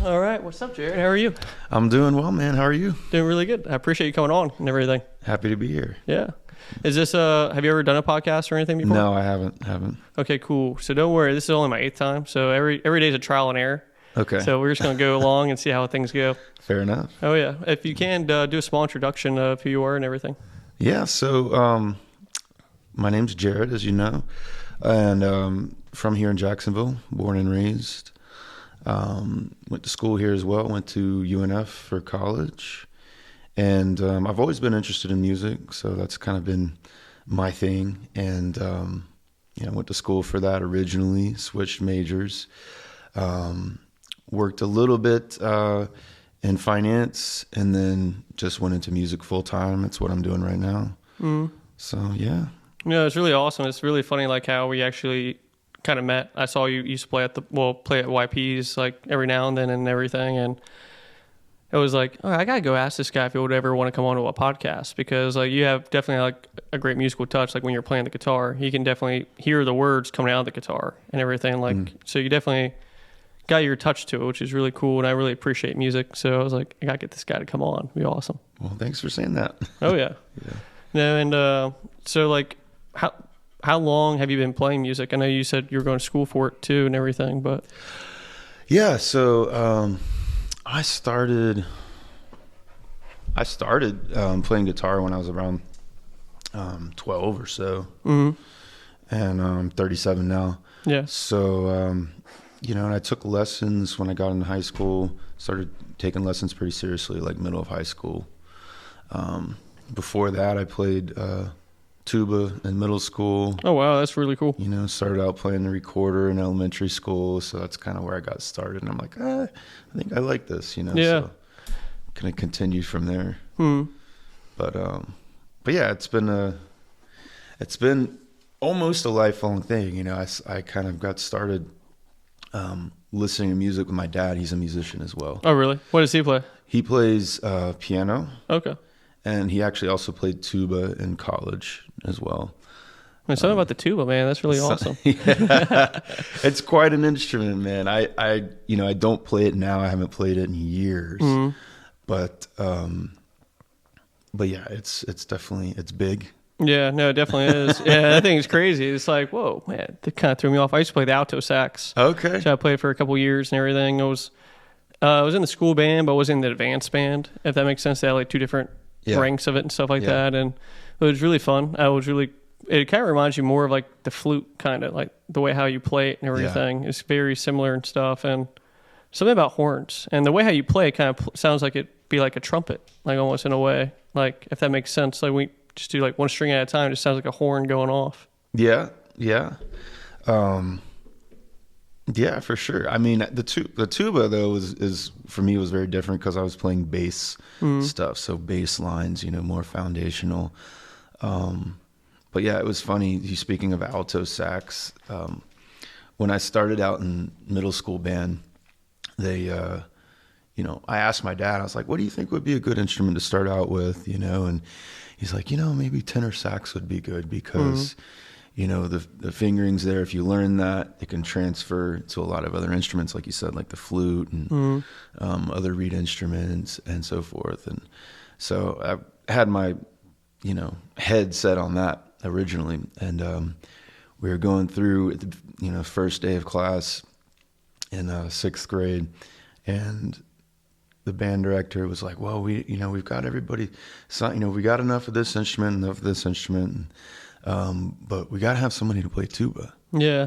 All right. What's up, Jared? How are you? I'm doing well, man. How are you? Doing really good. I appreciate you coming on and everything. Happy to be here. Yeah. Is this, have you ever done a podcast or anything before? No, I haven't. Okay, cool. So don't worry. This is only my 8th time. So every day is a trial and error. Okay. So we're just going to go along and see how things go. Fair enough. Oh, yeah. If you can, do a small introduction of who you are and everything. Yeah. So, my name's Jared, as you know, and from here in Jacksonville, born and raised. Went to school here as well. Went to UNF for college. And I've always been interested in music, so that's kind of been my thing. And went to school for that originally, switched majors, worked a little bit in finance, and then just went into music full time. It's what I'm doing right now. Mm. So, yeah. Yeah, it's really awesome. It's really funny, like how we actually kind of met. I saw you used to play at YPs like every now and then and everything, and it was like, oh, I gotta go ask this guy if he would ever want to come on to a podcast, because like you have definitely like a great musical touch. Like when you're playing the guitar, he can definitely hear the words coming out of the guitar and everything. Like so, you definitely got your touch to it, which is really cool. And I really appreciate music, so I was like, I gotta get this guy to come on. It'd be awesome. Well, thanks for saying that. Oh yeah. Yeah. No, and so like how long have you been playing music? I know you said you were going to school for it too and everything, but yeah. So. I started playing guitar when I was around 12 or so, and I'm 37 now. Yeah. So, and I took lessons when I got into high school. Started taking lessons pretty seriously, like middle of high school. Before that, I played tuba in middle school. Oh wow, that's really cool. Started out playing the recorder in elementary school, so that's kind of where I got started. And I'm like, I think I like this, Yeah. So kind of continued from there. But yeah, it's been almost a lifelong thing. I kind of got started listening to music with my dad. He's a musician as well. Oh really? What does he play? He plays piano. Okay. And he actually also played tuba in college as well. There's something about the tuba, man. That's really awesome. Yeah. It's quite an instrument, man. I don't play it now. I haven't played it in years. But yeah, it's definitely, it's big. Yeah, no, it definitely is. Yeah, that thing is crazy. It's like, whoa, man, that kind of threw me off. I used to play the alto sax. Okay. So I played for a couple years and everything. I was in the school band, but I was in the advanced band, if that makes sense. They had like 2 different ranks of it and stuff like that, and it was really fun. It kind of reminds you more of like the flute, kind of like the way how you play it and everything. It's very similar and stuff, and something about horns and the way how you play kind of sounds like it'd be like a trumpet, like almost in a way, like if that makes sense. Like we just do like one string at a time, it just sounds like a horn going off. Yeah for sure. I mean, the tuba though is for me was very different because I was playing bass stuff, so bass lines, more foundational. But yeah, it was funny. You speaking of alto sax, when I started out in middle school band, they, I asked my dad. I was like, "What do you think would be a good instrument to start out with?" And he's like, "Maybe tenor sax would be good because." The fingerings there, if you learn that, it can transfer to a lot of other instruments, like you said, like the flute and other reed instruments and so forth. And so I had my, head set on that originally. And we were going through, first day of class in 6th grade. And the band director was like, well, we've got everybody, so, we got enough of this instrument, but we got to have somebody to play tuba. Yeah.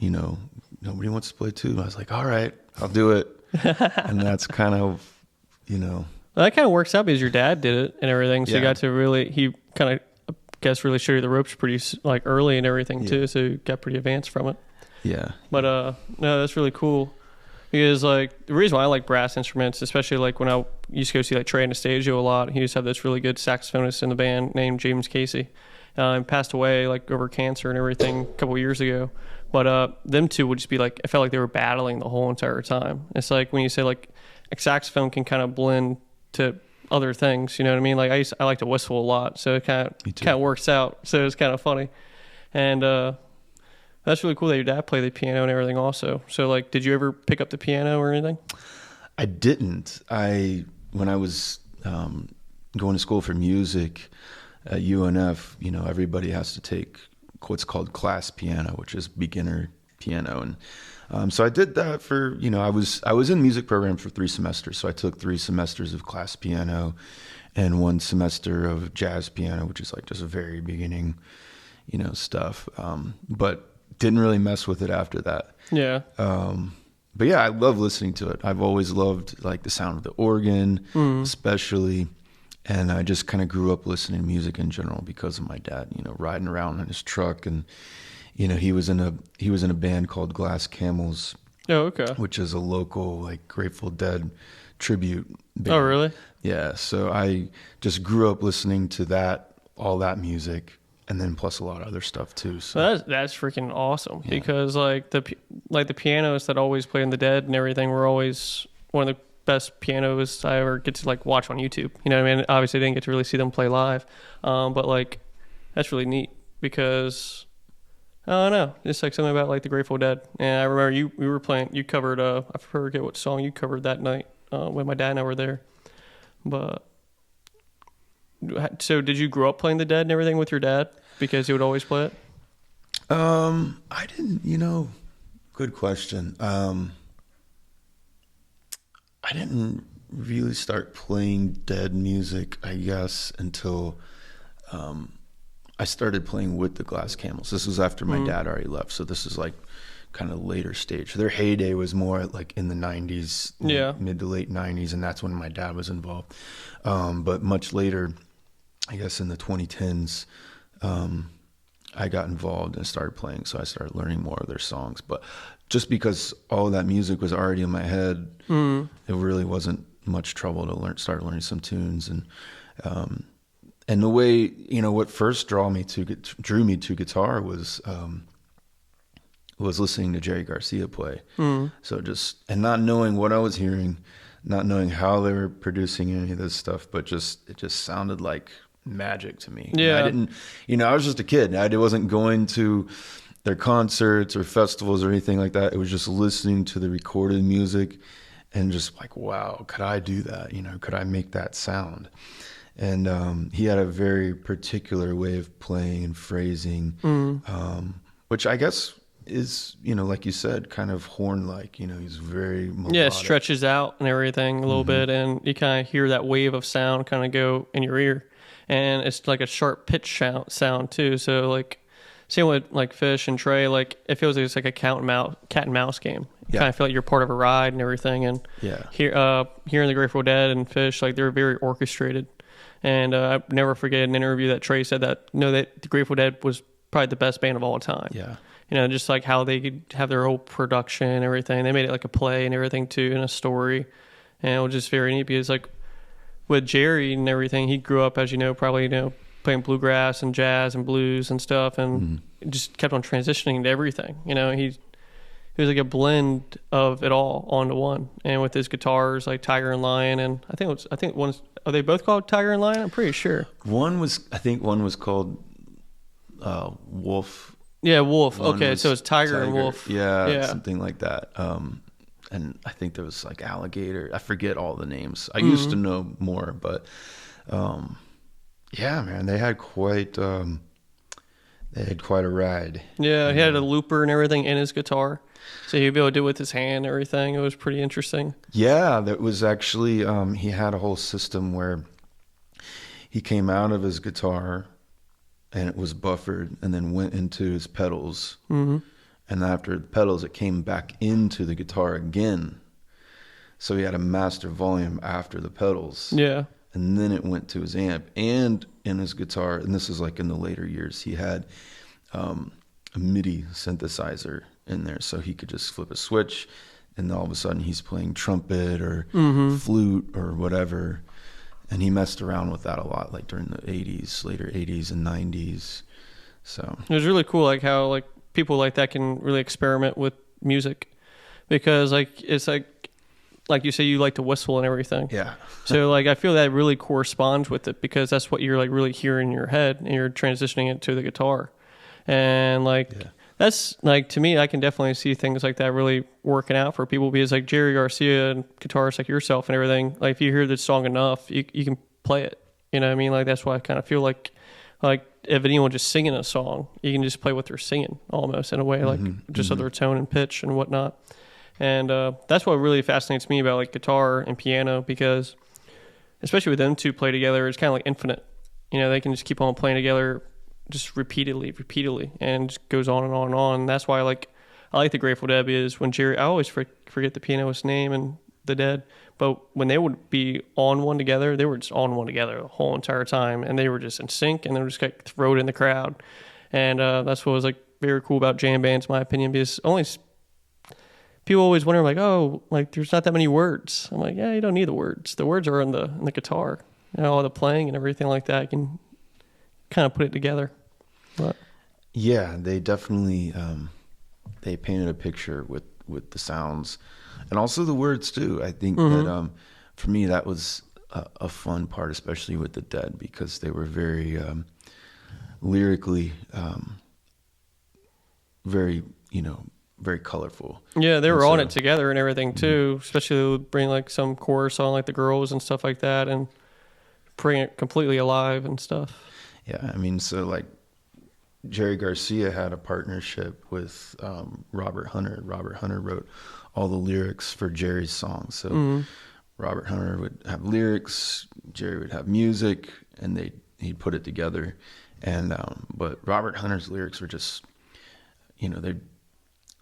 Nobody wants to play tuba. I was like, all right, I'll do it. And that's kind of, Well, that kind of works out because your dad did it and everything. So you got to he kind of, I guess, really show you the ropes pretty like early and everything too. So you got pretty advanced from it. Yeah. But no, that's really cool. Because like the reason why I like brass instruments, especially like when I used to go see like Trey Anastasio a lot, he used to have this really good saxophonist in the band named James Casey. And passed away like over cancer and everything a couple of years ago. But them two would just be like, I felt like they were battling the whole entire time. It's like when you say like a saxophone can kind of blend to other things, you know what I mean? Like I like to whistle a lot, so it kind of works out. So it's kind of funny. And that's really cool that your dad played the piano and everything also. So like, did you ever pick up the piano or anything? I didn't. When I was going to school for music at UNF, you know, everybody has to take what's called class piano, which is beginner piano, and so I did that for, you know, I was in music program for 3 semesters, so I took 3 semesters of class piano and 1 semester of jazz piano, which is like just a very beginning, you know, stuff. But didn't really mess with it after that. Yeah. But yeah, I love listening to it. I've always loved like the sound of the organ, especially. And I just kind of grew up listening to music in general because of my dad, you know, riding around in his truck. And, you know, he was in a band called Glass Camels. Oh, okay. Which is a local like Grateful Dead tribute band. Oh, really? Yeah. So I just grew up listening to all that music. And then plus a lot of other stuff too. So that's freaking awesome, because like the pianists that always play in the Dead and everything were always one of the best pianists I ever get to like watch on YouTube. You know what I mean? Obviously I didn't get to really see them play live. But like that's really neat because I don't know, it's like something about like the Grateful Dead. And I remember you covered I forget what song you covered that night when my dad and I were there. But so did you grow up playing the Dead and everything with your dad because he would always play it? I didn't, you know, good question. I didn't really start playing Dead music, I guess, until I started playing with the Glass Camels. This was after my dad already left, so this is like kind of later stage. Their heyday was more like in the 90s, mid to late 90s, and that's when my dad was involved. But much later, I guess in the 2010s, I got involved and started playing, so I started learning more of their songs. But just because all of that music was already in my head, it really wasn't much trouble to start learning some tunes. And the way, you know, what first drew me to guitar was listening to Jerry Garcia play. So and not knowing what I was hearing, not knowing how they were producing any of this stuff, but it just sounded like magic to me. Yeah. I didn't, you know, I was just a kid. I wasn't going to their concerts or festivals or anything like that. It was just listening to the recorded music and just like, wow, could I do that? You know, could I make that sound? And he had a very particular way of playing and phrasing, which I guess is, you know, like you said, kind of horn-like. You know, he's very melodic. Yeah, it stretches out and everything a little bit, and you kind of hear that wave of sound kind of go in your ear. And it's like a sharp pitch sound too. So like, same with like Fish and Trey, like it feels like it's like a cat and mouse game. You kind of feel like you're part of a ride and everything. And hearing the Grateful Dead and Fish, like they're very orchestrated. And I never forget an interview that Trey said that the Grateful Dead was probably the best band of all time. Yeah. You know, just like how they could have their whole production and everything. They made it like a play and everything too, and a story. And it was just very neat because like with Jerry and everything, he grew up, as you know, probably, you know, playing bluegrass and jazz and blues and stuff, and just kept on transitioning to everything. You know, he was like a blend of it all onto one. And with his guitars, like Tiger and Lion, and I think one's, are they both called Tiger and Lion? I'm pretty sure. One was called Wolf. Yeah, Wolf. Okay, so it's Tiger and Wolf. Yeah, something like that. And I think there was like Alligator. I forget all the names. I used to know more, but yeah, man, they had quite a ride. Yeah, he had a looper and everything in his guitar, so he'd be able to do it with his hand and everything. It was pretty interesting. Yeah, that was actually he had a whole system where he came out of his guitar and it was buffered and then went into his pedals. And after the pedals, it came back into the guitar again. So he had a master volume after the pedals. Yeah. And then it went to his amp and in his guitar. And this is like in the later years, he had a MIDI synthesizer in there. So he could just flip a switch and all of a sudden he's playing trumpet or flute or whatever. And he messed around with that a lot, like during the 80s, later 80s and 90s. So it was really cool, like how like people like that can really experiment with music, because like it's like you say, you like to whistle and everything. Yeah. So like I feel that really corresponds with it, because that's what you're like really hearing in your head and you're transitioning it to the guitar. And like That's like, to me, I can definitely see things like that really working out for people, because like Jerry Garcia and guitarists like yourself and everything, like if you hear this song enough, you can play it. You know what I mean? Like that's why I kind of feel like if anyone just singing a song, you can just play what they're singing almost in a way, like just other tone and pitch and whatnot. And that's what really fascinates me about like guitar and piano, because especially with them two play together, it's kind of like infinite. You know, they can just keep on playing together just repeatedly, and it just goes on and on and on. And that's why I like the Grateful Dead, is when Jerry, I always forget the pianist's name and the Dead, but when they would be on one together, they were just on one together the whole entire time, and they were just in sync, and they were just like thrown in the crowd. And that's what was like very cool about jam bands, in my opinion, because people always wonder like, oh, like there's not that many words. I'm like, yeah, you don't need the words. The words are in the guitar, you know, all the playing and everything like that. You can kind of put it together. But yeah, they definitely they painted a picture with the sounds and also the words too. I think that for me that was a fun part, especially with the Dead, because they were very lyrically very, you know, very colorful. Yeah, they were on it together and everything too, especially bring like some chorus on like the girls and stuff like that, and bring it completely alive and stuff. Yeah, I mean, so like Jerry Garcia had a partnership with Robert Hunter. Robert Hunter wrote all the lyrics for Jerry's songs. So Robert Hunter would have lyrics, Jerry would have music, and he'd put it together. And but Robert Hunter's lyrics were just, you know, they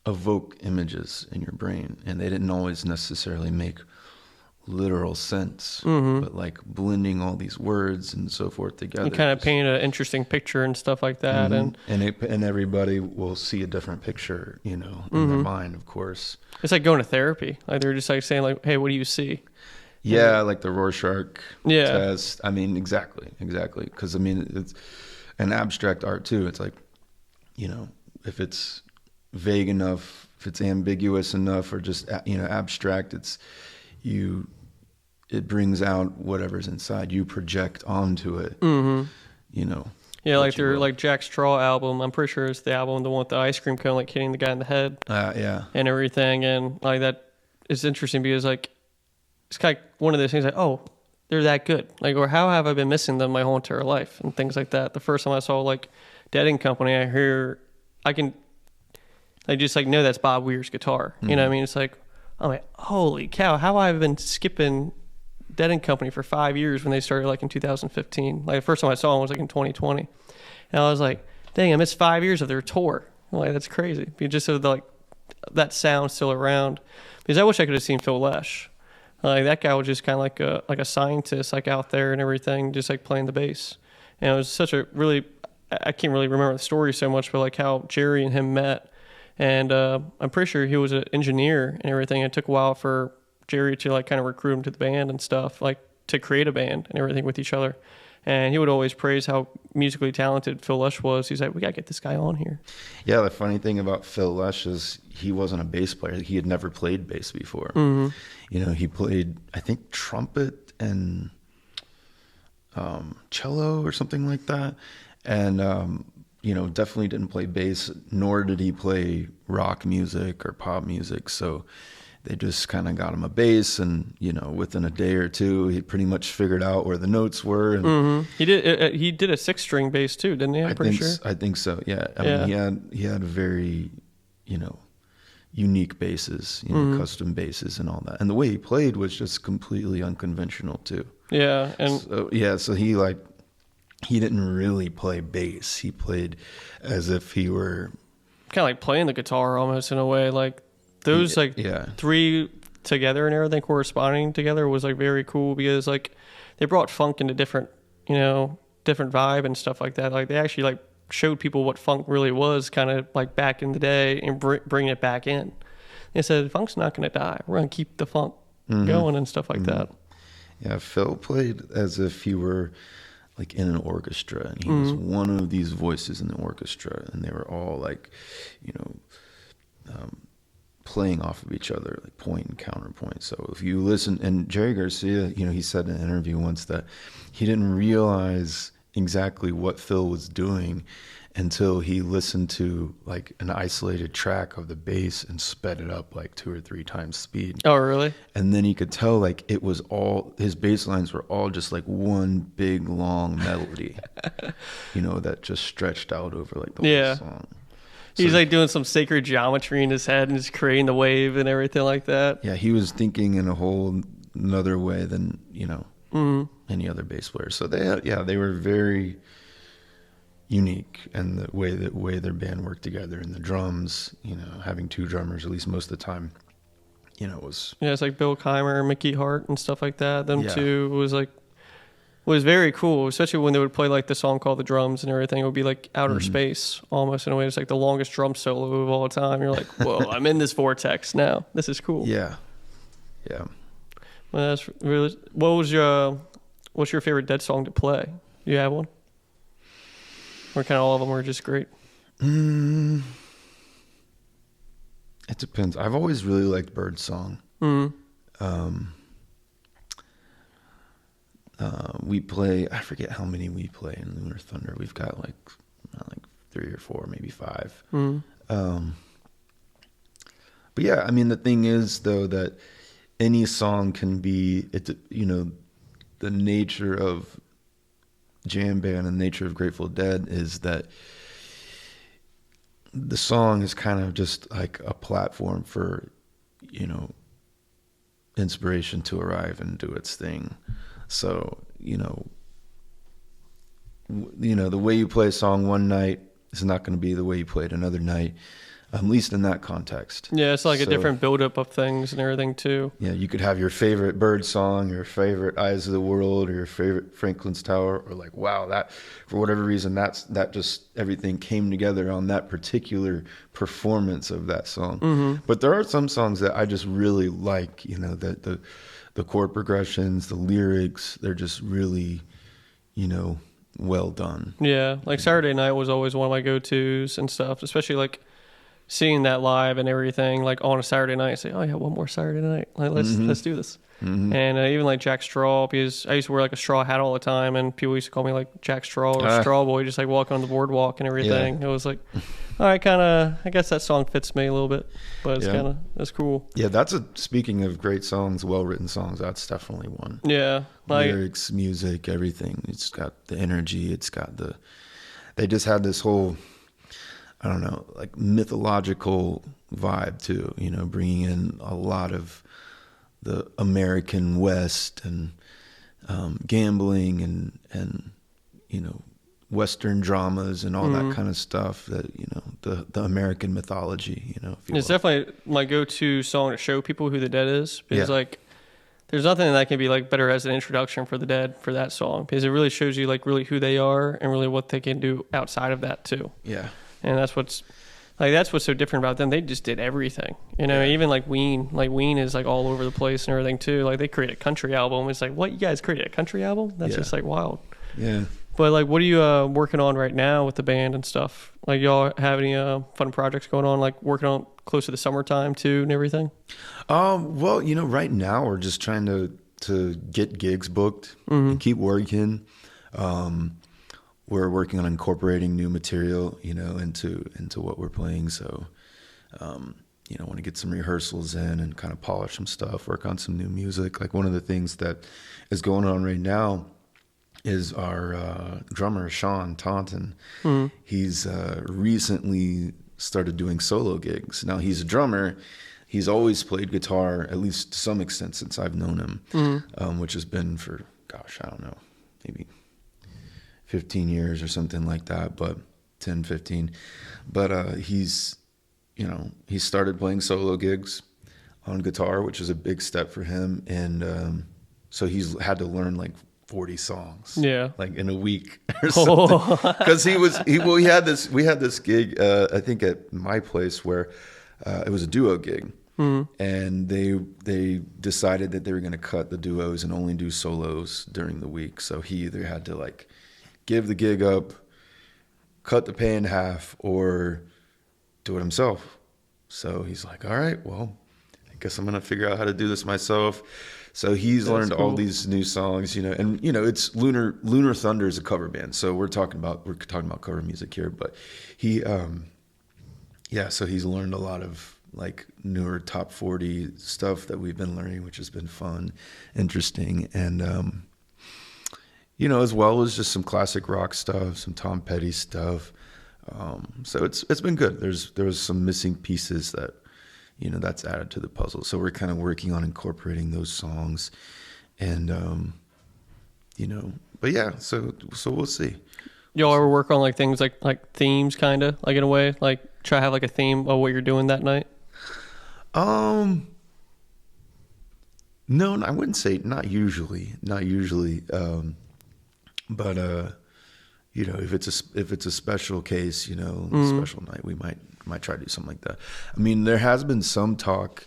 evoke images in your brain, and they didn't always necessarily make literal sense, but like blending all these words and so forth together, you kind of paint an interesting picture and stuff like that. And everybody will see a different picture, you know, in their mind, of course. It's like going to therapy. Like they're just like saying like, hey, what do you see? Yeah, like the Rorschach test. I mean, exactly. Because I mean, it's an abstract art too. It's like, you know, if it's vague enough, if it's ambiguous enough, or just, you know, abstract, it brings out whatever's inside. You project onto it, you know. Yeah, like their like Jack Straw album. I'm pretty sure it's the album, the one with the ice cream cone like hitting the guy in the head. Yeah. And everything, and like that is interesting because like it's kind of one of those things like, oh, they're that good. Like, or how have I been missing them my whole entire life and things like that. The first time I saw like Dead and Company, I just like know that's Bob Weir's guitar. You know what I mean? It's like, I'm like, holy cow, how have I been skipping Dead and Company for 5 years when they started like in 2015? Like the first time I saw them was like in 2020. And I was like, dang, I missed 5 years of their tour. Like, that's crazy. Just so like that sound still around. Because I wish I could have seen Phil Lesh. Like that guy was just kind of like a scientist, like out there and everything, just like playing the bass. And it was such a really, I can't really remember the story so much, but like how Jerry and him met. And I'm pretty sure he was an engineer and everything. It took a while for Jerry to like kind of recruit him to the band and stuff, like to create a band and everything with each other. And he would always praise how musically talented Phil Lesh was. He's like, we got to get this guy on here. Yeah, the funny thing about Phil Lesh is he wasn't a bass player. He had never played bass before. You know, he played, I think, trumpet and cello or something like that. And, you know, definitely didn't play bass, nor did he play rock music or pop music. So they just kind of got him a bass, and, you know, within a day or two, he pretty much figured out where the notes were. And he did a 6-string bass too, didn't he? I'm pretty sure. I think so. Yeah. I mean, he had a very, you know, unique basses, you know, custom basses and all that. And the way he played was just completely unconventional too. Yeah. And so he didn't really play bass. He played as if he were kind of like playing the guitar almost in a way. Like those three together and everything corresponding together was like very cool, because like they brought funk into different vibe and stuff like that. Like they actually like showed people what funk really was, kind of like back in the day, and bring it back in. They said funk's not going to die. We're going to keep the funk going and stuff like that. Yeah, Phil played as if he were like in an orchestra, and he was one of these voices in the orchestra, and they were all like, you know, playing off of each other, like point and counterpoint. So if you listen, and Jerry Garcia, you know, he said in an interview once that he didn't realize exactly what Phil was doing until he listened to like an isolated track of the bass and sped it up like 2 or 3 times speed. Oh, really? And then he could tell like it was all, his bass lines were all just like one big long melody, you know, that just stretched out over like the whole song. So, he's like doing some sacred geometry in his head and just creating the wave and everything like that. Yeah, he was thinking in a whole another way than, you know, any other bass player. So they were very unique, and the way their band worked together, and the drums, you know, having 2 drummers at least most of the time, you know, was it's like Bill Keimer, Mickey Hart, and stuff like that. Them two was very cool, especially when they would play like the song called The Drums and everything. It would be like outer space almost in a way. It's like the longest drum solo of all time. You're like, whoa, I'm in this vortex now. This is cool. yeah. Well, that's really. What's your favorite Dead song to play? Do you have one? Or kind of all of them were just great? It depends. I've always really liked Birdsong. We play, I forget how many we play in Lunar Thunder. We've got like 3 or 4, maybe 5. But yeah, I mean, the thing is though that any song can be, you know, the nature of jam band and the nature of Grateful Dead is that the song is kind of just like a platform for, you know, inspiration to arrive and do its thing. So, you know, the way you play a song one night is not going to be the way you play it another night, at least in that context. Yeah, it's like a different buildup of things and everything too. Yeah, you could have your favorite Bird song, your favorite Eyes of the World, or your favorite Franklin's Tower, or like, wow, that for whatever reason that just everything came together on that particular performance of that song. But there are some songs that I just really like, you know, that the chord progressions, the lyrics, they're just really, you know, well done. Yeah, like Saturday Night was always one of my go-tos and stuff, especially like seeing that live and everything, like on a Saturday night, say, oh yeah, one more Saturday night, like let's do this. And even like Jack Straw, because I used to wear like a straw hat all the time, and people used to call me like Jack Straw or Straw Boy, just like walking on the boardwalk and everything. It was like, all right, I guess that song fits me a little bit, but it's that's cool. Yeah, speaking of great songs, well-written songs, that's definitely one. Yeah. Like, lyrics, music, everything. It's got the energy. It's got they just had this whole, I don't know, like mythological vibe too, you know, bringing in a lot of the American West and gambling and, you know, Western dramas and all that kind of stuff that, you know, the American mythology, you know. It's definitely my go-to song to show people who the Dead is, because like there's nothing that can be like better as an introduction for the Dead for that song, because it really shows you like really who they are and really what they can do outside of that too. Yeah. And that's what's so different about them. They just did everything, you know. Even like Ween is like all over the place and everything too. Like they created a country album. It's like, what, you guys created a country album? That's just like wild. Yeah. But like, what are you working on right now with the band and stuff? Like, y'all have any fun projects going on? Like working on close to the summertime too and everything? Well, you know, right now we're just trying to get gigs booked and keep working. We're working on incorporating new material, you know, into what we're playing. So, you know, want to get some rehearsals in and kind of polish some stuff, work on some new music. Like one of the things that is going on right now is our drummer, Sean Taunton. He's recently started doing solo gigs. Now he's a drummer. He's always played guitar, at least to some extent, since I've known him, which has been for, gosh, I don't know, maybe 15 years or something like that, but 10, 15. But he's, you know, he started playing solo gigs on guitar, which is a big step for him. And so he's had to learn like 40 songs, like in a week or something. Because we had this gig, I think at my place, where it was a duo gig. And they decided that they were going to cut the duos and only do solos during the week. So he either had to like give the gig up, cut the pay in half, or do it himself. So he's like, all right, well, I guess I'm going to figure out how to do this myself. So he's learned cool. all these new songs, and it's Lunar Thunder is a cover band. So we're talking about cover music here, but he, so he's learned a lot of like newer top 40 stuff that we've been learning, which has been fun, interesting, and as well as just some classic rock stuff, some Tom Petty stuff. So it's been good. There was some missing pieces that that's added to the puzzle. So we're kind of working on incorporating those songs, and but yeah. So we'll see. Y'all ever work on like things like themes, kind of like in a way, like try to have like a theme of what you're doing that night? No, I wouldn't say not usually. But if it's a special case, special night, we might try to do something like that. I mean, there has been some talk.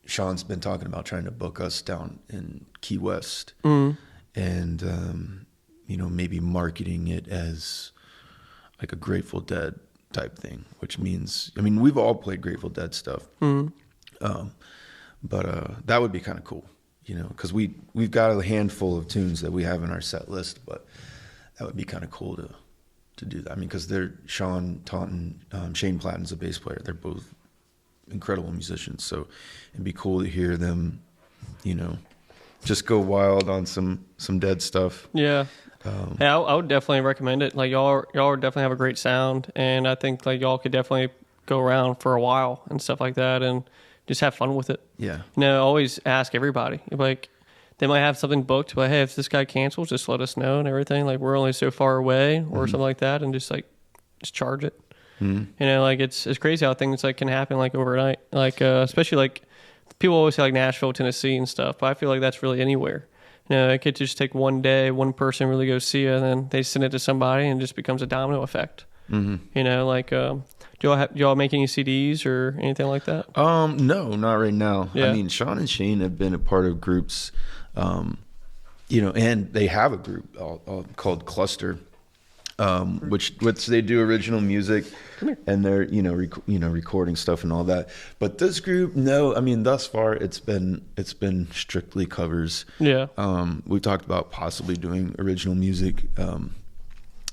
Sean's been talking about trying to book us down in Key West, and maybe marketing it as like a Grateful Dead type thing, which means, I mean, we've all played Grateful Dead stuff, but that would be kind of cool. Because we've got a handful of tunes that we have in our set list, but that would be kind of cool to do that. I mean, because they're Sean Taunton, Shane Platten's a bass player. They're both incredible musicians, so it'd be cool to hear them, just go wild on some Dead stuff. Yeah. Yeah, I would definitely recommend it. Like y'all definitely have a great sound, and I think like y'all could definitely go around for a while and stuff like that, and just have fun with it. Yeah. Always ask everybody. Like, they might have something booked, but hey, if this guy cancels, just let us know and everything. Like, we're only so far away or something like that, and just charge it. Like it's crazy how things like can happen like overnight. Like especially like people always say like Nashville, Tennessee, and stuff, but I feel like that's really anywhere. It could just take one day, one person really goes see you, and then they send it to somebody, and it just becomes a domino effect. Do y'all make any CDs or anything like that? No, not right now. Yeah. I mean, Sean and Shane have been a part of groups, and they have a group called Cluster, which they do original music, and they're recording stuff and all that. But this group, no, I mean, thus far it's been strictly covers. Yeah. We've talked about possibly doing original music,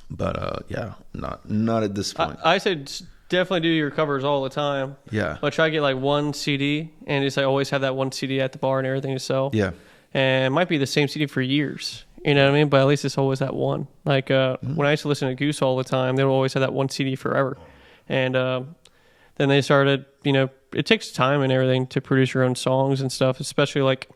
but yeah, not at this point. I said definitely do your covers all the time. Yeah. But try to get like one CD, and just like always have that one CD at the bar and everything to sell. Yeah. And it might be the same CD for years. You know what I mean? But at least it's always that one. Like when I used to listen to Goose all the time, they would always have that one CD forever. And then they started, it takes time and everything to produce your own songs and stuff, especially like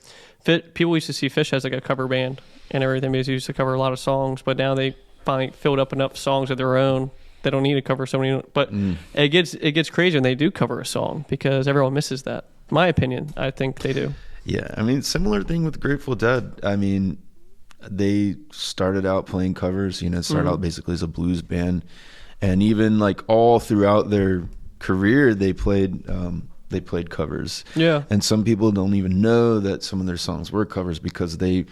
people used to see Fish as like a cover band and everything because he used to cover a lot of songs, but now they finally filled up enough songs of their own. They don't need to cover so many, but it gets crazy when they do cover a song because everyone misses that. My opinion, I think they do. Yeah, I mean, similar thing with Grateful Dead. I mean, they started out playing covers. Started out basically as a blues band, and even like all throughout their career, they played covers. Yeah, and some people don't even know that some of their songs were covers because they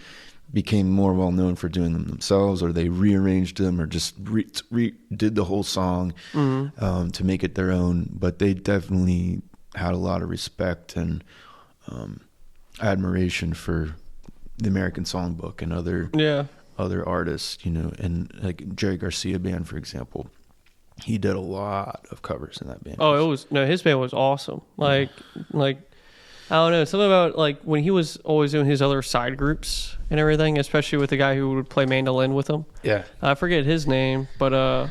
became more well known for doing them themselves, or they rearranged them, or just did the whole song to make it their own. But they definitely had a lot of respect and admiration for the American Songbook and other artists, and like Jerry Garcia band, for example. He did a lot of covers in that band. Oh, his band was awesome. Like I don't know, something about like when he was always doing his other side groups and everything, especially with the guy who would play mandolin with him. Yeah. I forget his name, but man.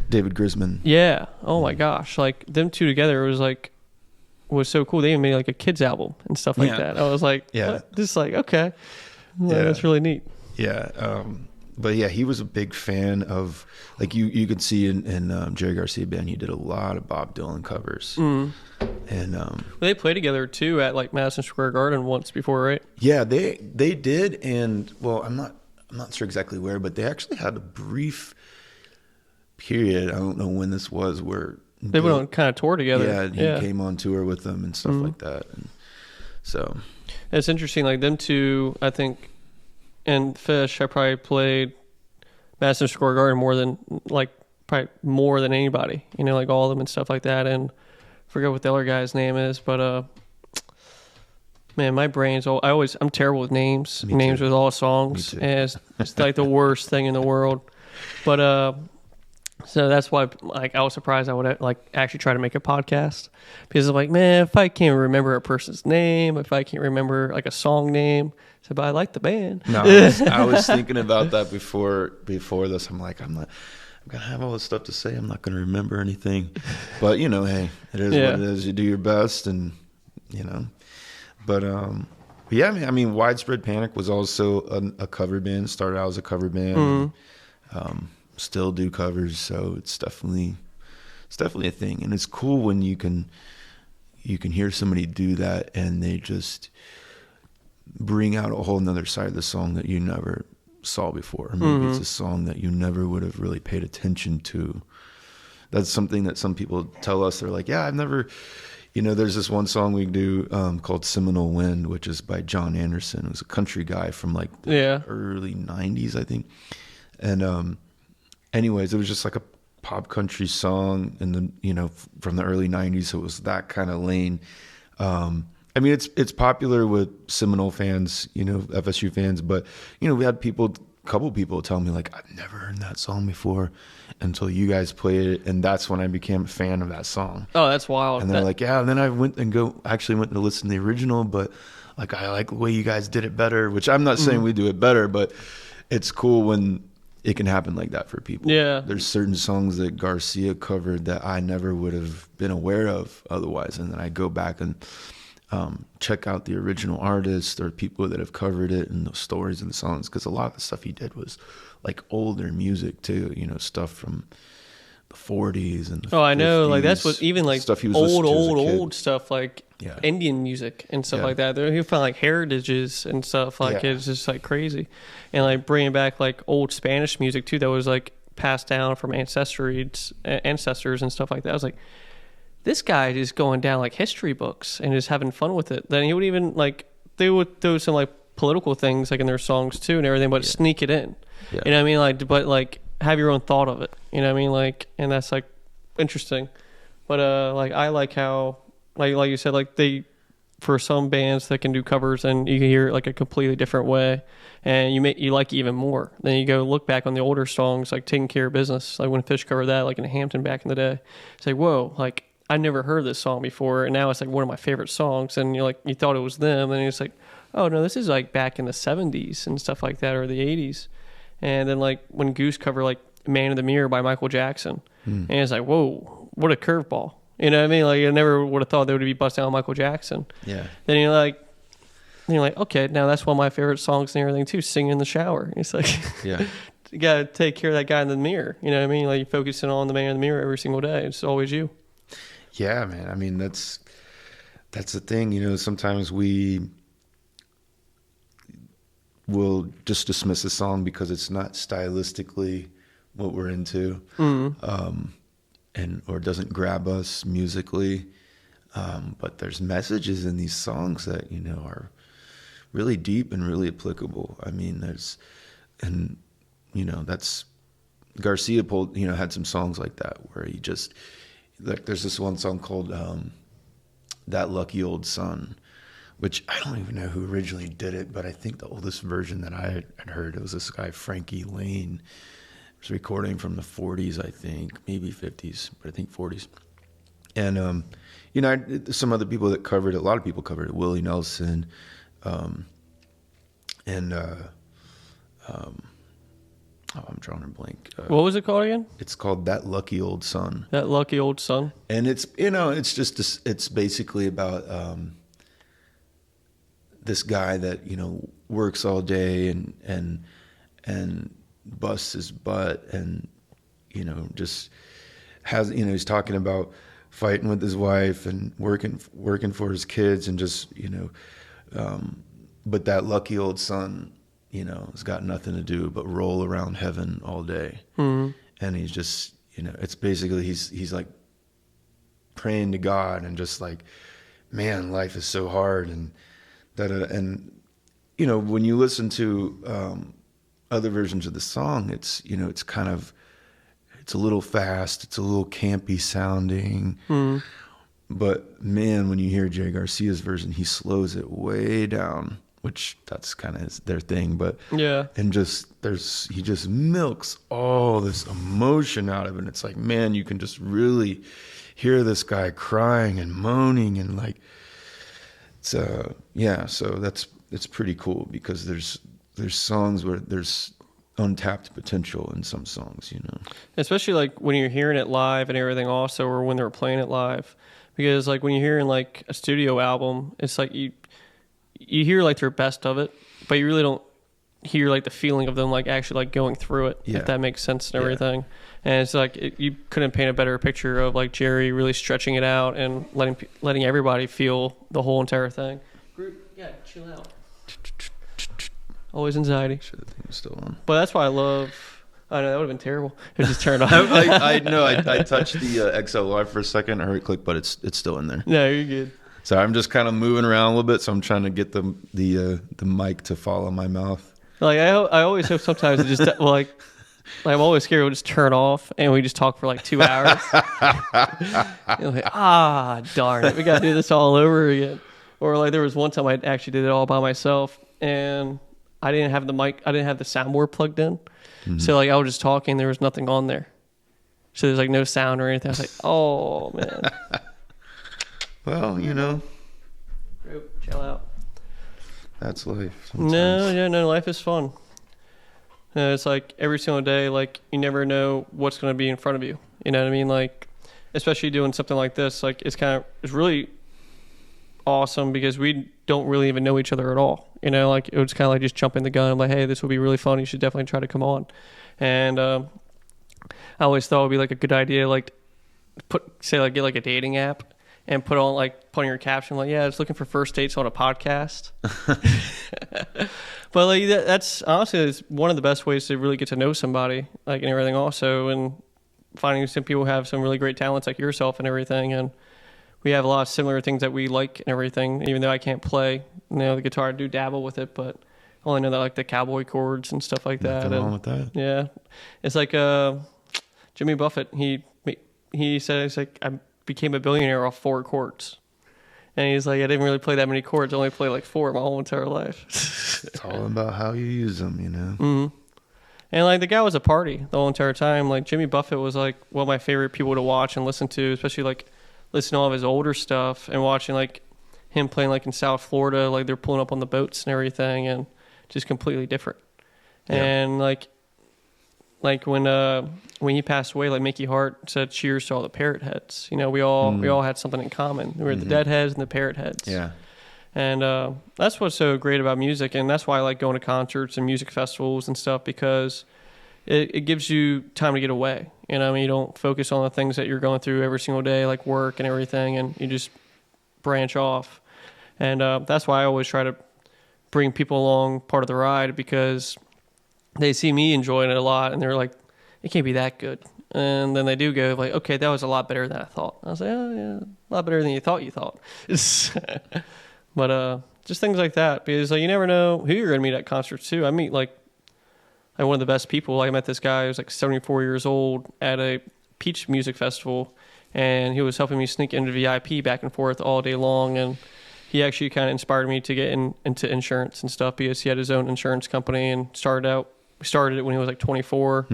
David Grisman. Yeah. Oh my gosh. Like them two together was so cool. They even made like a kids album and stuff like that. I was like, what? Just like, okay. Yeah. That's really neat. Yeah. But yeah, he was a big fan of, like you could see in Jerry Garcia band, he did a lot of Bob Dylan covers. And they played together too at like Madison Square Garden once before, right? Yeah, they did, and well, I'm not sure exactly where, but they actually had a brief period. I don't know when this was, where they went on kind of tour together. Yeah, he came on tour with them and stuff like that. And so it's interesting. Like them two, I think, and Fish, I probably played Madison Square Garden more than anybody. Like all of them and stuff like that. And I forget what the other guy's name is, but Man, my brain's I'm terrible with names. Me Names too. with all Me songs. too. And it's like the worst thing in the world. But so that's why like I was surprised I would like actually try to make a podcast because I'm like, man, if I can't remember a person's name, if I can't remember like a song name, so but I like the band. No, I was thinking about that before this. I'm gonna have all this stuff to say. I'm not gonna remember anything. But you know, hey, it is what it is. You do your best, and you know. But yeah, I mean, Widespread Panic was also a cover band. Started out as a cover band. And, still do covers, so it's definitely a thing, and it's cool when you can hear somebody do that and they just bring out a whole nother side of the song that you never saw before. Or maybe it's a song that you never would have really paid attention to. That's something that some people tell us. They're like, yeah, I've never, there's this one song we do called Seminole Wind, which is by John Anderson, who's a country guy from like the early 90s, I think. And anyways, it was just like a pop country song, and then from the early '90s, so it was that kind of lane. I mean, it's popular with Seminole fans, FSU fans, but we had a couple people tell me like, I've never heard that song before until you guys played it, and that's when I became a fan of that song. Oh, that's wild. And they're like, yeah. And then I went to listen to the original, but like I like the way you guys did it better. Which I'm not saying we do it better, but it's cool when it can happen like that for people. Yeah. There's certain songs that Garcia covered that I never would have been aware of otherwise. And then I go back and check out the original artist or people that have covered it and the stories of the songs. Because a lot of the stuff he did was like older music too, stuff from the 40s and the 50s. I know. Like that's what even like stuff he was old stuff like Indian music and stuff like that. He found like heritages and stuff like it's just like crazy, and like bringing back like old Spanish music too that was like passed down from ancestors and stuff like that. I was like, this guy is going down like history books and just having fun with it. Then he would even like they would throw some like political things like in their songs too and everything, but sneak it in. You know what I mean? Like, but like have your own thought of it. You know what I mean? Like, and that's like interesting. But like I like how like you said, like for some bands that can do covers and you can hear it like a completely different way, and you like it even more. Then you go look back on the older songs like Taking Care of Business, like when Fish covered that like in Hampton back in the day. It's like, whoa, like I never heard this song before, and now it's like one of my favorite songs. And you're like, you thought it was them, and it's like, oh no, this is like back in the 70s and stuff like that, or the 80s. And then like when Goose covered like Man in the Mirror by Michael Jackson, and it's like, whoa, what a curveball. You know what I mean? Like I never would have thought they would be busting out Michael Jackson. Yeah. Then you're like, okay, now that's one of my favorite songs and everything too. Singing in the shower. It's like, you gotta take care of that guy in the mirror. You know what I mean? Like you're focusing on the man in the mirror every single day. It's always you. Yeah, man. I mean, that's the thing. Sometimes we will just dismiss a song because it's not stylistically what we're into. Or doesn't grab us musically, but there's messages in these songs that are really deep and really applicable. I mean, that's Garcia had some songs like that where he just like there's this one song called That Lucky Old Son, which I don't even know who originally did it, but I think the oldest version that I had heard, it was this guy Frankie Lane. It was recording from the 40s, I think, maybe 50s, but I think 40s. And, some other people that covered it, a lot of people covered it, Willie Nelson, I'm drawing a blank. What was it called again? It's called That Lucky Old Son. That Lucky Old Son. And it's, it's basically about this guy that, works all day and busts his butt and just has he's talking about fighting with his wife and working for his kids and just but that lucky old son has got nothing to do but roll around heaven all day. And he's just it's basically he's like praying to God and just like, man, life is so hard and that and when you listen to other versions of the song, it's it's kind of it's a little fast, it's a little campy sounding, But man, when you hear Jerry Garcia's version, he slows it way down, which that's kind of their thing. But Yeah. and he just milks all this emotion out of it. And it's like, man, you can just really hear this guy crying and moaning, and like, it's yeah. So it's pretty cool, because there's songs where there's untapped potential in some songs, you know. Especially like when you're hearing it live and everything also, or when they're playing it live. Because like when you're hearing like a studio album, it's like you hear like their best of it, but you really don't hear like the feeling of them like actually like going through it, if that makes sense and everything. And it's like you couldn't paint a better picture of like Jerry really stretching it out and letting everybody feel the whole entire thing. Group, yeah, chill out. Always anxiety. Sure, the thing was still on. But that's why I love. I know that would have been terrible. It just turned off. I know. I touched the XLR for a second. I right-clicked, but it's still in there. No, you're good. So I'm just kind of moving around a little bit. So I'm trying to get the mic to follow my mouth. Like I always hope sometimes it just like I'm always scared it'll just turn off and we just talk for like 2 hours. You're like, darn it, we gotta do this all over again. Or like there was one time I actually did it all by myself and I didn't have the soundboard plugged in. Mm-hmm. So like I was just talking, there was nothing on there. So there's like no sound or anything. I was like, oh man. Well, you know. Chill out. That's life. Sometimes. No, life is fun. It's like every single day, like you never know what's going to be in front of you. You know what I mean? Like, especially doing something like this, like it's really awesome because we don't really even know each other at all. You know, like it was kind of like just jumping the gun. I'm like, hey, this would be really fun. You should definitely try to come on. And I always thought it would be like a good idea, like get like a dating app and put on your caption, like, yeah, it's looking for first dates on a podcast. But like that's honestly it's one of the best ways to really get to know somebody, like, and everything also, and finding some people who have some really great talents like yourself and everything. And we have a lot of similar things that we like and everything, even though I can't play, the guitar. I do dabble with it, but I only know that like the cowboy chords and stuff like that. Nothing wrong with that. Yeah. It's like Jimmy Buffett, he said, it's like, I became a billionaire off 4 chords. And he's like, I didn't really play that many chords. I only played like 4 my whole entire life. It's all about how you use them, you know? Mm-hmm. And like the guy was a party the whole entire time. Like Jimmy Buffett was like one of my favorite people to watch and listen to, especially like listening to all of his older stuff and watching like him playing like in South Florida, like they're pulling up on the boats and everything, and just completely different. Yeah. And like when he passed away, like Mickey Hart said, cheers to all the parrot heads. You know, we all had something in common. We were the deadheads and the parrot heads. Yeah. And that's what's so great about music, and that's why I like going to concerts and music festivals and stuff, because it gives you time to get away. You know, I mean, you don't focus on the things that you're going through every single day, like work and everything, and you just branch off. And that's why I always try to bring people along part of the ride, because they see me enjoying it a lot, and they're like, it can't be that good. And then they do go like, okay, that was a lot better than I thought. I was like, oh yeah, a lot better than you thought. But just things like that, because like, you never know who you're going to meet at concerts too. I meet like one of the best people. I met this guy who was like 74 years old at a Peach Music Festival, and he was helping me sneak into VIP back and forth all day long. And he actually kind of inspired me to get into insurance and stuff, because he had his own insurance company and started it when he was like 24.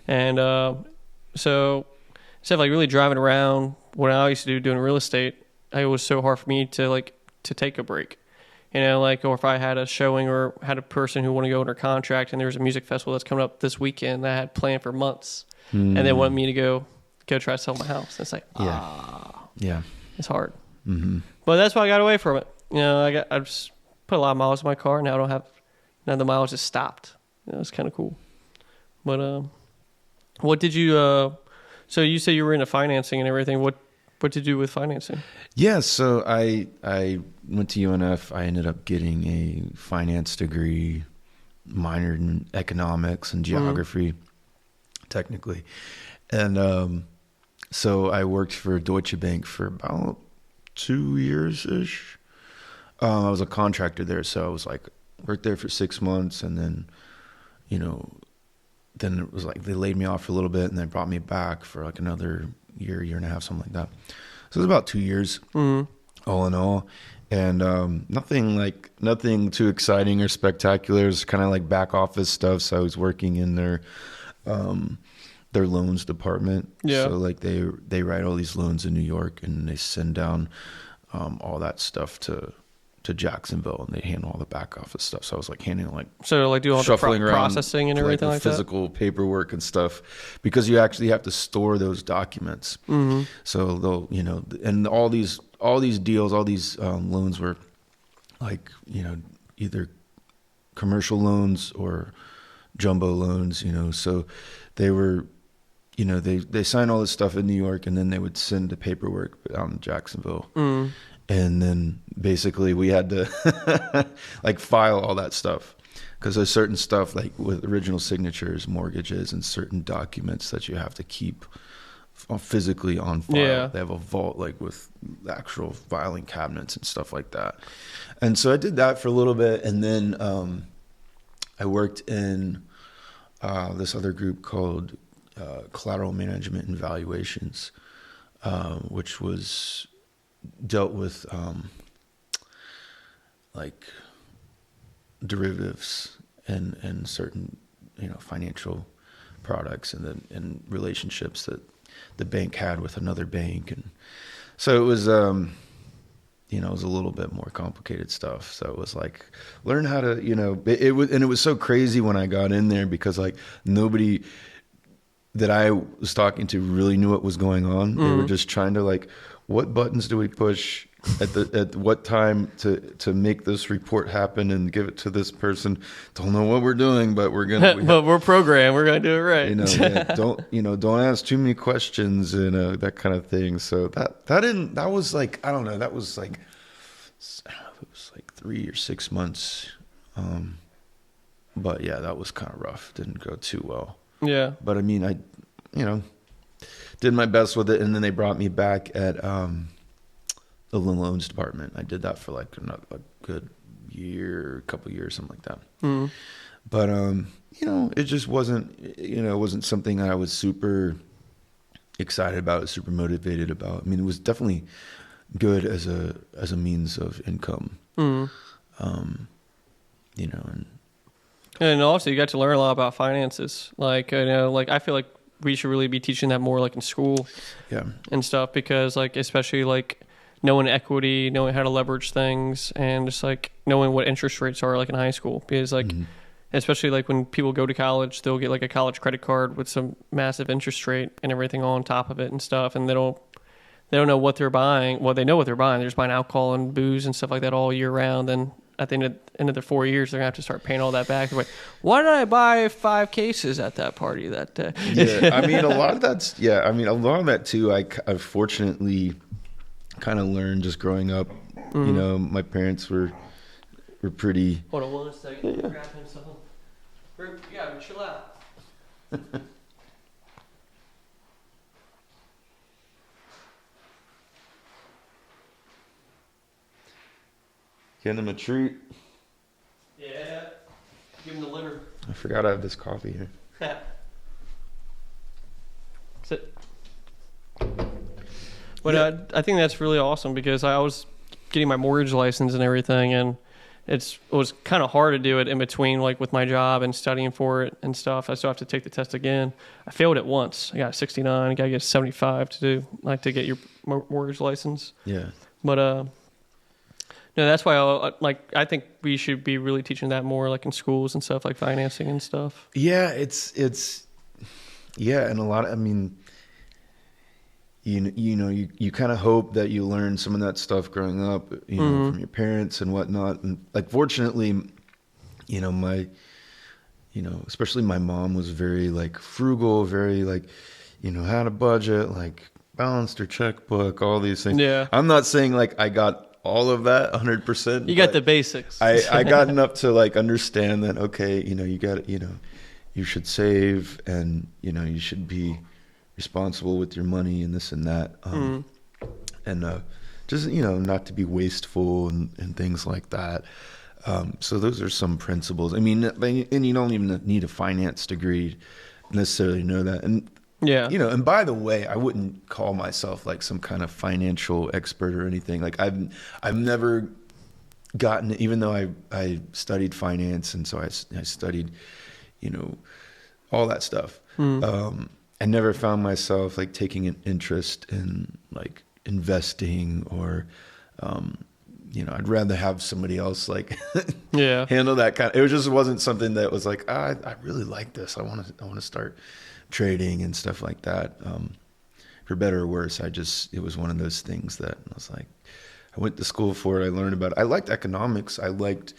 And so instead of like really driving around, what I used to do doing real estate, it was so hard for me to take a break. You know, like, or if I had a showing or had a person who wanted to go under contract and there was a music festival that's coming up this weekend that I had planned for months, and they wanted me to go try to sell my house. It's like, yeah, it's hard. Mm-hmm. But that's why I got away from it. You know, I just put a lot of miles in my car. Now I don't have, none of the miles just stopped. You know, it's kind of cool. But what did you, so you say you were into financing and everything. What did you do with financing? Yeah, so I went to UNF. I ended up getting a finance degree, minored in economics and geography, technically. And so I worked for Deutsche Bank for about 2 years-ish. I was a contractor there, so I was like, worked there for 6 months, and then, then it was like they laid me off for a little bit, and they brought me back for like another year and a half, something like that. So it was about 2 years, all in all, and nothing too exciting or spectacular. It was kind of like back office stuff. So I was working in their loans department. Yeah. So like they write all these loans in New York, and they send down all that stuff to Jacksonville, and they handle all the back office stuff. So I was like handling like do all the shuffling around, processing and everything like that. Physical paperwork and stuff, because you actually have to store those documents. So they'll and all these deals, all these loans were like either commercial loans or jumbo loans. So they were. They sign all this stuff in New York, and then they would send the paperwork out in Jacksonville. And then basically we had to like file all that stuff, because there's certain stuff like with original signatures, mortgages, and certain documents that you have to keep physically on file. Yeah. They have a vault like with actual filing cabinets and stuff like that. And so I did that for a little bit, and then I worked in this other group called Collateral Management and Valuations, which was dealt with like derivatives and certain financial products and relationships that the bank had with another bank. And so it was it was a little bit more complicated stuff. So it was like learn how to it was so crazy when I got in there, because like nobody that I was talking to really knew what was going on. They were just trying to like, what buttons do we push at what time to make this report happen and give it to this person? Don't know what we're doing, but we're gonna. But we're programmed. We're gonna do it right. Don't ask too many questions and that kind of thing. So that was like, I don't know. That was like, it was like 3 or 6 months. But yeah, that was kind of rough. Didn't go too well. Yeah. But I mean, I did my best with it, and then they brought me back at the loans department. I did that for like a good year, couple years, something like that. But it just wasn't, it wasn't something that I was super excited about, super motivated about. I mean, it was definitely good as a means of income. And also you got to learn a lot about finances. Like, I feel like we should really be teaching that more like in school. Yeah. And stuff, because like, especially like knowing equity, knowing how to leverage things, and just like knowing what interest rates are like in high school. Because like, especially like when people go to college, they'll get like a college credit card with some massive interest rate and everything on top of it and stuff. And they don't know what they're buying. Well, they know what they're buying. They're just buying alcohol and booze and stuff like that all year round. And at the end of the 4 years, they're gonna have to start paying all that back. They're like, why did I buy 5 cases at that party that day? Yeah, I mean, a lot of that too. I fortunately kind of learned just growing up. My parents were pretty. Hold on 1 second. Yeah. Grab him something. Yeah, chill out. Getting him a treat. Yeah. Give him the liver. I forgot I have this coffee here. Sit. But I think that's really awesome, because I was getting my mortgage license and everything, and it was kind of hard to do it in between, like with my job and studying for it and stuff. I still have to take the test again. I failed it once. I got a 69. I got to get 75 to do, like, to get your mortgage license. Yeah. But no, that's why I think we should be really teaching that more, like in schools and stuff, like financing and stuff. Yeah, it's and a lot of, I mean, you kind of hope that you learn some of that stuff growing up, from your parents and whatnot. And like, fortunately, especially my mom was very like frugal, very like, had a budget, like balanced her checkbook, all these things. Yeah. I'm not saying like I got all of that 100%. You got the basics. I got enough to like understand that, okay, you got, you should save, and, you should be responsible with your money and this and that. And just, not to be wasteful and things like that. So those are some principles. I mean, and you don't even need a finance degree to necessarily know that. And Yeah. And by the way, I wouldn't call myself like some kind of financial expert or anything. Like I've never gotten, even though I studied finance, and so I studied, all that stuff. I never found myself like taking an interest in like investing or, I'd rather have somebody else like handle that kind of, it just wasn't something that was like, I really like this. I want to start trading and stuff like that. For better or worse, it was one of those things that I was like, I went to school for it. I learned about it. I liked economics. I liked,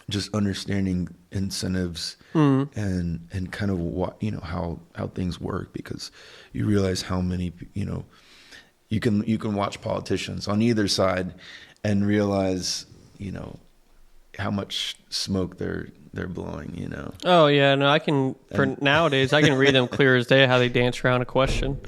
just understanding incentives and kind of what, how things work, because you realize how many, you can watch politicians on either side and realize, how much smoke they're blowing, Oh yeah, no, nowadays I can read them clear as day how they dance around a question.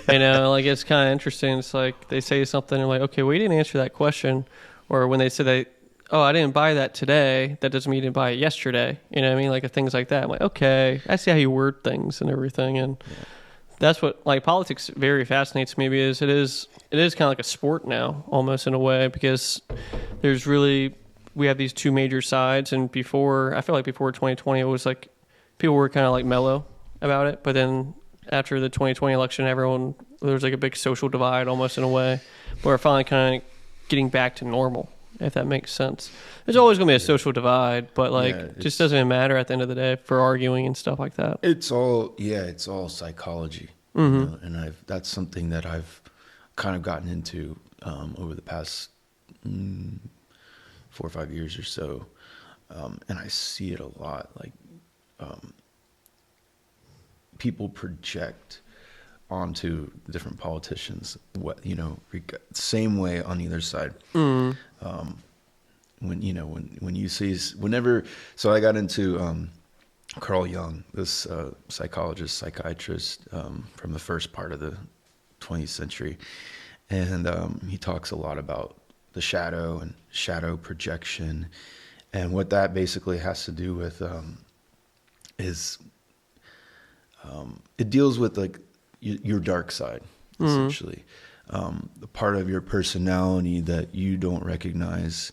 Like it's kind of interesting. It's like they say something and like, okay, well, you didn't answer that question, or when they say I didn't buy that today, that doesn't mean you didn't buy it yesterday. You know what I mean? Like things like that. I'm like, okay, I see how you word things and everything, and that's what like politics very fascinates me, because it is kind of like a sport now, almost in a way, because we have these two major sides, and I feel like before 2020, it was like people were kind of like mellow about it, but then after the 2020 election, there was like a big social divide almost in a way, where we're finally kind of getting back to normal, if that makes sense. There's always going to be a social divide, but like it just doesn't matter at the end of the day for arguing and stuff like that. It's all psychology, and that's something that I've kind of gotten into over the past 4 or 5 years or so, and I see it a lot. Like people project onto different politicians same way on either side. When you see so I got into Carl Jung, this psychiatrist from the first part of the 20th century, and he talks a lot about the shadow and shadow projection, and what that basically has to do with is it deals with like your dark side, essentially. The part of your personality that you don't recognize,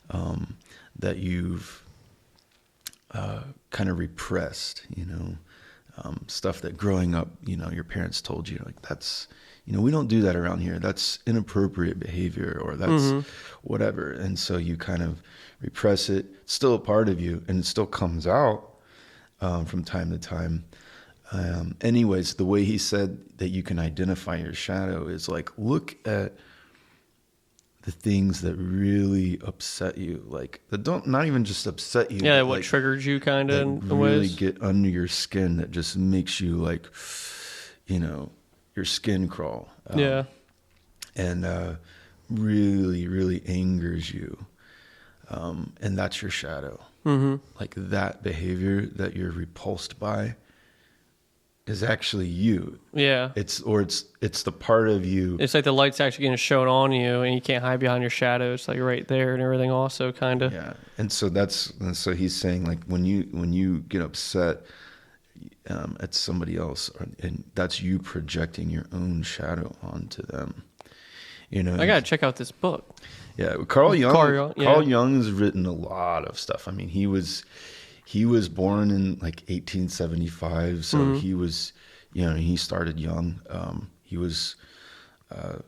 that you've kind of repressed, stuff that growing up, your parents told you, like, that's, we don't do that around here. That's inappropriate behavior, or that's whatever. And so you kind of repress it. It's still a part of you, and it still comes out from time to time. Anyways, the way he said that you can identify your shadow is like, look at the things that really upset you, like that don't, not even just upset you. Yeah, what like, triggers you kind of in really ways. Get under your skin, that just makes you like, your skin crawl. And really, really angers you. And that's your shadow. Like that behavior that you're repulsed by is actually you. Yeah. It's the part of you. It's like the light's actually getting shown on you, and you can't hide behind your shadow. It's like right there and everything also kind of. Yeah. And so he's saying, like, when you get upset at somebody else, and that's you projecting your own shadow onto them. I got to check out this book. Yeah. Carl Jung has written a lot of stuff. I mean, he was born in like 1875, so he was, he started young. He was a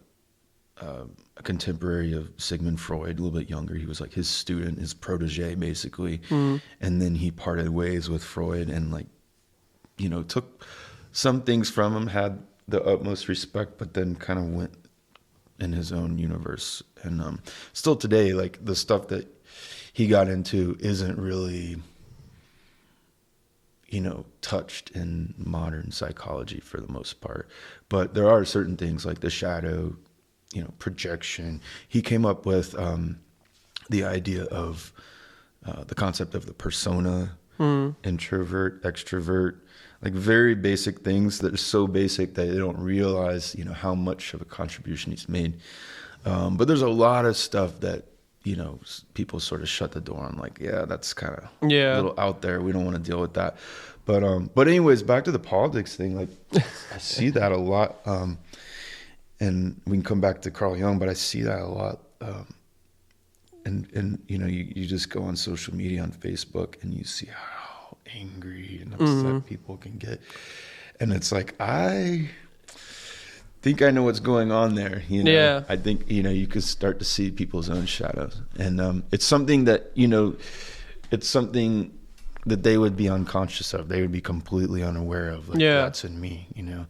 contemporary of Sigmund Freud, a little bit younger. He was like his student, his protege, basically. And then he parted ways with Freud, and like, took some things from him, had the utmost respect, but then kind of went in his own universe. And still today, like the stuff that he got into isn't really, touched in modern psychology for the most part. But there are certain things like the shadow, projection. He came up with the idea of the concept of the persona, introvert, extrovert, like very basic things that are so basic that they don't realize, how much of a contribution he's made. But there's a lot of stuff that, people sort of shut the door on, like, yeah, that's kind of a little out there. We don't want to deal with that. But anyways, back to the politics thing. Like, I see that a lot. And we can come back to Carl Jung, but I see that a lot. And you know, you just go on social media on Facebook and you see how angry and upset people can get. And it's like, I think I know what's going on there. You know, Yeah. I think, you know, you could start to see people's own shadows. And it's something that, you know, it's something that they would be unconscious of. They would be completely unaware of. Like, that's in me, you know.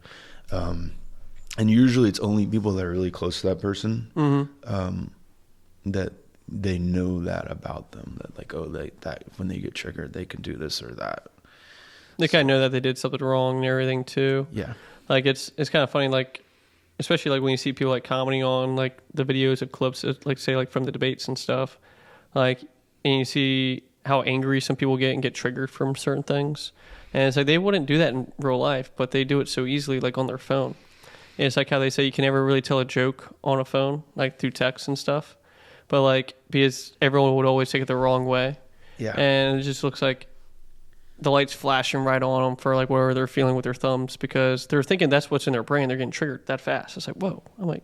And usually it's only people that are really close to that person that they know that about them. That like, oh, that when they get triggered, they can do this or that. They kind of know that they did something wrong and everything too. Yeah. Like it's kind of funny, like especially like when you see people like commenting on like the videos of clips, like say like from the debates and stuff, like, and you see how angry some people get and get triggered from certain things. And it's like they wouldn't do that in real life, but they do it so easily, like on their phone. And it's like how they say you can never really tell a joke on a phone, like through text and stuff. But like, because everyone would always take it the wrong way. Yeah. And it just looks like the light's flashing right on them for like whatever they're feeling with their thumbs, because they're thinking that's what's in their brain. They're getting triggered that fast. It's like, whoa. I'm like,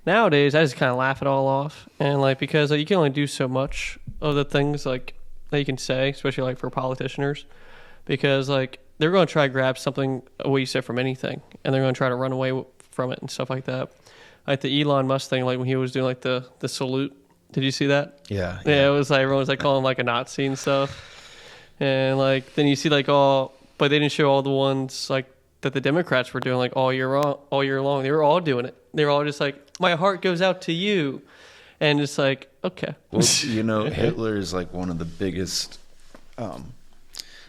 nowadays I just kind of laugh it all off. And like, because like, you can only do so much of the things like that you can say, especially like for politicians, because like they're going to try to grab something what you said from anything, and they're going to try to run away from it and stuff like that. Like the Elon Musk thing, like when he was doing like the salute. Did you see that? Yeah. Yeah, it was like everyone was like calling him like a Nazi and stuff. And like then you see like all, but they didn't show all the ones like that the Democrats were doing like all year long. They were all doing it. They were all just like, my heart goes out to you. And it's like, okay. Well, you know, Hitler is like one of the biggest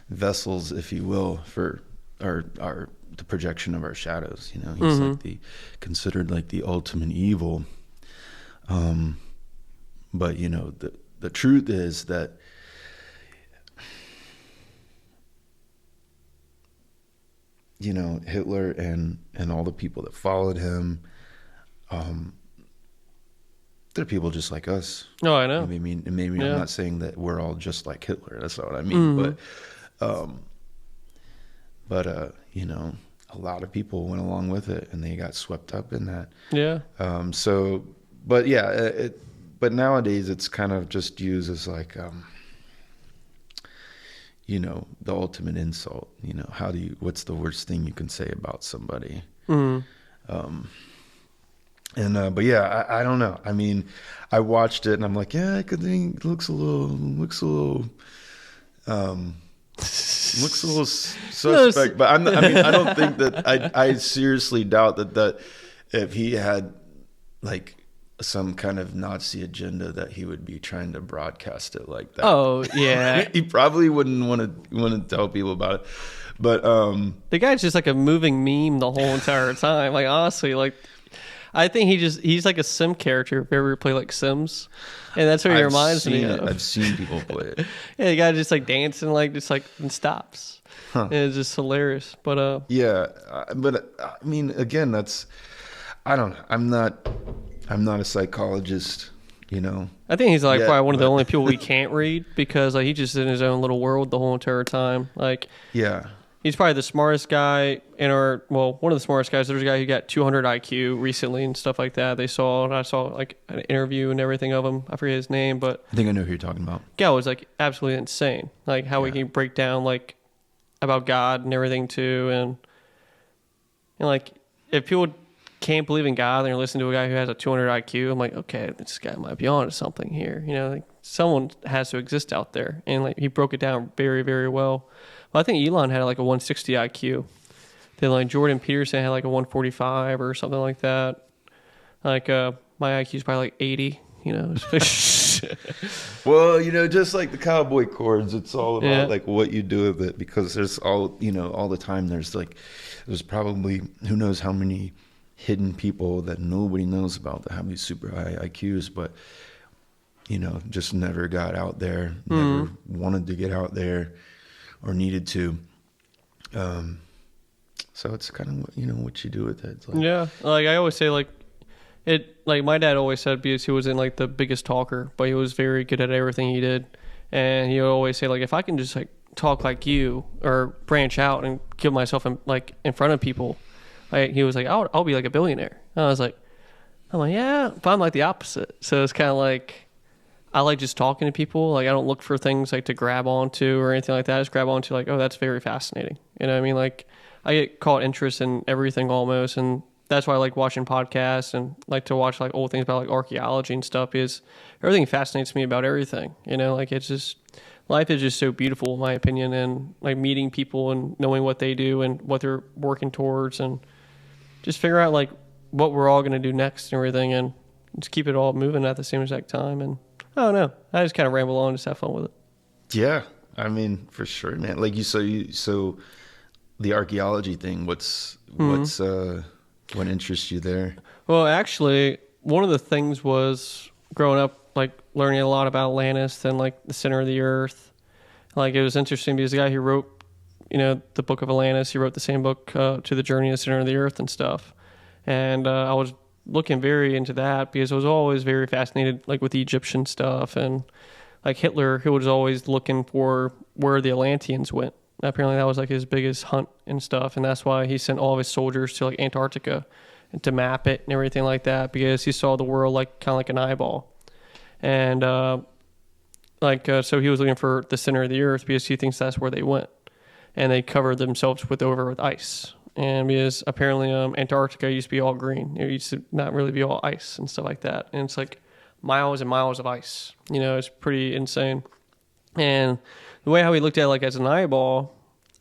vessels, if you will, for the projection of our shadows. You know, he's like considered like the ultimate evil. But you know, the truth is that you know, Hitler and all the people that followed him, they're people just like us. Oh, I know. I mean, maybe I'm not saying that we're all just like Hitler. That's not what I mean. But you know, a lot of people went along with it, and they got swept up in that. Yeah. But yeah, but nowadays it's kind of just used as like, you know, the ultimate insult. You know, what's the worst thing you can say about somebody? But yeah, I don't know. I mean, I watched it and I'm like, yeah, I could think it looks a little suspect. But I mean, I don't think that I seriously doubt that if he had like some kind of Nazi agenda, that he would be trying to broadcast it like that. Oh yeah. He probably wouldn't want to tell people about it. But the guy's just like a moving meme the whole entire time. Like honestly, like I think he's like a Sim character if you ever play like Sims. And that's what he reminds me of. I've seen people play it. Yeah, the guy just like dancing like just like and stops. Huh. And it's just hilarious. But yeah, but I mean, again, I don't know. I'm not a psychologist, you know. I think he's like probably one of the only people we can't read, because like he's just in his own little world the whole entire time. Like yeah. He's probably the smartest guy one of the smartest guys. There's a guy who got 200 IQ recently and stuff like that. I saw like an interview and everything of him. I forget his name, but I think I know who you're talking about. Guy was like absolutely insane. Like how he can break down like about God and everything too. And like if people can't believe in God and they're listening to a guy who has a 200 IQ, I'm like, okay, this guy might be onto something here. You know, like someone has to exist out there. And like he broke it down very, very well. Well, I think Elon had like a 160 IQ. Then like Jordan Peterson had like a 145 or something like that. Like my IQ is probably like 80. You know. Well, you know, just like the cowboy chords, it's all about like what you do with it, because there's all the time there's probably who knows how many hidden people that nobody knows about that have these super high IQs, but you know, just never got out there, never wanted to get out there or needed to. So it's kind of, you know, what you do with it. It's like, yeah. Like I always say, like my dad always said, because he wasn't like the biggest talker, but he was very good at everything he did. And he would always say, like, if I can just like talk like you or branch out and give myself in front of people. He was like, I'll be like a billionaire. And I'm like, yeah, but I'm like the opposite. So it's kind of like, I like just talking to people. Like I don't look for things like to grab onto or anything like that. I just grab onto like, oh, that's very fascinating. You know what I mean? Like I get caught interest in everything almost. And that's why I like watching podcasts and like to watch like old things about like archaeology and stuff, is everything fascinates me about everything. You know, like it's just, life is just so beautiful in my opinion, and like meeting people and knowing what they do and what they're working towards, and just figure out like what we're all going to do next and everything, and just keep it all moving at the same exact time. And I don't know, I just kind of ramble on and just have fun with it. Yeah, I mean, for sure, man. Like so the archaeology thing, what interests you there? Well, actually, one of the things was growing up, like learning a lot about Atlantis and like the center of the earth. Like it was interesting because the guy who wrote, the Book of Atlantis, he wrote the same book, To the Journey to the Center of the Earth and stuff. And I was looking very into that because I was always very fascinated like with the Egyptian stuff, and like Hitler, who was always looking for where the Atlanteans went. Apparently that was like his biggest hunt and stuff, and that's why he sent all of his soldiers to like Antarctica and to map it and everything like that, because he saw the world like kind of like an eyeball. And so he was looking for the center of the earth because he thinks that's where they went, and they covered themselves with ice. And because apparently Antarctica used to be all green, it used to not really be all ice and stuff like that, and it's like miles and miles of ice. It's pretty insane. And the way how he looked at it like as an eyeball,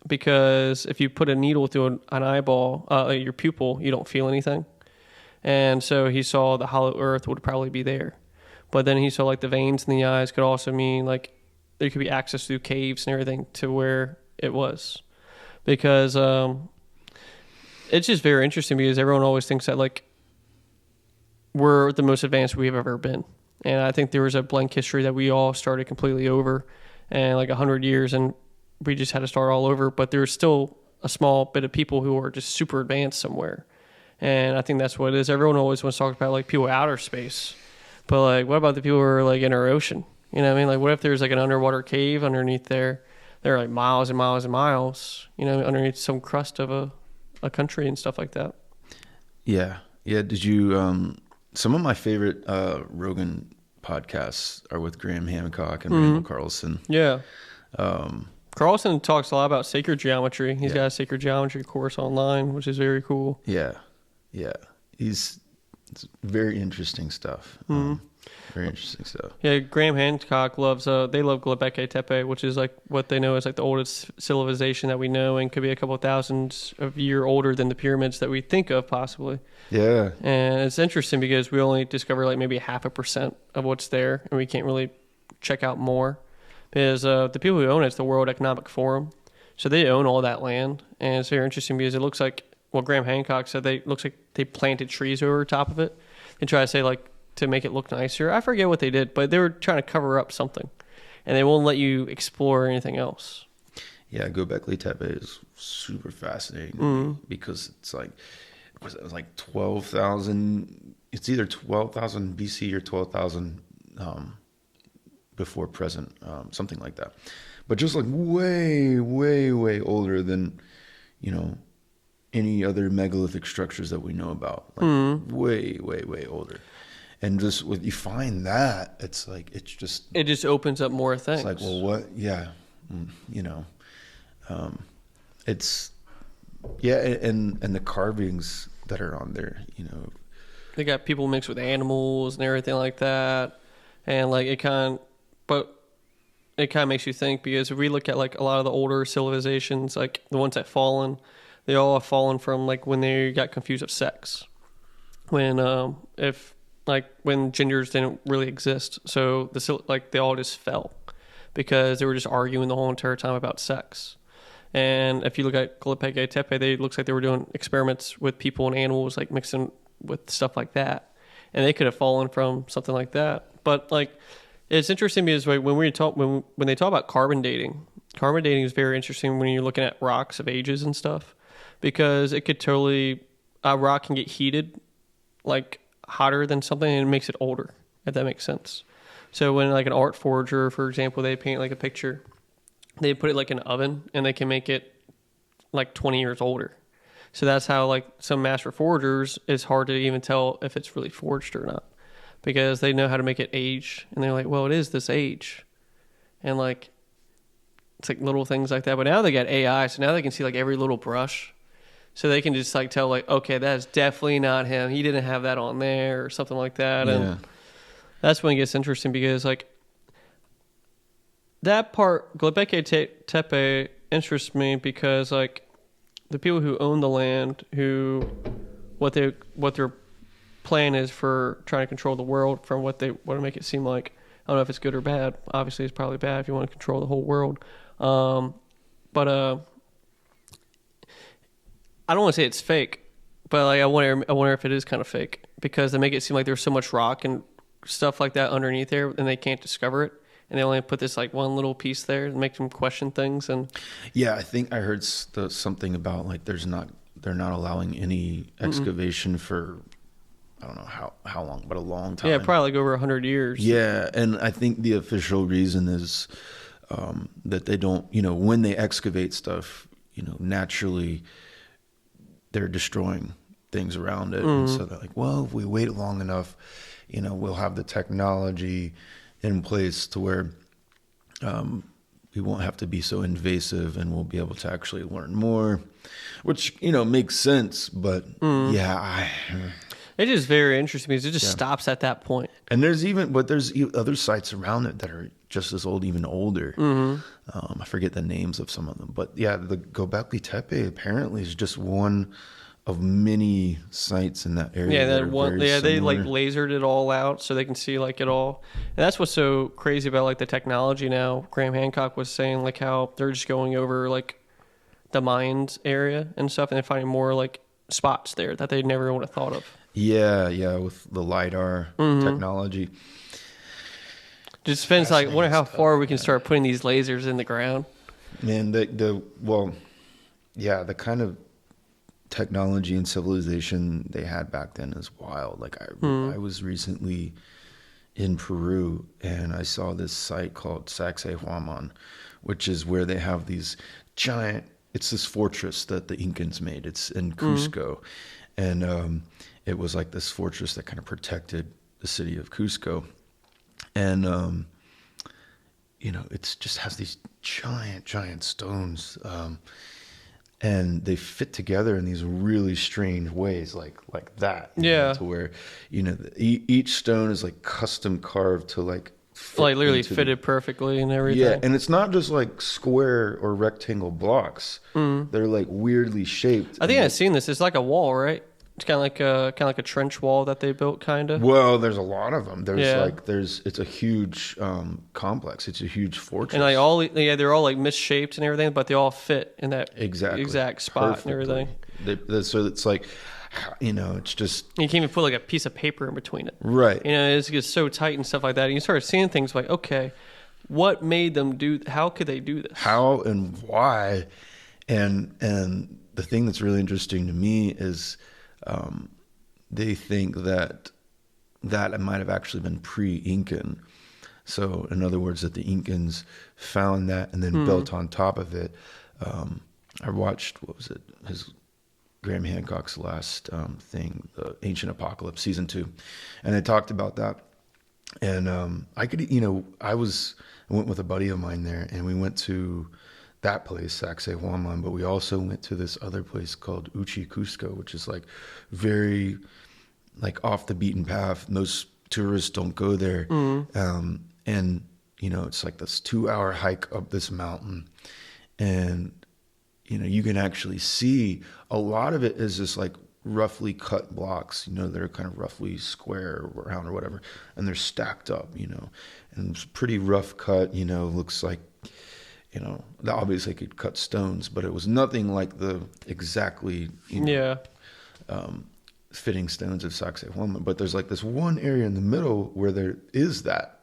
because if you put a needle through an eyeball, your pupil, you don't feel anything. And so he saw the hollow earth would probably be there. But then he saw like the veins in the eyes could also mean like there could be access through caves and everything to where it was. Because it's just very interesting because everyone always thinks that like we're the most advanced we've ever been. And I think there was a blank history that we all started completely over, and like 100 years, and we just had to start all over. But there's still a small bit of people who are just super advanced somewhere. And I think that's what it is. Everyone always wants to talk about like people in outer space. But like, what about the people who are like in our ocean? You know what I mean? Like, what if there's like an underwater cave underneath there? There are like miles and miles and miles, underneath some crust of a country and stuff like that. Yeah. Yeah. Did you, some of my favorite Rogan podcasts are with Graham Hancock and Randall Carlson. Yeah. Carlson talks a lot about sacred geometry. He's got a sacred geometry course online, which is very cool. Yeah. Yeah. It's very interesting stuff. Very interesting stuff. Yeah, Graham Hancock they love Göbekli Tepe, which is like what they know is like the oldest civilization that we know, and could be a couple of thousands of years older than the pyramids that we think of possibly. Yeah. And it's interesting because we only discover like maybe 0.5% of what's there, and we can't really check out more. Because the people who own it's the World Economic Forum. So they own all that land, and it's very interesting because it looks like, well, Graham Hancock said looks like they planted trees over top of it and try to say like to make it look nicer. I forget what they did, but they were trying to cover up something, and they won't let you explore anything else. Yeah, Göbekli Tepe is super fascinating to me because it's like, it was like 12,000. It's either 12,000 BC or 12,000 before present, something like that. But just like way, way, way older than, any other megalithic structures that we know about. Like way, way, way older. And just when you find that, it's like, it just opens up more things. It's like, well, what? Yeah. It's, yeah. And the carvings that are on there, they got people mixed with animals and everything like that. And like, it kind of makes you think, because if we look at like a lot of the older civilizations, like the ones that fallen, they all have fallen from like when they got confused with sex. When genders didn't really exist, so they all just fell because they were just arguing the whole entire time about sex. And if you look at Göbekli Tepe, it looks like they were doing experiments with people and animals, like mixing with stuff like that, and they could have fallen from something like that. But like, it's interesting because when they talk about carbon dating is very interesting when you're looking at rocks of ages and stuff, because it could a rock can get heated, like hotter than something, and it makes it older, if that makes sense. So when like an art forger, for example, they paint like a picture they put it like in an oven and they can make it like 20 years older. So that's how like some master forgers, it's hard to even tell if it's really forged or not, because they know how to make it age, and they're like, well, it is this age, and like it's like little things like that. But now they got AI, so now they can see like every little brush, so they can just like tell like, okay, that's definitely not him. He didn't have that on there or something like that. Yeah. And that's when it gets interesting, because like that part, Göbekli Tepe interests me, because like the people who own the land, who what their plan is for trying to control the world, from what they want to make it seem like. I don't know if it's good or bad. Obviously, it's probably bad if you want to control the whole world. But I don't want to say it's fake, but like I wonder if it is kind of fake, because they make it seem like there's so much rock and stuff like that underneath there, and they can't discover it. And they only put this like one little piece there to make them question things. And yeah, I think I heard something about like they're not allowing any excavation for, I don't know how long, but a long time. Yeah, probably like over 100 years. Yeah, and I think the official reason is that they don't, when they excavate stuff, naturally they're destroying things around it. And so they're like, well, if we wait long enough, we'll have the technology in place to where we won't have to be so invasive, and we'll be able to actually learn more, which, makes sense. But yeah, it is very interesting, because it just stops at that point. And there's other sites around it that are just as old, even older. I forget the names of some of them, but yeah, the Göbekli Tepe apparently is just one of many sites in that area. Yeah, that one. Yeah, they like lasered it all out so they can see like it all. And that's what's so crazy about like the technology now. Graham Hancock was saying like how they're just going over like the Mayans area and stuff, and they're finding more like spots there that they never would have thought of. Yeah, with the LiDAR technology. Just depends, like, wonder how far we can start putting these lasers in the ground. Man, the kind of technology and civilization they had back then is wild. Like I was recently in Peru, and I saw this site called Sacsayhuaman, which is where they have these giant, it's this fortress that the Incans made. It's in Cusco. And it was like this fortress that kind of protected the city of Cusco. And, it just has these giant stones. And they fit together in these really strange ways, like that. To where, each stone is like custom carved to like literally fitted perfectly and everything. Yeah, and it's not just like square or rectangle blocks. They're like weirdly shaped. I think I've seen this. It's like a wall, right? It's kind of like a trench wall that they built, kind of. Well, there's a lot of them. It's a huge complex. It's a huge fortress. And like they're all like misshaped and everything, but they all fit in that exact spot perfectly. And everything. So it's like, it's just, you can't even put like a piece of paper in between it. Right. It gets so tight and stuff like that. And you start seeing things like, okay, what made them how could they do this? How and why? And the thing that's really interesting to me is, they think that might have actually been pre-Incan. So in other words, that the Incans found that and then built on top of it. I watched, Graham Hancock's last thing, the Ancient Apocalypse, season 2. And they talked about that. And I went with a buddy of mine there, and we went to that place, Sacsayhuaman, but we also went to this other place called Uchi Cusco, which is like very like off the beaten path. Most tourists don't go there. And it's like this 2-hour hike up this mountain, and you can actually see a lot of it is just like roughly cut blocks, they're kind of roughly square or round or whatever, and they're stacked up, and it's pretty rough cut, looks like, obviously could cut stones, but it was nothing like the exactly, fitting stones of Sacsayhuaman. But there's like this one area in the middle where there is that,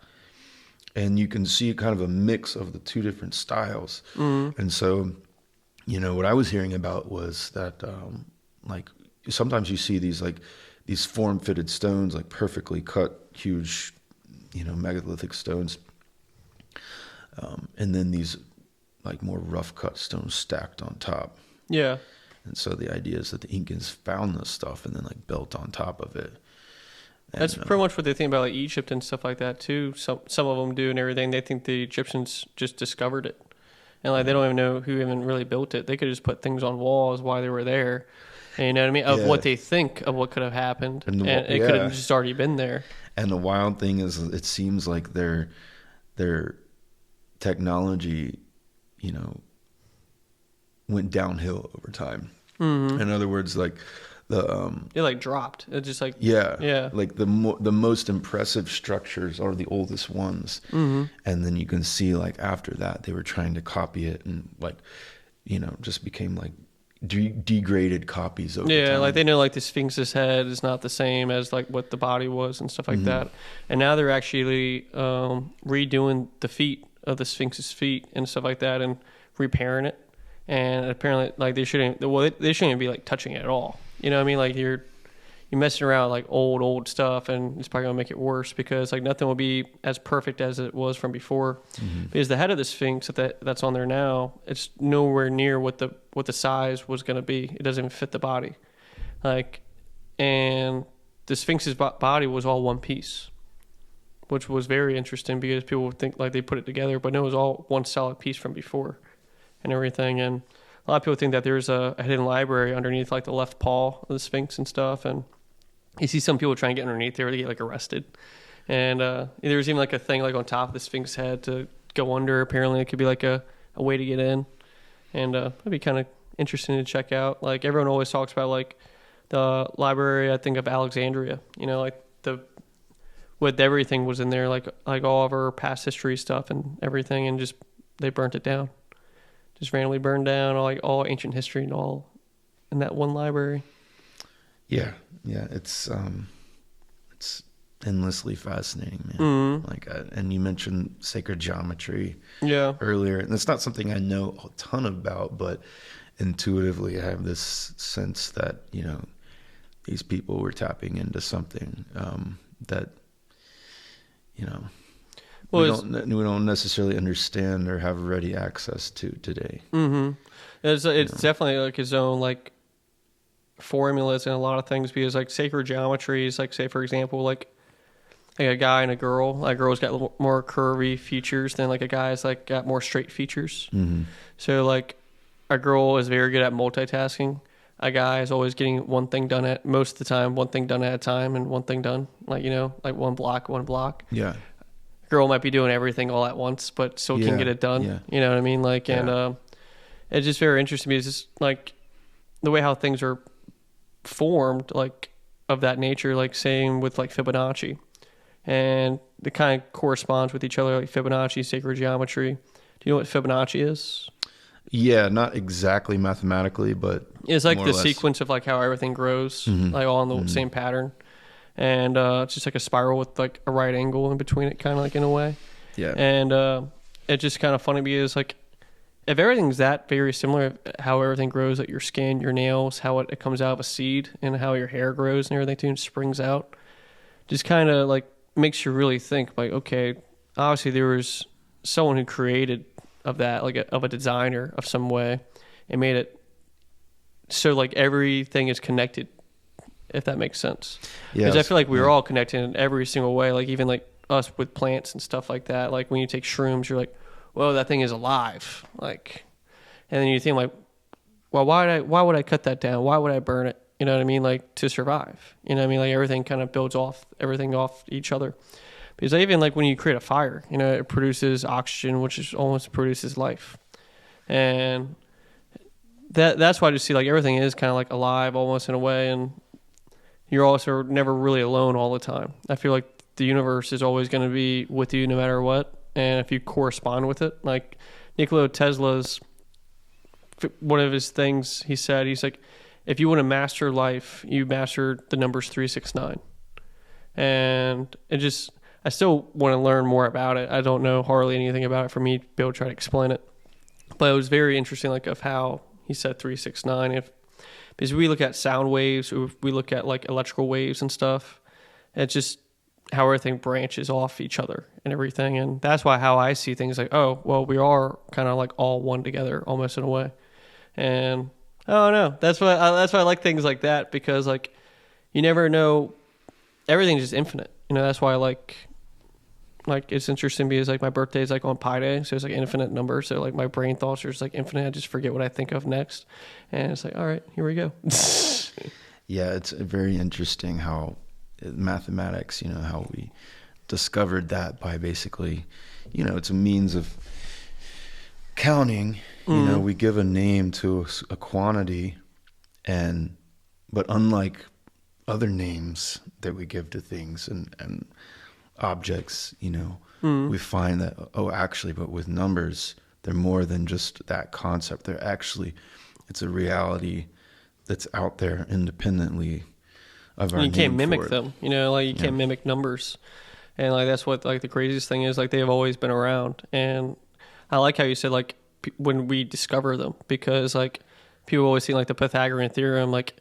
and you can see kind of a mix of the two different styles. And so, what I was hearing about was that, like sometimes you see these form-fitted stones, like perfectly cut, huge, megalithic stones, and then these like more rough cut stone stacked on top. Yeah. And so the idea is that the Incans found this stuff and then like built on top of it. And, That's pretty much what they think about like Egypt and stuff like that too. Some of them do and everything. They think the Egyptians just discovered it, and like they don't even know who even really built it. They could just put things on walls while they were there. And you know what I mean? Of what they think of what could have happened, and it could have just already been there. And the wild thing is, it seems like their technology, you know, went downhill over time. Mm-hmm. In other words, like it like dropped. It just like like the most impressive structures are the oldest ones, mm-hmm. and then you can see like after that they were trying to copy it and like, you know, just became like degraded copies of time. Like they know like the Sphinx's head is not the same as like what the body was and stuff like mm-hmm. that, and now they're actually redoing the feet of the Sphinx's feet and stuff like that and repairing it. And apparently, like they shouldn't be like touching it at all. You know what I mean? Like you're messing around with like old stuff, and it's probably gonna make it worse because like nothing will be as perfect as it was from before. Mm-hmm. Because the head of the Sphinx that's on there now, it's nowhere near what the size was gonna be. It doesn't even fit the body. Like, and the Sphinx's body was all one piece, which was very interesting because people would think like they put it together, but no, it was all one solid piece from before. And everything, and a lot of people think that there's a hidden library underneath like the left paw of the Sphinx and stuff, and you see some people try and get underneath there to get like arrested, and there was even like a thing like on top of the Sphinx head to go under. Apparently it could be like a way to get in, and it'd be kind of interesting to check out. Like everyone always talks about like the library, I think, of Alexandria, you know, like with everything was in there, like all of our past history stuff and everything, and just they burnt it down. Just randomly burned down all ancient history and all in that one library. Yeah, it's endlessly fascinating, man. Mm-hmm. Like, and you mentioned sacred geometry, earlier, and it's not something I know a ton about, but intuitively I have this sense that, you know, these people were tapping into something that, you know, we don't necessarily understand or have ready access to today. Mm-hmm. It's definitely like its own like formulas and a lot of things, because like sacred geometry is like, say for example, like a guy and a girl. A girl's got a little more curvy features than like a guy's like got more straight features. Mm-hmm. So like a girl is very good at multitasking. A guy is always getting one thing done at most of the time, one thing done at a time, and one thing done, like, you know, like one block. Yeah. Girl might be doing everything all at once, but still can get it done. Yeah. You know what I mean? Like, and it's just very interesting to me. It's just like the way how things are formed, like of that nature, like same with like Fibonacci, and it kind of corresponds with each other, like Fibonacci, sacred geometry. Do you know what Fibonacci is? Yeah, not exactly mathematically, but it's like the sequence of like how everything grows, mm-hmm. like all in the mm-hmm. same pattern. And it's just like a spiral with like a right angle in between it, kind of like in a way. Yeah. And it's just kind of funny because like if everything's that very similar, how everything grows, like your skin, your nails, how it comes out of a seed, and how your hair grows and everything too, and springs out, just kind of like makes you really think like, okay, obviously there was someone who created of that, like of a designer of some way, and made it so like everything is connected. If that makes sense. Because I feel like we're all connected in every single way, like even like us with plants and stuff like that. Like when you take shrooms, you're like, whoa, that thing is alive. Like, and then you think like, well, why would I cut that down? Why would I burn it? You know what I mean? Like to survive. You know what I mean? Like everything kind of builds off everything off each other. Because even like when you create a fire, you know, it produces oxygen, which is almost produces life. And that's why I just see like everything is kind of like alive almost in a way, and you're also never really alone all the time. I feel like the universe is always going to be with you no matter what. And if you correspond with it, like Nikola Tesla's, one of his things he said, he's like, if you want to master life, you master the numbers 369. And it just, I still want to learn more about it. I don't know hardly anything about it for me to be able to try to explain it. But it was very interesting, like of how he said 369. Because we look at sound waves, we look at like electrical waves and stuff. It's just how everything branches off each other and everything. And that's why how I see things like, oh, well, we are kind of like all one together almost in a way. And I don't know. That's why I like things like that, because like you never know. Everything's just infinite. You know, that's why I like it's interesting because like my birthday is like on Pi Day, so it's like infinite numbers. So like my brain thoughts are just like infinite. I just forget what I think of next, and it's like, all right, here we go. Yeah, it's very interesting how mathematics, you know, how we discovered that by basically, you know, it's a means of counting. You know, we give a name to a quantity, but unlike other names that we give to things and objects, you know, we find that, actually, but with numbers, they're more than just that concept. They're actually, it's a reality that's out there independently of our name. You can't mimic them, you know, like you can't mimic numbers. And like, that's what like the craziest thing is, like they've always been around. And I like how you said like when we discover them, because like people always see like the Pythagorean theorem, like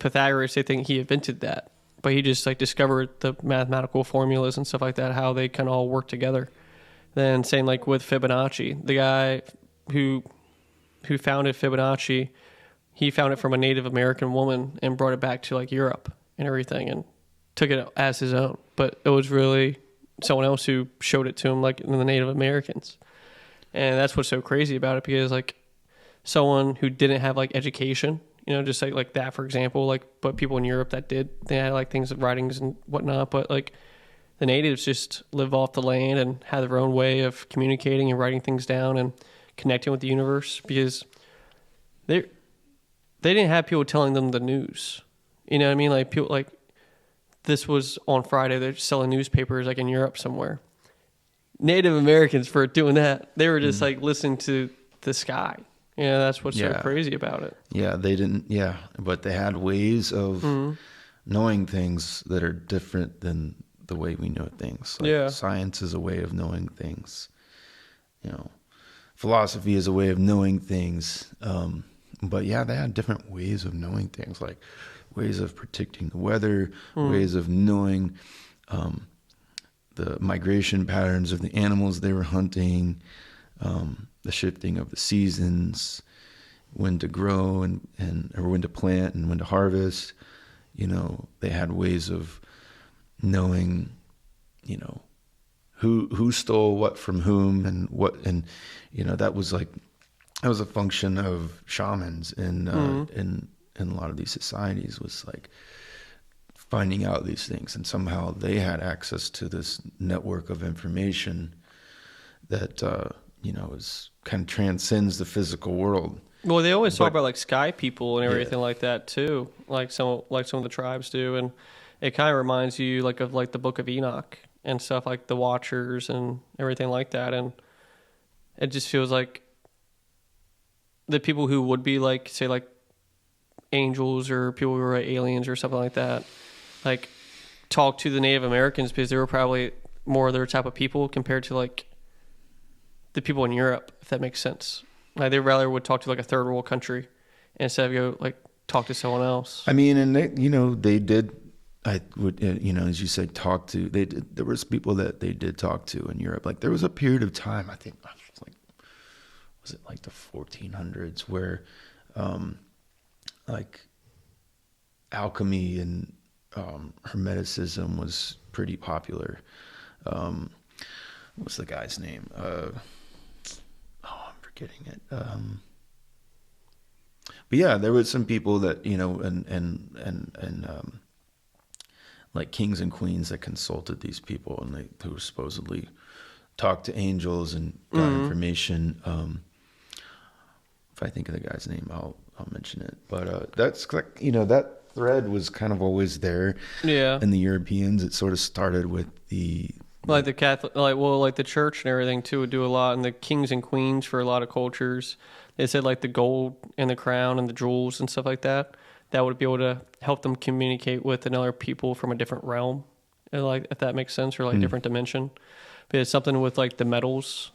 Pythagoras, they think he invented that, but he just like discovered the mathematical formulas and stuff like that, how they kind of all work together. Then same like with Fibonacci, the guy who founded Fibonacci, he found it from a Native American woman and brought it back to like Europe and everything and took it as his own. But it was really someone else who showed it to him, like the Native Americans. And that's what's so crazy about it, because like someone who didn't have like education, you know, just like that, for example, like, but people in Europe that did, they had like things of writings and whatnot, but like the natives just live off the land and had their own way of communicating and writing things down and connecting with the universe, because they didn't have people telling them the news. You know what I mean? Like people, like this was on Friday, they're selling newspapers like in Europe somewhere. Native Americans, for doing that, they were just like listening to the sky. Yeah, that's what's so crazy about it. Yeah, they didn't. Yeah, but they had ways of knowing things that are different than the way we know things. Like science is a way of knowing things. You know, philosophy is a way of knowing things. But yeah, they had different ways of knowing things, like ways of predicting the weather, ways of knowing the migration patterns of the animals they were hunting, the shifting of the seasons, when to grow and or when to plant and when to harvest. You know, they had ways of knowing, you know, who stole what from whom and what, and you know, that was a function of shamans in a lot of these societies, was like finding out these things, and somehow they had access to this network of information that you know, is kind of transcends the physical world. Well, they always talk about like sky people and everything like that too, like some of the tribes do, and it kind of reminds you like of like the Book of Enoch and stuff, like the Watchers and everything like that, and it just feels like the people who would be like, say, like angels or people who are aliens or something like that, like talk to the Native Americans, because they were probably more their type of people compared to like the people in Europe, if that makes sense. Like they rather would talk to like a third world country instead of go like talk to someone else. I mean, and they, you know, they did. I would, you know, as you said, talk to. They did. There was people that they did talk to in Europe. Like there was a period of time, I think, like was it like the 1400s, where like alchemy and hermeticism was pretty popular. What's the guy's name? I'm forgetting it. But yeah, there was some people that, you know, and like kings and queens that consulted these people, and who supposedly talked to angels and got information. If I think of the guy's name, I'll mention it. But that's like, you know, that thread was kind of always there. Yeah. And the Europeans, it sort of started with like the Catholic, like the church and everything too would do a lot, and the kings and queens for a lot of cultures. They said like the gold and the crown and the jewels and stuff like that would be able to help them communicate with another people from a different realm, and like, if that makes sense, or like different dimension. But it's something with like the metals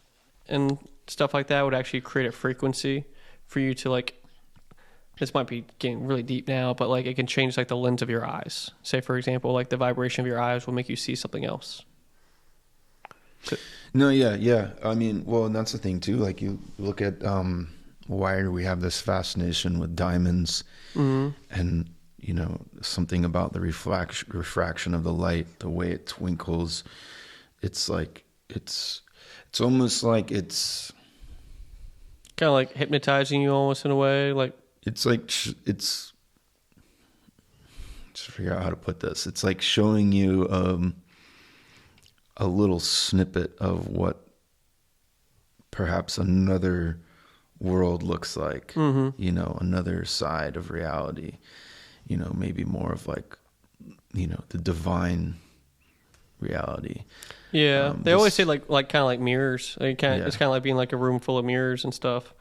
and stuff like that would actually create a frequency for you to like this might be getting really deep now, but like it can change like the lens of your eyes. Say for example, like the vibration of your eyes will make you see something else. No, yeah. I mean, well, and that's the thing too. Like you look at why do we have this fascination with diamonds, and you know something about the refraction of the light, the way it twinkles. It's like it's almost like it's kind of like hypnotizing you almost in a way. Like it's like it's just figure out how to put this. It's like showing you a little snippet of what perhaps another world looks like, you know, another side of reality, you know, maybe more of like, you know, the divine reality. Yeah. They always say like kind of like mirrors. It's kind of like being like a room full of mirrors and stuff.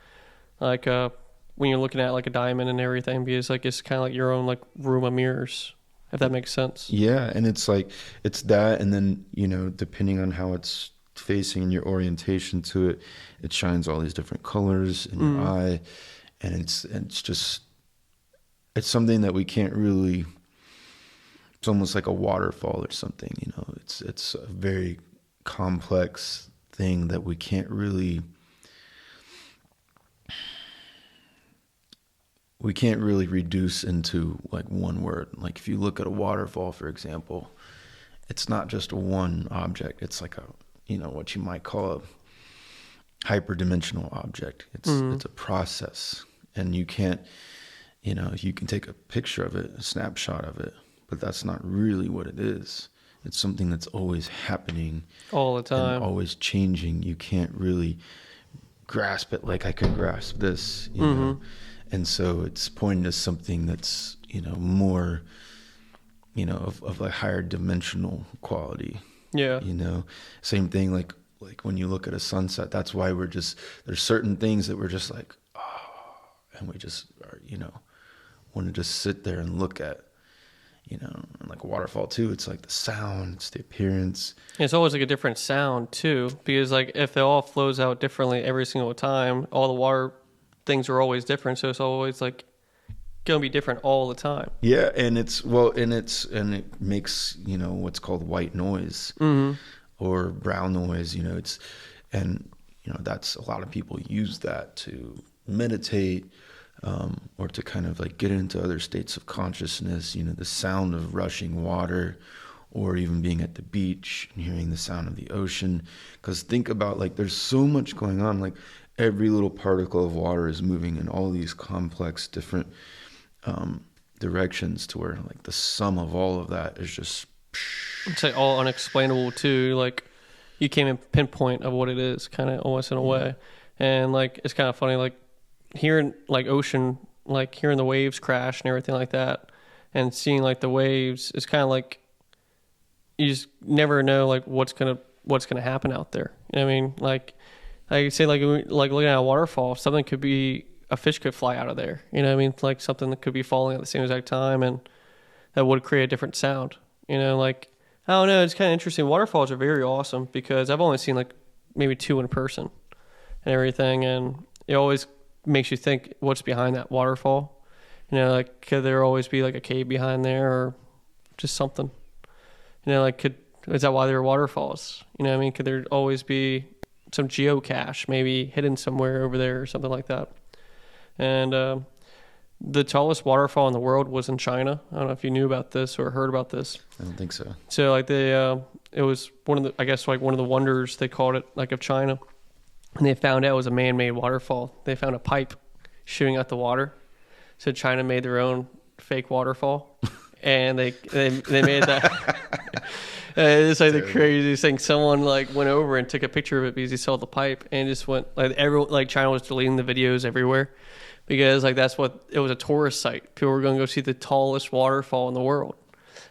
Like, when you're looking at like a diamond and everything, because like, it's kind of like your own like room of mirrors. If that makes sense. Yeah, and it's like it's that, and then you know, depending on how it's facing and your orientation to it, it shines all these different colors in your eye, and it's just it's something that we can't really. It's almost like a waterfall or something, you know. It's a very complex thing that we can't really. We can't really reduce into like one word. Like if you look at a waterfall, for example, it's not just one object. It's like a, you know, what you might call a hyperdimensional object. It's a process, and you can't, you know, you can take a picture of it, a snapshot of it, but that's not really what it is. It's something that's always happening all the time, and always changing. You can't really grasp it like I could grasp this, you know. And so it's pointing to something that's, you know, more, you know, of a higher dimensional quality. Yeah. You know, same thing like when you look at a sunset, that's why there's certain things that we're just like, oh, and we just are, you know, want to just sit there and look at, you know, and like a waterfall too. It's like the sound, it's the appearance. And it's always like a different sound too, because like if it all flows out differently every single time, all the water things are always different, so it's always like gonna be different all the time. Yeah, and it makes, you know, what's called white noise or brown noise, you know. And you know, that's a lot of people use that to meditate, or to kind of like get into other states of consciousness, you know, the sound of rushing water, or even being at the beach and hearing the sound of the ocean. Because think about, like, there's so much going on, like every little particle of water is moving in all these complex different directions, to where like the sum of all of that is just, it's like all unexplainable too. Like you can't even pinpoint of what it is, kind of almost in a way. And like it's kind of funny, like hearing like ocean, like hearing the waves crash and everything like that, and seeing like the waves is kind of like you just never know like what's gonna happen out there. You know what I mean? Like I say, like looking at a waterfall, something could be, a fish could fly out of there. You know what I mean? Like something that could be falling at the same exact time, and that would create a different sound. You know, like, I don't know, it's kind of interesting. Waterfalls are very awesome because I've only seen like maybe 2 in person and everything, and it always makes you think what's behind that waterfall. You know, like could there always be like a cave behind there, or just something? You know, like is that why there are waterfalls? You know what I mean? Could there always be some geocache maybe hidden somewhere over there or something like that? And the tallest waterfall in the world was in China. I don't know if you knew about this or heard about this. I don't think so. So like it was one of the, I guess like one of the wonders, they called it, like, of China. And they found out it was a man-made waterfall. They found a pipe shooting out the water. So China made their own fake waterfall, and they made that. It's like the craziest thing. Someone like went over and took a picture of it because he saw the pipe, and just went like everyone, like China was deleting the videos everywhere because like that's what it was, a tourist site. People were going to go see the tallest waterfall in the world,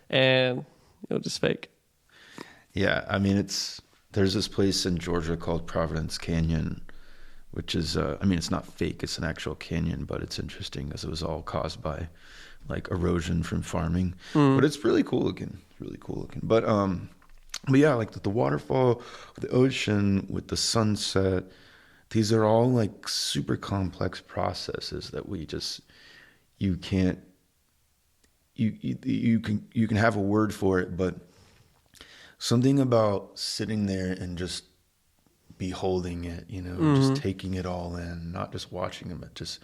and it was just fake. Yeah, I mean there's this place in Georgia called Providence Canyon, which is it's not fake, it's an actual canyon, but it's interesting because it was all caused by like erosion from farming. But it's really cool looking. But yeah, like the waterfall, the ocean, with the sunset, these are all like super complex processes that we just, you can't, you can have a word for it, but something about sitting there and just beholding it, you know, just taking it all in, not just watching it, but just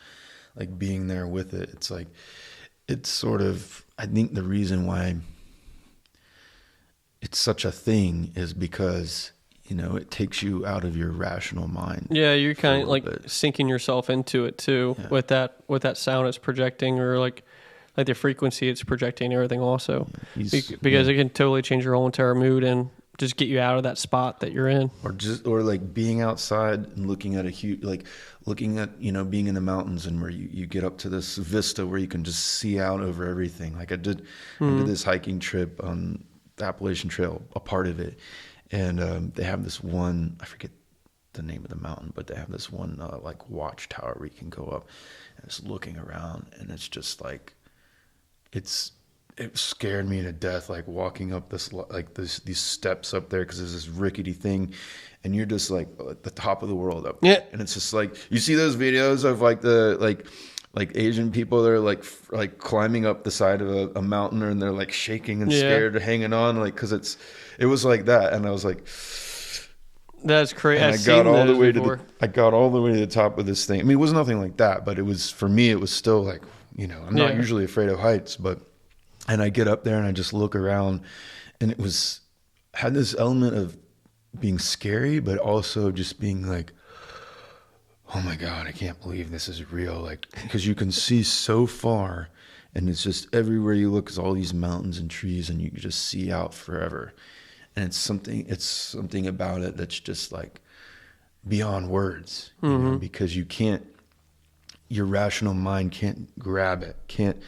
like being there with it. It's like, it's sort of, I think the reason why it's such a thing is because, you know, it takes you out of your rational mind. Yeah, you're kind of like sinking yourself into it too, with that sound it's projecting, or like the frequency it's projecting and everything also. Because it can totally change your whole entire mood and just get you out of that spot that you're in. Or like being outside and looking at looking at, you know, being in the mountains, and where you get up to this vista where you can just see out over everything. Like I did this hiking trip on the Appalachian Trail, a part of it. And they have this one, I forget the name of the mountain, but they have this one like watchtower where you can go up and it's looking around, and it's just like, it scared me to death, like walking up these steps up there, because there's this rickety thing, and you're just like at the top of the world up there. And it's just like, you see those videos of like the like Asian people that are like climbing up the side of a mountain, and they're like shaking and scared, hanging on, like, because it was like that. And I was like, that's crazy. I got all the way to the top of this thing. I mean, it was nothing like that, but it was, for me, it was still like, you know, I'm not usually afraid of heights, and I get up there and I just look around, and had this element of being scary, but also just being like, oh my God, I can't believe this is real. Like, because you can see so far, and it's just everywhere you look is all these mountains and trees, and you can just see out forever. And it's something about it that's just like beyond words, you know, because your rational mind can't grab it, can't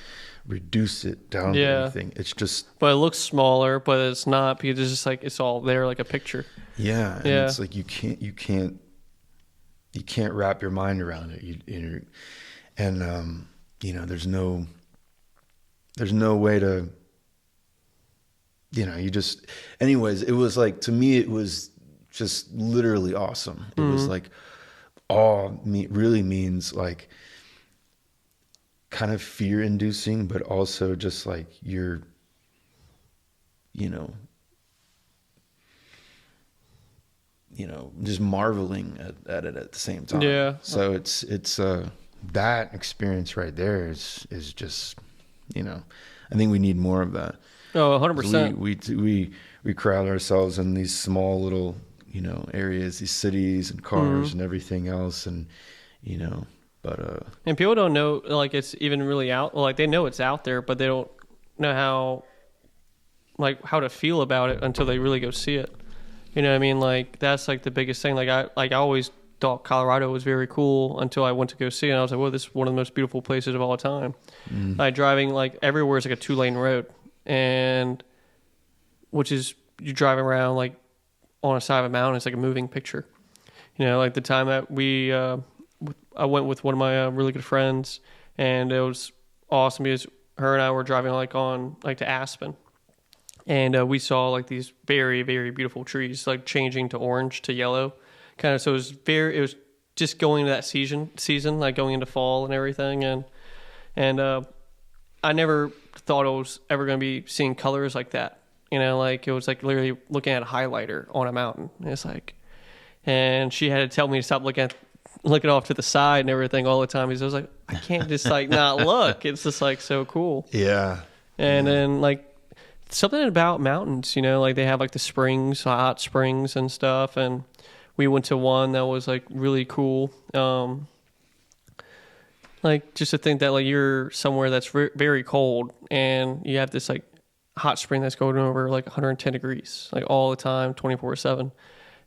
reduce it down to anything. It's just, but it looks smaller, but it's not, because it's just like, it's all there like a picture. Yeah. And it's like, you can't wrap your mind around it. You know, there's no way to, you know, anyways, it was like, to me, it was just literally awesome. It was like, awe really means like kind of fear inducing, but also just like you're, you know, just marveling at it at the same time. Yeah. So it's that experience right there is just, you know, I think we need more of that. Oh, 100%. We crowd ourselves in these small little, you know, areas, these cities and cars and everything else, and, you know, but and people don't know, like, it's even really out. Like, they know it's out there, but they don't know how to feel about it until they really go see it. You know what I mean? Like, that's like the biggest thing. I always thought Colorado was very cool until I went to go see it, and I was like, well, this is one of the most beautiful places of all time. Driving, like, everywhere is like a 2-lane road, and which is, you're driving around like on a side of a mountain. It's like a moving picture. You know, like the time that I went with one of my really good friends, and it was awesome because her and I were driving to Aspen, and we saw like these very, very beautiful trees like changing to orange to yellow, kind of. So it was just going into that season, like going into fall and everything, and I never thought I was ever going to be seeing colors like that. You know, like, it was like literally looking at a highlighter on a mountain. It's like, and she had to tell me to stop looking off to the side and everything all the time, because I was like, I can't just like not look. It's just like so cool. Yeah. And then like something about mountains, you know, like they have like the springs, hot springs and stuff. And we went to one that was like really cool. Like, just to think that like you're somewhere that's very cold, and you have this like hot spring that's going over like 110 degrees, like all the time, 24/7.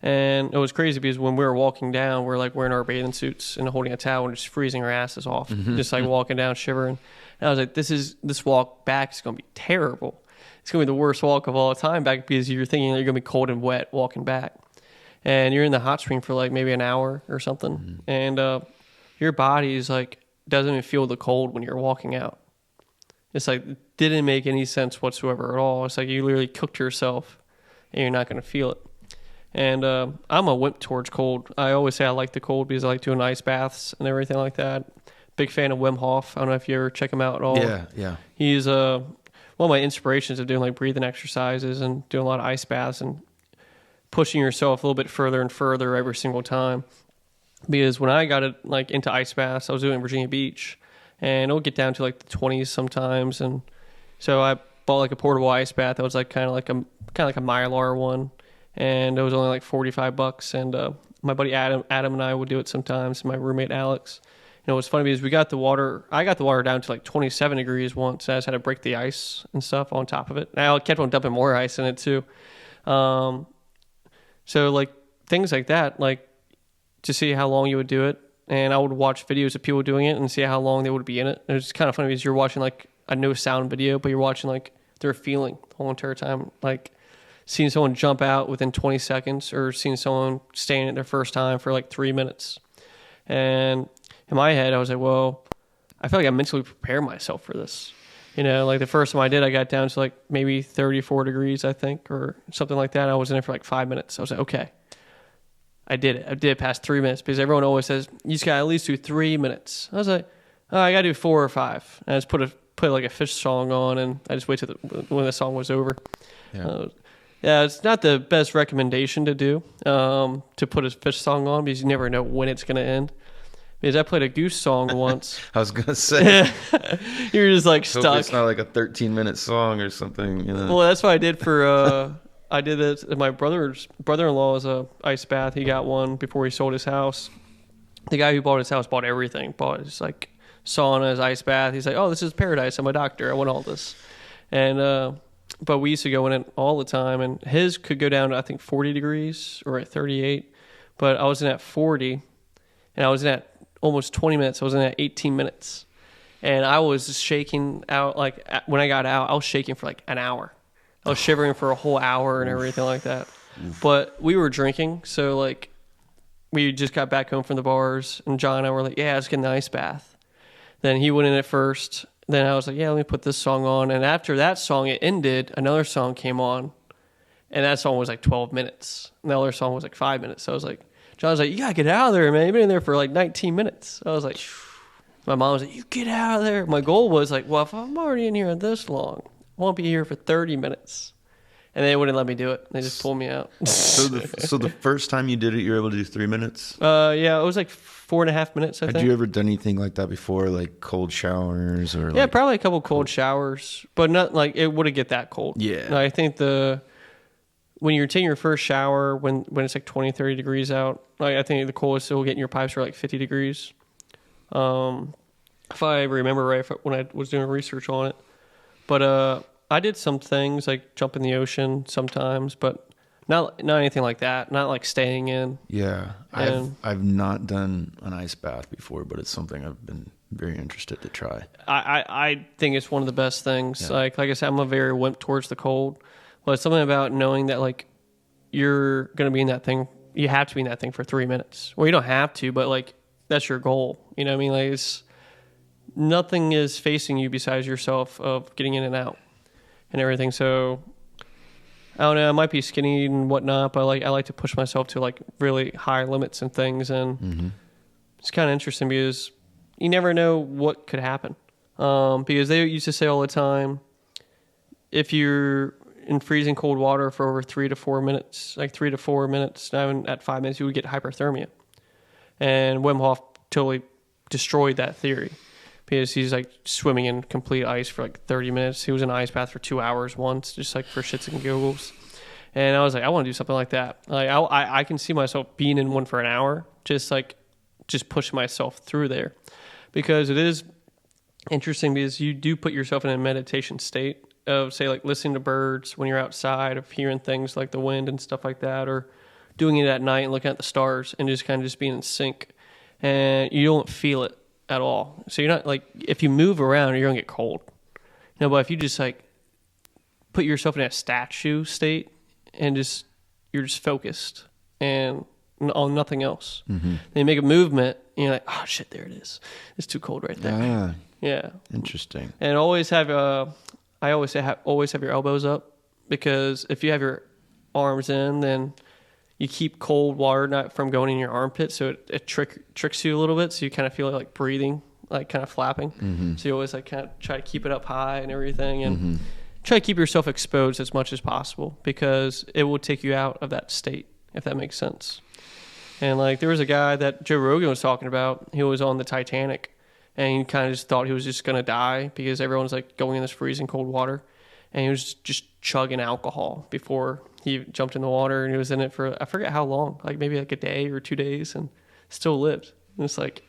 And it was crazy because when we were walking down, we're like wearing our bathing suits and holding a towel and just freezing our asses off, just like walking down shivering. And I was like, this walk back is going to be terrible. It's going to be the worst walk of all time back, because you're thinking that you're going to be cold and wet walking back. And you're in the hot spring for like maybe an hour or something. And your body is like, doesn't even feel the cold when you're walking out. It's like, it didn't make any sense whatsoever at all. It's like you literally cooked yourself and you're not going to feel it. And I'm a wimp towards cold. I always say I like the cold because I like doing ice baths and everything like that. big fan of Wim Hof. I don't know if you ever check him out at all. Yeah. He's one of my inspirations of doing like breathing exercises and doing a lot of ice baths and pushing yourself a little bit further and further every single time. Because when I got it like into ice baths, I was doing it in Virginia Beach, and it'll get down to like the 20s sometimes. And so I bought like a portable ice bath that was like kind of like a Mylar one, and it was only like $45. And my buddy Adam and I would do it sometimes. And my roommate Alex. You know, what's funny because I got the water down to like 27 degrees once. And I just had to break the ice and stuff on top of it. And I kept on dumping more ice in it too. So like things like that, like to see how long you would do it. And I would watch videos of people doing it and see how long they would be in it. And it's kind of funny because you're watching like a no sound video, but you're watching like their feeling the whole entire time. Like seeing someone jump out within 20 seconds or seeing someone stay in it their first time for like 3 minutes. And in my head, I was like, well, I feel like I mentally prepared myself for this. You know, like the first time I did, I got down to like maybe 34 degrees, I think, or something like that. I was in it for like 5 minutes. I was like, okay, I did it. I did it past 3 minutes because everyone always says, you just got to at least do 3 minutes. I was like, oh, I got to do 4 or 5. And I just put like a Fish song on, and I just waited when the song was over. Yeah, it's not the best recommendation to do, to put a Fish song on because you never know when it's going to end. Because I played a Goose song once. I was gonna say you're just like stuck. Hope it's not like a 13-minute song or something, you know. Well, that's what I did for. I did this. My brother-in-law is a ice bath. He got one before he sold his house. The guy who bought his house bought everything. Bought his like sauna, his ice bath. He's like, oh, this is paradise. I'm a doctor. I want all this. And but we used to go in it all the time, and his could go down to I think 40 degrees or at 38, but I was in at 40, and I was in at almost 20 minutes. I was in at 18 minutes, and I was just shaking out. Like when I got out, I was shaking for like an hour. I was shivering for a whole hour and everything like that. But we were drinking, so like we just got back home from the bars, and John and I were like, yeah, let's get an ice bath. Then he went in it first. Then I was like, yeah, let me put this song on. And after that song, it ended, another song came on, and that song was like 12 minutes. And the other song was like 5 minutes. So I was like, John's like, you gotta get out of there, man. You've been in there for like 19 minutes. I was like, my mom was like, you get out of there. My goal was like, well, if I'm already in here this long, I won't be here for 30 minutes. And they wouldn't let me do it. They just pulled me out. So the first time you did it, you were able to do 3 minutes? Yeah, it was like 4.5 minutes, I think. Had you ever done anything like that before, like cold showers or? Yeah, probably a couple cold showers, but not like it wouldn't get that cold. Yeah. No, I think when you're taking your first shower, when it's like 20, 30 degrees out, like I think the coldest it'll get in your pipes are like 50 degrees. If I remember right, when I was doing research on it. But I did some things like jump in the ocean sometimes, but not anything like that. Not like staying in. Yeah, I've not done an ice bath before, but it's something I've been very interested to try. I think it's one of the best things. Yeah. Like I said, I'm a very wimp towards the cold. But it's something about knowing that like you're going to be in that thing. You have to be in that thing for 3 minutes. Well, you don't have to, but like that's your goal. You know what I mean? Like nothing is facing you besides yourself of getting in and out and everything. So I don't know. I might be skinny and whatnot, but I like to push myself to like really high limits and things. And it's kind of interesting because you never know what could happen. Because they used to say all the time, if you're in freezing cold water for over 3 to 4 minutes, like 3 to 4 minutes, now at 5 minutes, you would get hyperthermia. And Wim Hof totally destroyed that theory because he's like swimming in complete ice for like 30 minutes. He was in an ice bath for 2 hours once, just like for shits and giggles. And I was like, I want to do something like that. Like I can see myself being in one for an hour, just push myself through there, because it is interesting because you do put yourself in a meditation state of, say, like listening to birds when you're outside, of hearing things like the wind and stuff like that, or doing it at night and looking at the stars and just kind of just being in sync. And you don't feel it at all. So you're not like, if you move around, you're going to get cold. But if you just like put yourself in a statue state and you're just focused and on nothing else. Mm-hmm. Then you make a movement and you're like, oh shit, there it is. It's too cold right there. Yeah. Interesting. And always have I always say always have your elbows up, because if you have your arms in, then you keep cold water not from going in your armpit, so it tricks you a little bit, so you kind of feel like breathing like kind of flapping. So you always like kind of try to keep it up high and everything, and try to keep yourself exposed as much as possible, because it will take you out of that state, if that makes sense. And like there was a guy that Joe Rogan was talking about. He was on the Titanic, and he kind of just thought he was just gonna die because everyone's like going in this freezing cold water, and he was just chugging alcohol before he jumped in the water, and he was in it for I forget how long, like maybe like a day or 2 days, and still lived. And it's like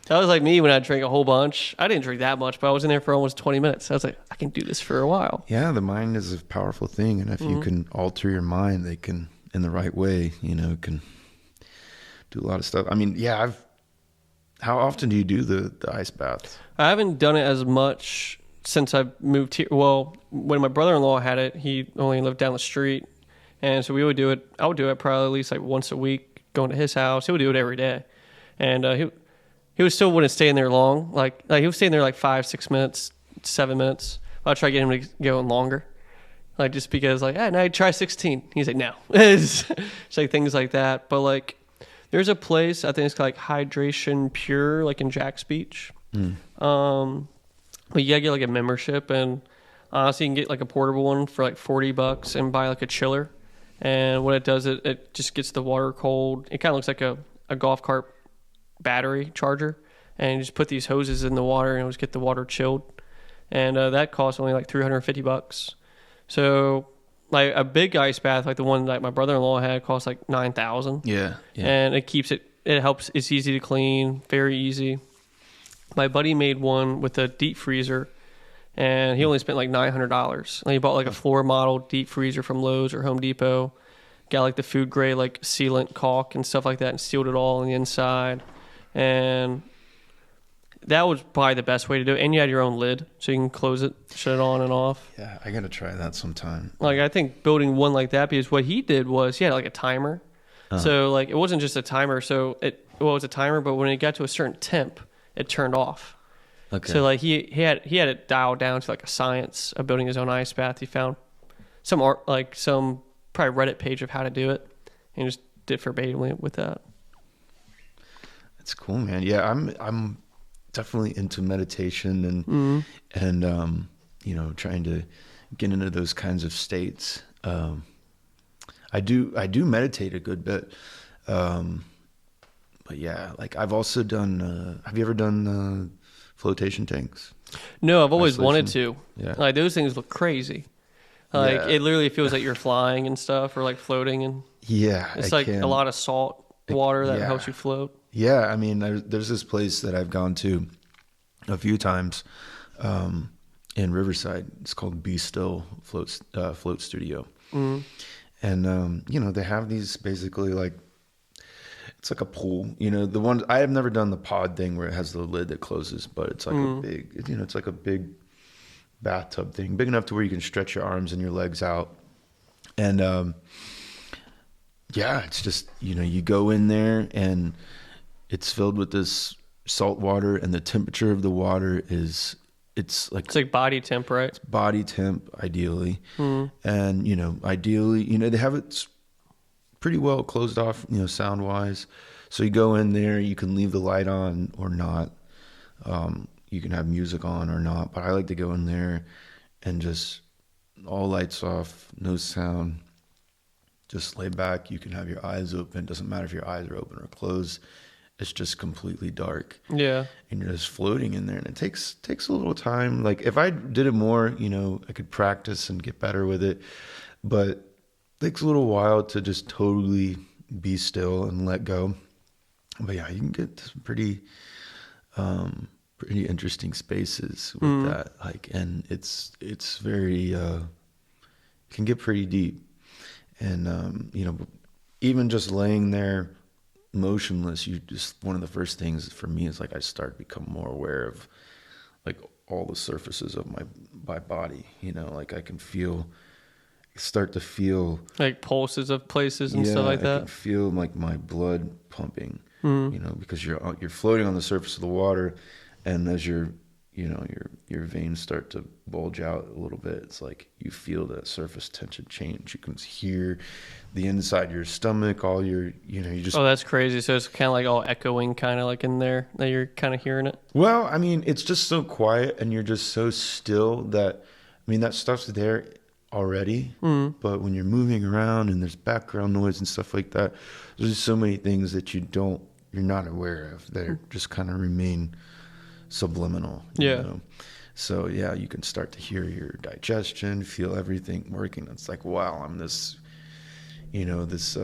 that was like me when I drank a whole bunch. I didn't drink that much, but I was in there for almost 20 minutes. I was like, I can do this for a while. Yeah, the mind is a powerful thing, and if you can alter your mind, they can, in the right way, you know, can do a lot of stuff. I mean, yeah, how often do you do the ice baths? I haven't done it as much since I've moved here. Well, when my brother-in-law had it, he only lived down the street, and so we would do it. I would do it probably at least like once a week, going to his house. He would do it every day, and he was still wouldn't stay in there long. Like he was staying there like 5-6 minutes, 7 minutes. I'd try to get him to go in longer. Like just because like, hey, now try 16. He's like, no. It's like things like that. But like there's a place, I think it's called like Hydration Pure, like in Jack's Beach. But you gotta get like a membership, and honestly you can get like a portable one for like $40 and buy like a chiller. And what it does, it just gets the water cold. It kind of looks like a golf cart battery charger, and you just put these hoses in the water and it'll just get the water chilled, and that costs only like $350. So like a big ice bath like the one that my brother-in-law had cost like $9,000. Yeah. And it helps, it's easy to clean, very easy. My buddy made one with a deep freezer, and he only spent like $900. And he bought like a floor model deep freezer from Lowe's or Home Depot, got like the food grade like sealant caulk and stuff like that, and sealed it all on the inside. And that was probably the best way to do it. And you had your own lid, so you can close it, shut it on and off. Yeah, I gotta try that sometime. Like I think building one like that, because what he did was he had like a timer. So like it wasn't just a timer. So it was a timer, but when it got to a certain temp, it turned off. Okay. So like he had it dialed down to like a science of building his own ice bath. He found some probably Reddit page of how to do it, and just did verbatim with that. It's cool, man. Yeah, I'm definitely into meditation and you know, trying to get into those kinds of states. I do meditate a good bit, but yeah, like I've also done. Have you ever done flotation tanks? No, I've always Isolation? wanted to. Yeah, like those things look crazy. Like Yeah. it literally feels like you're flying and stuff, or like floating, and yeah. it's like a lot of salt water that yeah. helps you float. Yeah, I mean, there's this place that I've gone to a few times in Riverside. It's called Be Still Float Studio, and you know, they have these basically like, it's like a pool. You know, the ones I have never done the pod thing where it has the lid that closes, but it's like a big, you know, it's like a big bathtub thing, big enough to where you can stretch your arms and your legs out, and yeah, it's just, you know, you go in there and it's filled with this salt water, and the temperature of the water it's like body temp, right? it's body temp, ideally. And, you know, ideally, you know, they have it pretty well closed off, you know, sound wise. So you go in there, you can leave the light on or not. You can have music on or not, but I like to go in there and just all lights off, no sound, just lay back. You can have your eyes open. Doesn't matter if your eyes are open or closed. It's just completely dark. Yeah. And you're just floating in there, and it takes a little time. Like if I did it more, you know, I could practice and get better with it, but it takes a little while to just totally be still and let go. But yeah, you can get some pretty interesting spaces with that. Like, and it's very, it can get pretty deep. And, you know, even just laying there motionless, one of the first things for me is like I start to become more aware of like all the surfaces of my body, you know, like I can start to feel like pulses of places and stuff like that. I can feel like my blood pumping, you know, because you're floating on the surface of the water, and as you're your veins start to bulge out a little bit. It's like you feel that surface tension change. You can hear the inside of your stomach, all your, you just. Oh, that's crazy. So it's kind of like all echoing, kind of like in there that you're kind of hearing it. Well, I mean, it's just so quiet and you're just so still that, I mean, that stuff's there already. But when you're moving around and there's background noise and stuff like that, there's just so many things that you're not aware of. They just kind of remain subliminal. Yeah. So yeah, you can start to hear your digestion, feel everything working. It's like, wow, I'm this, this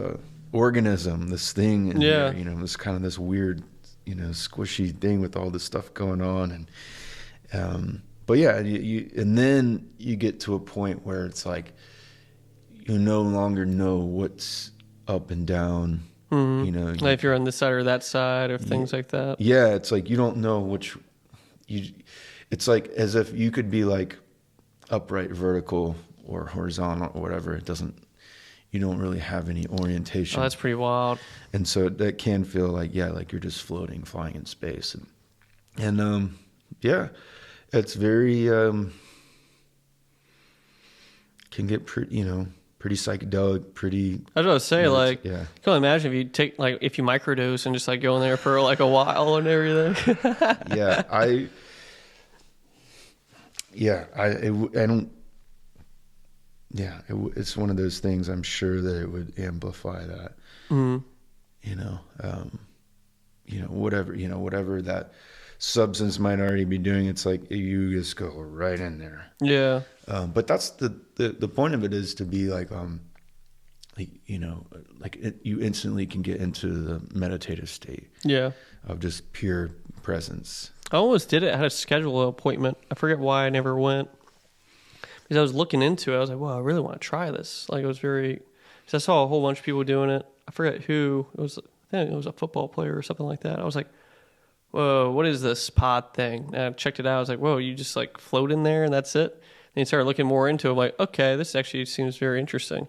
organism, this thing in here, this kind of this weird, squishy thing with all this stuff going on. And but yeah, and then you get to a point where it's like you no longer know what's up and down. Like if you're on this side or that side or things like that. Yeah, it's like you don't know which. It's like as if you could be like upright, vertical, or horizontal, or whatever. You don't really have any orientation. Oh, that's pretty wild. And so that can feel like you're just floating, flying in space, and yeah, it's very can get pretty psychedelic, pretty. I was about to say, like, yeah. can you imagine if you take, like, if you microdose and just like go in there for like a while and everything? Yeah, I don't. Yeah, it's one of those things. I'm sure that it would amplify that. Whatever that substance might already be doing. It's like you just go right in there. Yeah. But that's the point of it is to be like, you instantly can get into the meditative state. Yeah. Of just pure presence. I almost did it. I had to schedule an appointment. I forget why I never went. Because I was looking into it. I was like, well, I really want to try this. Like, it was because I saw a whole bunch of people doing it. I forget who. I think it was a football player or something like that. I was like, whoa, what is this pod thing? And I checked it out. I was like, whoa, you just like float in there and that's it? And you started looking more into it. I'm like, okay, this actually seems very interesting.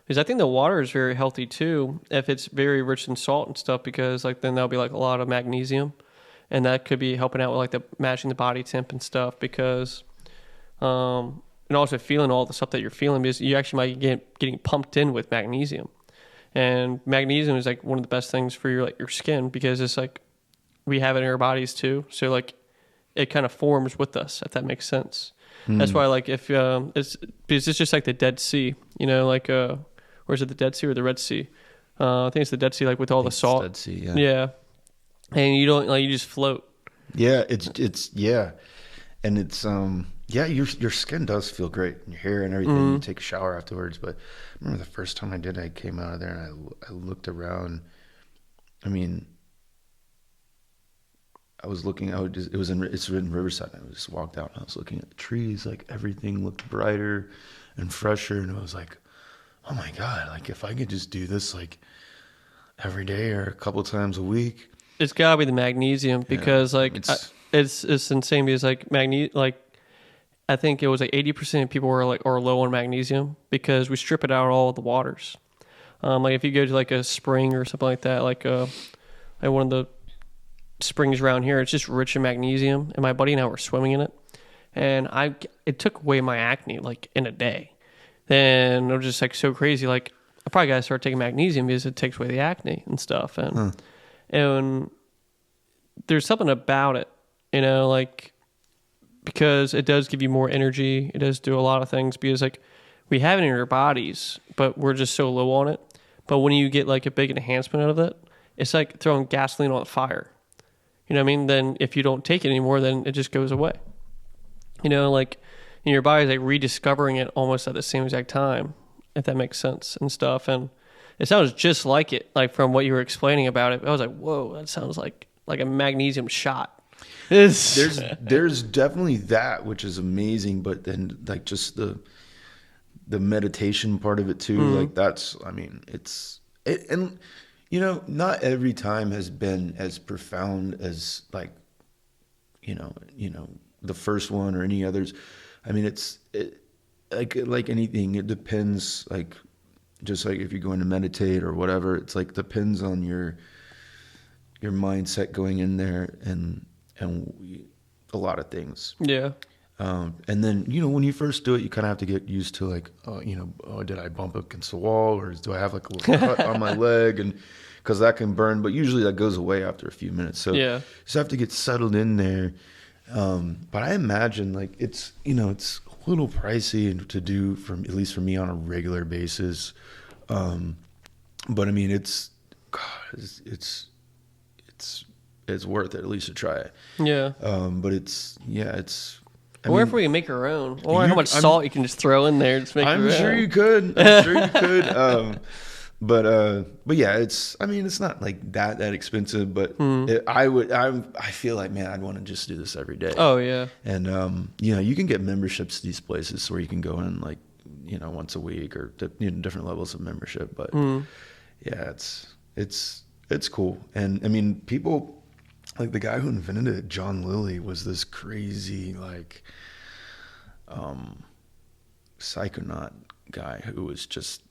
Because I think the water is very healthy too, if it's very rich in salt and stuff, because like then there'll be like a lot of magnesium. And that could be helping out with like matching the body temp and stuff, because and also feeling all the stuff that you're feeling, because you actually might getting pumped in with magnesium. And magnesium is like one of the best things for your skin, because it's like we have it in our bodies too. So like it kind of forms with us, if that makes sense. That's why like if it's because it's just like the Dead Sea, like or is it the Dead Sea or the Red Sea? I think it's the Dead Sea, like with all the salt. Dead Sea, yeah. And you don't you just float. Yeah, it's yeah, and it's your skin does feel great, and your hair and everything. You take a shower afterwards, but I remember the first time I did it, I came out of there and I looked around. I mean, I was looking. It's in Riverside. I just walked out and I was looking at the trees. Like everything looked brighter and fresher, and I was like, oh my god! Like if I could just do this like every day or a couple times a week. It's gotta be the magnesium, because it's insane, because like I think it was like 80% of people are low on magnesium, because we strip it out of all of the waters. Like if you go to like a spring or something like that, like one of the springs around here, it's just rich in magnesium. And my buddy and I were swimming in it, and it took away my acne like in a day. Then it was just like so crazy. Like I probably gotta start taking magnesium because it takes away the acne and stuff. And there's something about it, like, because it does give you more energy. It does do a lot of things, because like we have it in our bodies, but we're just so low on it. But when you get like a big enhancement out of it, it's like throwing gasoline on a fire. You know what I mean? Then if you don't take it anymore, then it just goes away. Like your body's like rediscovering it almost at the same exact time, if that makes sense and stuff. And it sounds just like it, like from what you were explaining about it. I was like, whoa, that sounds like a magnesium shot. There's definitely that, which is amazing, but then like just the meditation part of it too, like that's, I mean, and not every time has been as profound as like, the first one or any others. I mean, like anything, it depends, like, just like if you're going to meditate or whatever, it's like depends on your mindset going in there, and a lot of things. Yeah. And then, when you first do it, you kind of have to get used to like, did I bump up against the wall, or do I have like a little cut on my leg? And because that can burn, but usually that goes away after a few minutes. So you just have to get settled in there. But I imagine like it's a little pricey to do, at least for me, on a regular basis. But I mean, it's worth it at least to try it. Yeah. But it's. Or if we can make our own. Or how much salt you can just throw in there. Just make I'm your sure own. you could. I'm sure you could. But yeah, it's not like that expensive, but I feel like, man, I'd want to just do this every day. Oh yeah. And you can get memberships to these places where you can go in like, once a week, or different levels of membership. But yeah, it's cool. And I mean, people like the guy who invented it, John Lilly, was this crazy like psychonaut guy who was just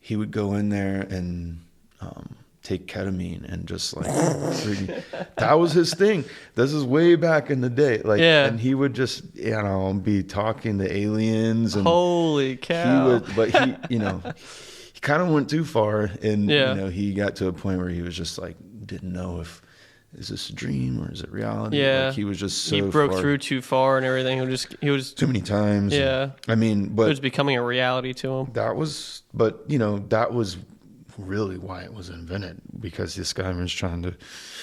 he would go in there and take ketamine and just like that was his thing. This is way back in the day, like, and he would just be talking to aliens, and holy cow. He kind of went too far, and he got to a point where he was just like didn't know if is this a dream or is it reality. Like, he was just so he broke through too far and everything. He was too many times. Yeah. I mean, but it was becoming a reality to him. That was really why it was invented, because this guy was trying to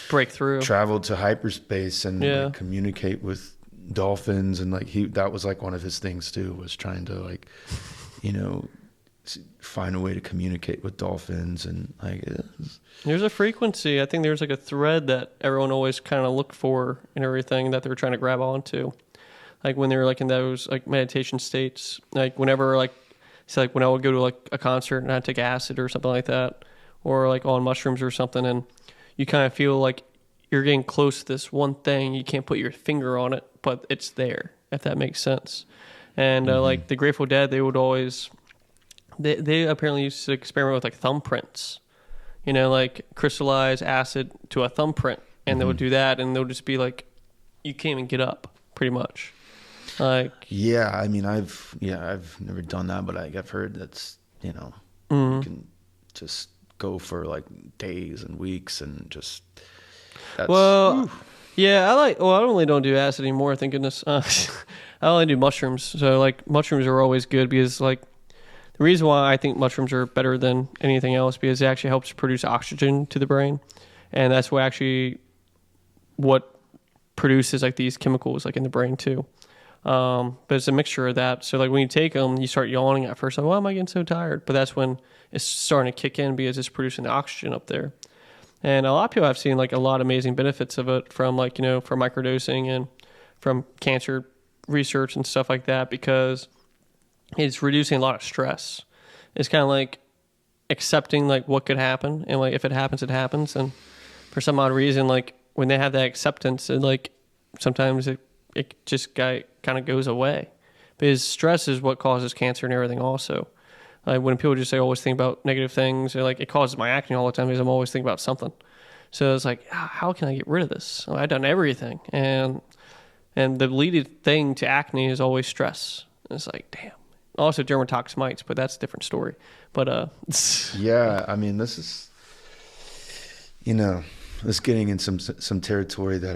break through, travel to hyperspace, and like, communicate with dolphins, and like that was like one of his things too, was trying to like find a way to communicate with dolphins. And like there's a frequency, I think there's like a thread that everyone always kind of looked for and everything that they were trying to grab onto, like when they're like in those like meditation states, like whenever like so like when I would go to like a concert and I'd take acid or something like that, or like on mushrooms or something, and you kind of feel like you're getting close to this one thing, you can't put your finger on it, but it's there, if that makes sense. And like the Grateful Dead, they would always they apparently used to experiment with like thumbprints, like crystallize acid to a thumbprint, and they would do that, and they would just be like, you can't even get up, pretty much. Like, yeah, I mean, I've never done that, but I've heard that's you can just go for like days and weeks, and just yeah, I don't do acid anymore, thank goodness. I only do mushrooms. So like mushrooms are always good, because like the reason why I think mushrooms are better than anything else, because it actually helps produce oxygen to the brain, and that's what produces like these chemicals like in the brain too. But it's a mixture of that. So like when you take them, you start yawning at first, like, why am I getting so tired? But that's when it's starting to kick in, because it's producing the oxygen up there. And a lot of people have seen like a lot of amazing benefits of it from like, from microdosing and from cancer research and stuff like that, because it's reducing a lot of stress. It's kind of like accepting like what could happen, and like if it happens, it happens. And for some odd reason, like when they have that acceptance, it like sometimes it just kind of goes away, because stress is what causes cancer and everything also. Like when people just say always think about negative things, or like it causes my acne all the time, because I'm always thinking about something. So it's like, how can I get rid of this? Well, I've done everything, and the leading thing to acne is always stress. And it's like, damn. Also dermatox mites, but that's a different story. But yeah, I mean, this is this getting in some territory that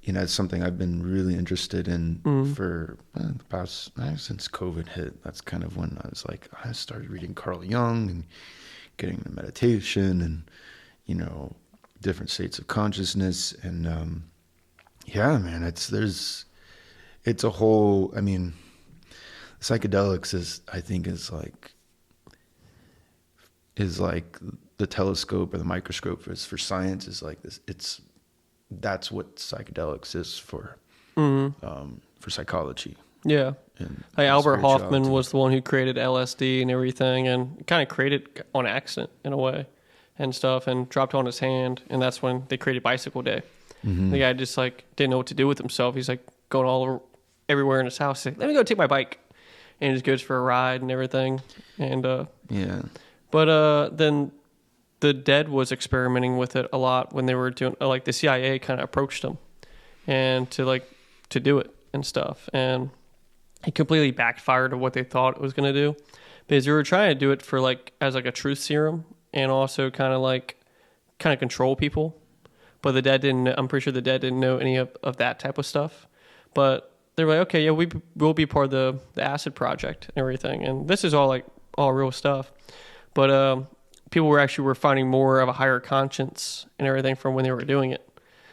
it's something I've been really interested in for the past, since COVID hit. That's kind of when I started reading Carl Jung and getting into meditation and, different states of consciousness. And, yeah, man, it's a whole, I mean, psychedelics is like the telescope or the microscope for science, is like this. That's what psychedelics is for psychology. Yeah. Like Albert Hoffman was the one who created LSD and everything, and kind of created on accident in a way and stuff, and dropped on his hand. And that's when they created Bicycle Day. Mm-hmm. The guy just like didn't know what to do with himself. He's like going all over everywhere in his house. He's like, let me go take my bike. And he just goes for a ride and everything. And yeah. But then the Dead was experimenting with it a lot when they were doing, like the CIA kind of approached them and to do it and stuff. And it completely backfired to what they thought it was going to do, because they were trying to do it for as a truth serum, and also kind of control people. But the dad didn't. I'm pretty sure the dad didn't know any of that type of stuff. But they were like, okay, yeah, we'll be part of the acid project and everything. And this is all real stuff. But people were finding more of a higher conscience and everything from when they were doing it.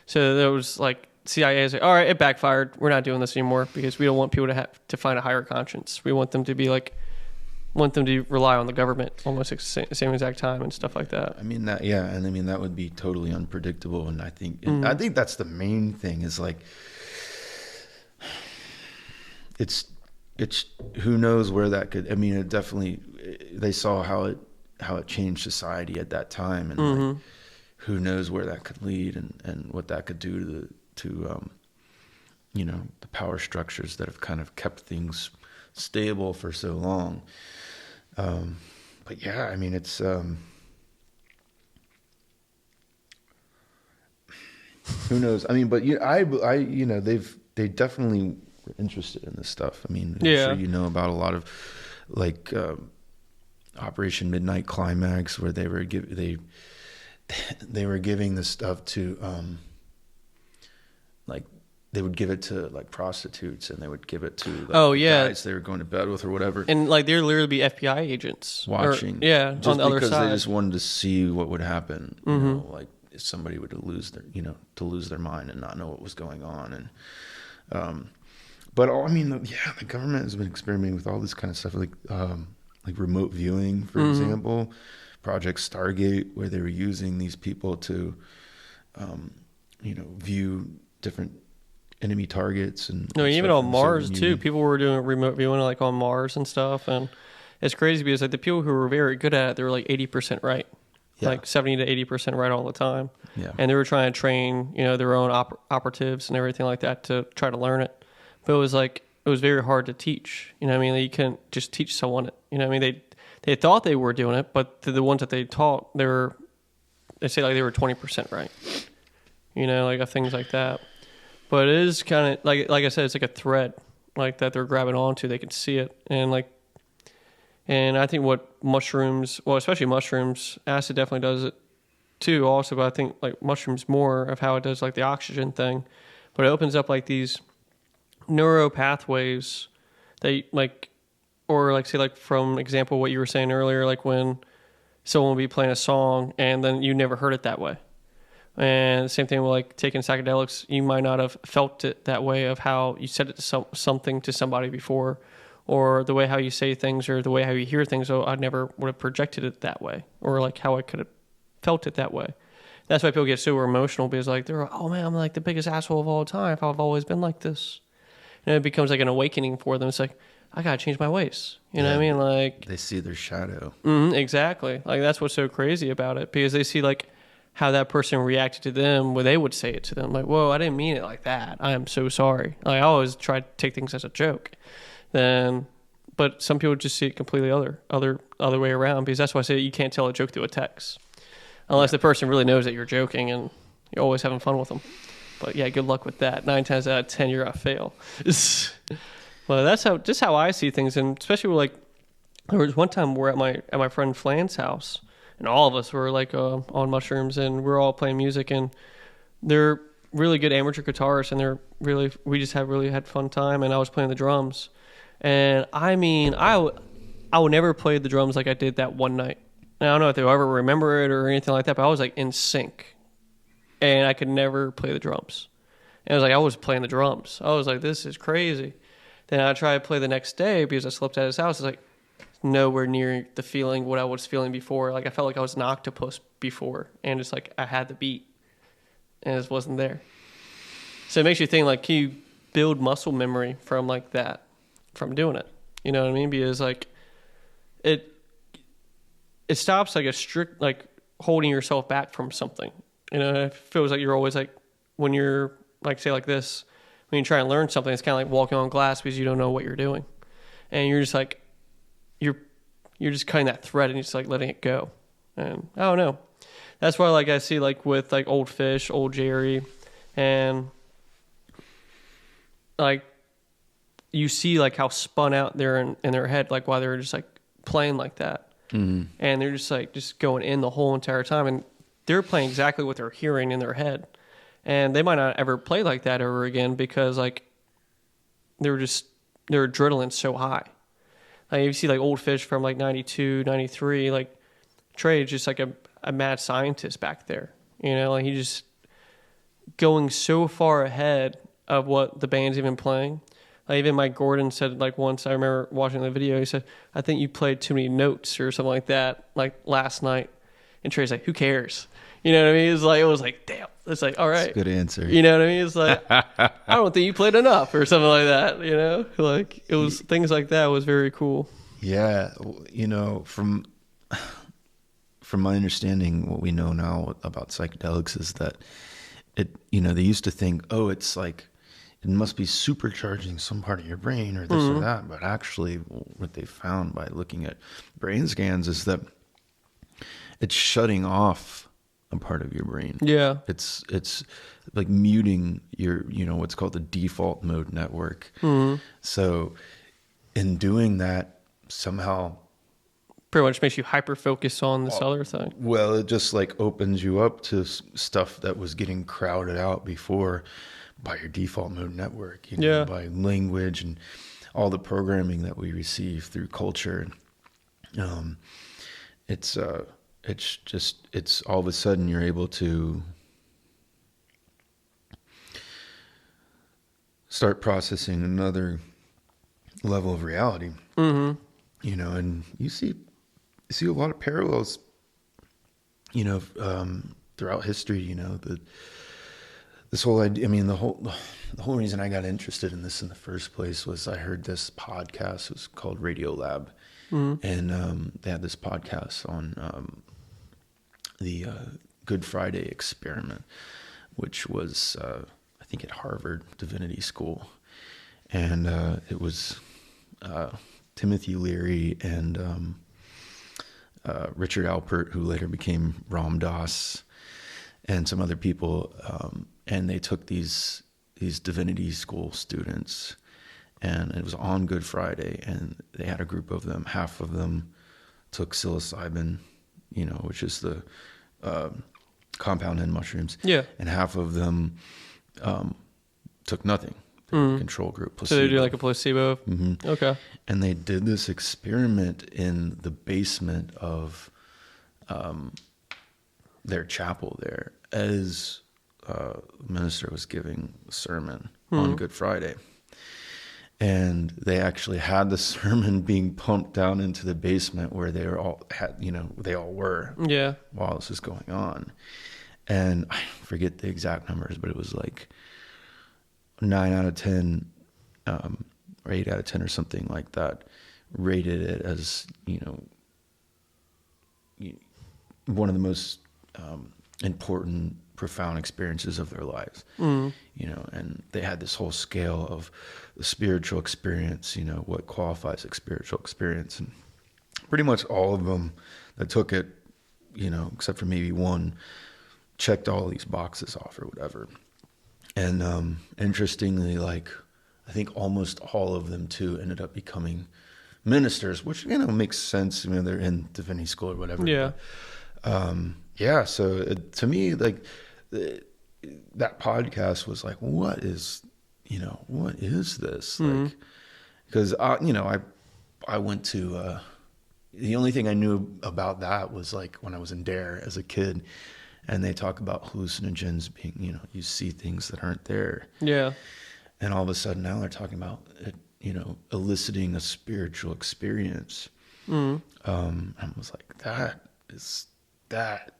So there was CIA is like, all right, it backfired. We're not doing this anymore because we don't want people to have to find a higher conscience. We want them to be want them to rely on the government almost at the same exact time and stuff like that. I mean that, yeah, and I mean that would be totally unpredictable. And I think that's the main thing is it's who knows where that could. I mean, it definitely, they saw how it changed society at that time, and who knows where that could lead, and what that could do to the power structures that have kind of kept things stable for so long. But yeah, I mean, it's who knows? I mean, but they definitely were interested in this stuff. I mean, I'm sure about a lot of Operation Midnight Climax, where they were giving this stuff to they would give it to prostitutes, and they would give it to guys they were going to bed with or whatever. And there'd literally be FBI agents watching. Just on the other side. Because they just wanted to see what would happen. If somebody would lose their mind and not know what was going on. And but the government has been experimenting with all this kind of stuff, like remote viewing, for example, Project Stargate, where they were using these people to view different enemy targets and even on Mars too. People were doing remote viewing on Mars and stuff, and it's crazy because the people who were very good at it, they were 80% right, 70 to 80% right all the time. Yeah, and they were trying to train their own operatives and everything like that to try to learn it, but it was very hard to teach. You couldn't just teach someone it. They thought they were doing it, but the ones that they taught, they say they were 20% right. Things like that. But it is kind of like I said, it's like a thread that they're grabbing onto. They can see it, and I think what mushrooms, well, especially mushrooms, acid definitely does it too. Also, but I think mushrooms more of how it does the oxygen thing. But it opens up these neuro pathways that say from example what you were saying earlier, when someone will be playing a song and then you never heard it that way. And the same thing with taking psychedelics, you might not have felt it that way of how you said it to something to somebody before, or the way how you say things, or the way how you hear things. Oh, I never would have projected it that way, or how I could have felt it that way. That's why people get so emotional, because they're oh man, I'm the biggest asshole of all time. I've always been like this, and it becomes an awakening for them. It's I gotta change my ways. You know what I mean? They see their shadow. Exactly. That's what's so crazy about it, because they see how that person reacted to them when they would say it to them. Whoa, I didn't mean it like that. I am so sorry. I always try to take things as a joke. But some people just see it completely other way around, because that's why I say you can't tell a joke through a text. Unless the person really knows that you're joking and you're always having fun with them. But yeah, good luck with that. 9 times out of 10, you're going to fail. Well, that's how I see things. And especially there was one time we're at my friend Flan's house, and all of us were on mushrooms, and we're all playing music, and they're really good amateur guitarists, and we just really had fun time, and I was playing the drums. And I mean, I would never play the drums like I did that one night. And I don't know if they'll ever remember it or anything like that, but I was in sync, and I could never play the drums. And I was playing the drums. I was this is crazy. Then I tried to play the next day because I slept at his house. It's nowhere near the feeling what I was feeling before. I felt like I was an octopus before, and just I had the beat, and it just wasn't there. So it makes you think can you build muscle memory from that, from doing it? You know what I mean? Because it stops a strict holding yourself back from something. It feels you're always when you're say this, when you try and learn something, it's kind of walking on glass because you don't know what you're doing, and you're just you're just cutting that thread and you're just letting it go. And I don't know. That's why I see with Old Fish, Old Jerry, and like you see like how spun out they're in their head, like while they're just like playing like that. And they're just like just going in the whole entire time, and they're playing exactly what they're hearing in their head, and they might not ever play like that ever again because like their adrenaline's so high. Like you see like old Fish from like 92, 93, like Trey is just like a mad scientist back there, you know, like he just going so far ahead of what the band's even playing. Like even Mike Gordon said, like once I remember watching the video, he said, "I think you played too many notes or something like that, like last night." And Trey's like, "Who cares?" You know what I mean? It was like, damn. It's like, all right. That's a good answer. You know what I mean? It's like, I don't think you played enough or something like that. You know, like it was things like that was very cool. Yeah, you know, from my understanding, what we know now about psychedelics is that they used to think, oh, it's like it must be supercharging some part of your brain or this or that. But actually what they found by looking at brain scans is that it's shutting off a part of your brain. Yeah. It's like muting your, what's called the default mode network. So in doing that, somehow pretty much makes you hyper focus on this other thing. Well, it just like opens you up to stuff that was getting crowded out before by your default mode network, by language and all the programming that we receive through culture. It's all of a sudden you're able to start processing another level of reality. And you see a lot of parallels, throughout history, this whole idea. I mean, the whole reason I got interested in this in the first place was I heard this podcast. It was called Radio Lab. And they had this podcast on the Good Friday experiment, which was, I think, at Harvard Divinity School. And it was Timothy Leary and Richard Alpert, who later became Ram Dass, and some other people. And they took these Divinity School students, and it was on Good Friday, and they had a group of them. Half of them took psilocybin, which is the compound in mushrooms. Yeah. And half of them took nothing. Control group, placebo. So they do like a placebo? Okay. And they did this experiment in the basement of their chapel there as the minister was giving a sermon on Good Friday. And they actually had the sermon being pumped down into the basement where they all were while this was going on. And I forget the exact numbers, but it was like 9 out of 10 or 8 out of 10 or something like that rated it as, one of the most important, profound experiences of their lives. And they had this whole scale of the spiritual experience, what qualifies as spiritual experience. And pretty much all of them that took it, except for maybe one, checked all these boxes off or whatever. And interestingly, like, I think almost all of them too ended up becoming ministers, which makes sense. They're in divinity school or whatever. Yeah. But, so to me, like, that podcast was like, what is this? Like, because I went to the only thing I knew about that was like when I was in Dare as a kid. And they talk about hallucinogens being, you see things that aren't there. Yeah. And all of a sudden now they're talking about, eliciting a spiritual experience. I was like, that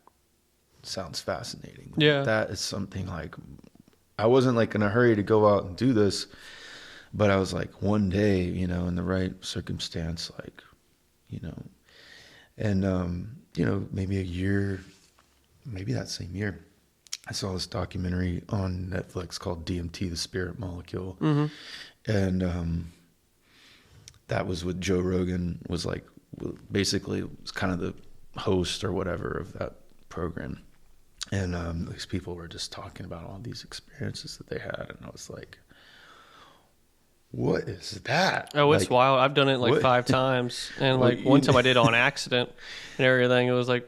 sounds fascinating. Yeah. That is something like, I wasn't like in a hurry to go out and do this, but I was like one day, in the right circumstance, like, and, maybe a year, maybe that same year, I saw this documentary on Netflix called DMT, the Spirit Molecule. And that was what Joe Rogan was like, basically was kind of the host or whatever of that program. And these people were just talking about all these experiences that they had. And I was like, what is that? Oh, it's wild. I've done it like what? 5 times. And Well, like one time I did on accident and everything. It was like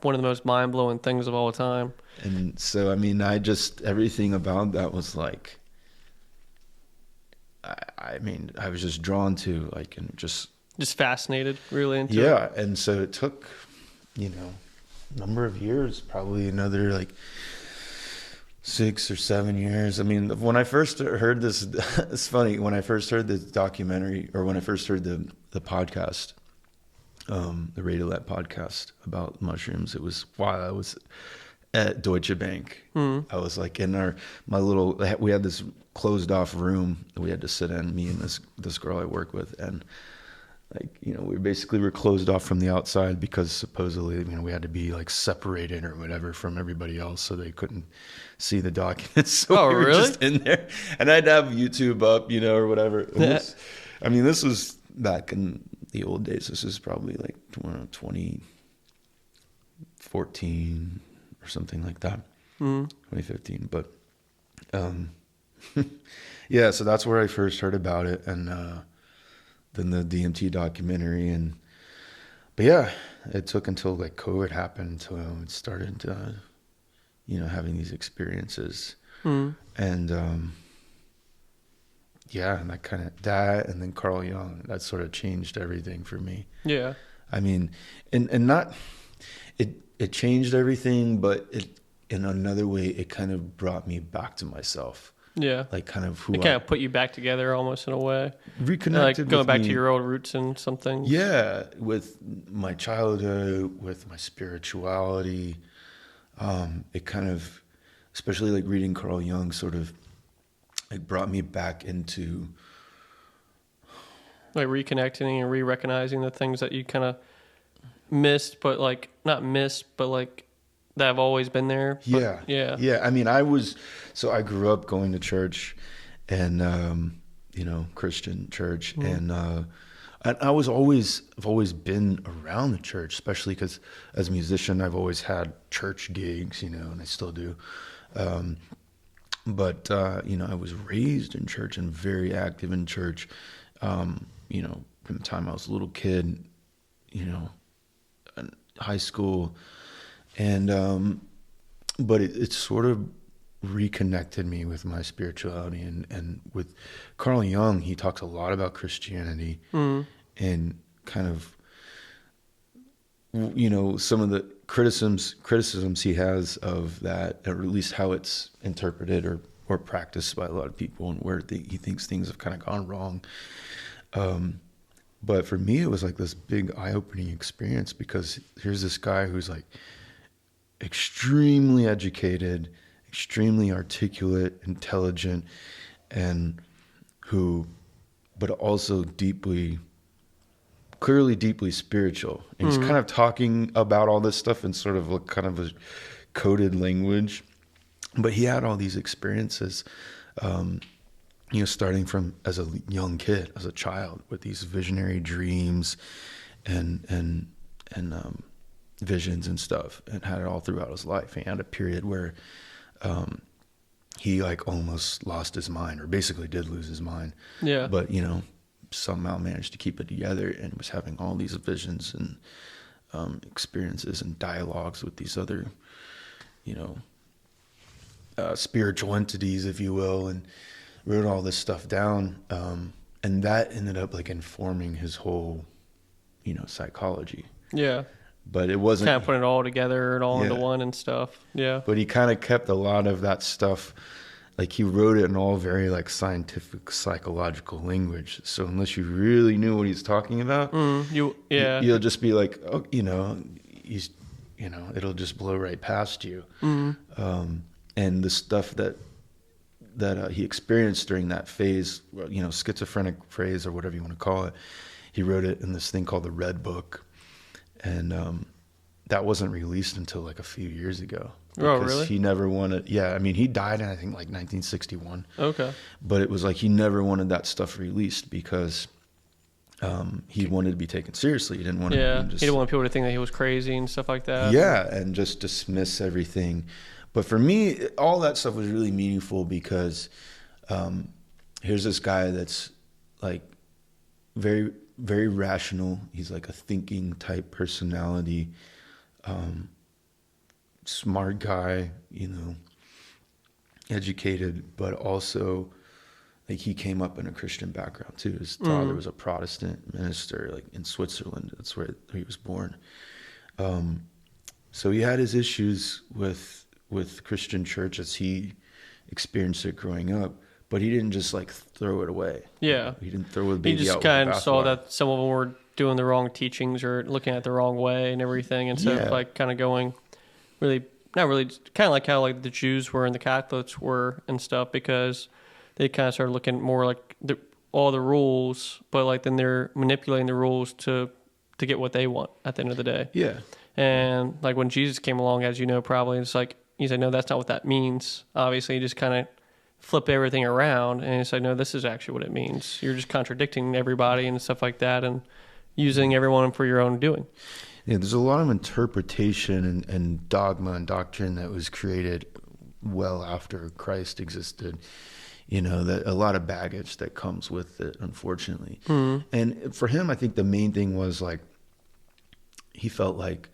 one of the most mind blowing things of all time. And so, I mean, everything about that was like, I mean, I was just drawn to like, and just fascinated really into it. Yeah. And so it took, a number of years, probably another like 6 or 7 years. I mean, when I first heard this, it's funny, when I first heard the documentary, or when I first heard the podcast, the Radiolab podcast about mushrooms, it was while I was at Deutsche Bank. I was like in we had this closed off room that we had to sit in, me and this girl I work with, and like, we basically were closed off from the outside because supposedly, we had to be like separated or whatever from everybody else so they couldn't see the documents. So we were really? just in there, and I'd have YouTube up, or whatever. And this was back in the old days. This is probably like 2014 or something like that, 2015. But yeah, so that's where I first heard about it, and then the DMT documentary, but yeah, it took until like COVID happened until I started, having these experiences, and yeah, and that and then Carl Jung, that sort of changed everything for me. Yeah, I mean, and not it changed everything, but in another way, it kind of brought me back to myself. Yeah, like kind of who it kind of put you back together almost in a way. Reconnected, like going back to your old roots and something. Yeah, with my childhood, with my spirituality. It kind of, especially like reading Carl Jung, sort of like brought me back into like reconnecting and re-recognizing the things that you kind of missed, but like not missed, but like that have always been there. But, yeah. I mean, I grew up going to church, and Christian church, and I've always been around the church, especially because as a musician, I've always had church gigs, and I still do. But I was raised in church and very active in church. From the time I was a little kid, in high school. And, but it sort of reconnected me with my spirituality, and with Carl Jung, he talks a lot about Christianity, and kind of, some of the criticisms he has of that, or at least how it's interpreted or practiced by a lot of people, and where he thinks things have kind of gone wrong. But for me, it was like this big eye-opening experience, because here's this guy who's like extremely educated, extremely articulate, intelligent, and but also clearly deeply spiritual. And he's kind of talking about all this stuff in sort of like kind of a coded language. But he had all these experiences, starting from as a young kid, as a child, with these visionary dreams and visions and stuff, and had it all throughout his life. He had a period where he like almost lost his mind, or basically did lose his mind. Yeah. But somehow managed to keep it together, and was having all these visions and experiences and dialogues with these other, spiritual entities, if you will, and wrote all this stuff down. And that ended up like informing his whole, psychology. Yeah. But it wasn't kind of putting it all together and all into one and stuff. Yeah. But he kind of kept a lot of that stuff. Like, he wrote it in all very like scientific, psychological language. So unless you really knew what he's talking about, you'll just be like, oh, it'll just blow right past you. And the stuff that he experienced during that phase, schizophrenic phase, or whatever you want to call it, he wrote it in this thing called the Red Book. And that wasn't released until like a few years ago. Oh, really? He never wanted. Yeah, I mean, he died in, I think, like 1961. Okay. But it was like he never wanted that stuff released because he wanted to be taken seriously. He didn't want to. He didn't want people to think that he was crazy and stuff like that. Yeah, and just dismiss everything. But for me, all that stuff was really meaningful because here's this guy that's like very, very rational. He's like a thinking type personality, smart guy, you know, educated, but also like he came up in a Christian background too. His father was a Protestant minister, like in Switzerland. That's where he was born. So he had his issues with Christian church as he experienced it growing up, but he didn't just like throw it away. Yeah. He didn't throw the baby out. He just with the kind of saw bathwater. that some of them were doing the wrong teachings or looking at the wrong way and everything, instead of like kind of going really, not really, kind of like how like the Jews were and the Catholics were and stuff, because they kind of started looking more like all the rules, but like then they're manipulating the rules to get what they want at the end of the day. Yeah. And like when Jesus came along, as you know, probably it's like, he said, no, that's not what that means. Obviously, he just kind of flip everything around and say, no, this is actually what it means. You're just contradicting everybody and stuff like that and using everyone for your own doing. Yeah, there's a lot of interpretation and dogma and doctrine that was created well after Christ existed. You know, that a lot of baggage that comes with it, unfortunately. Mm-hmm. And for him, I think the main thing was like, he felt like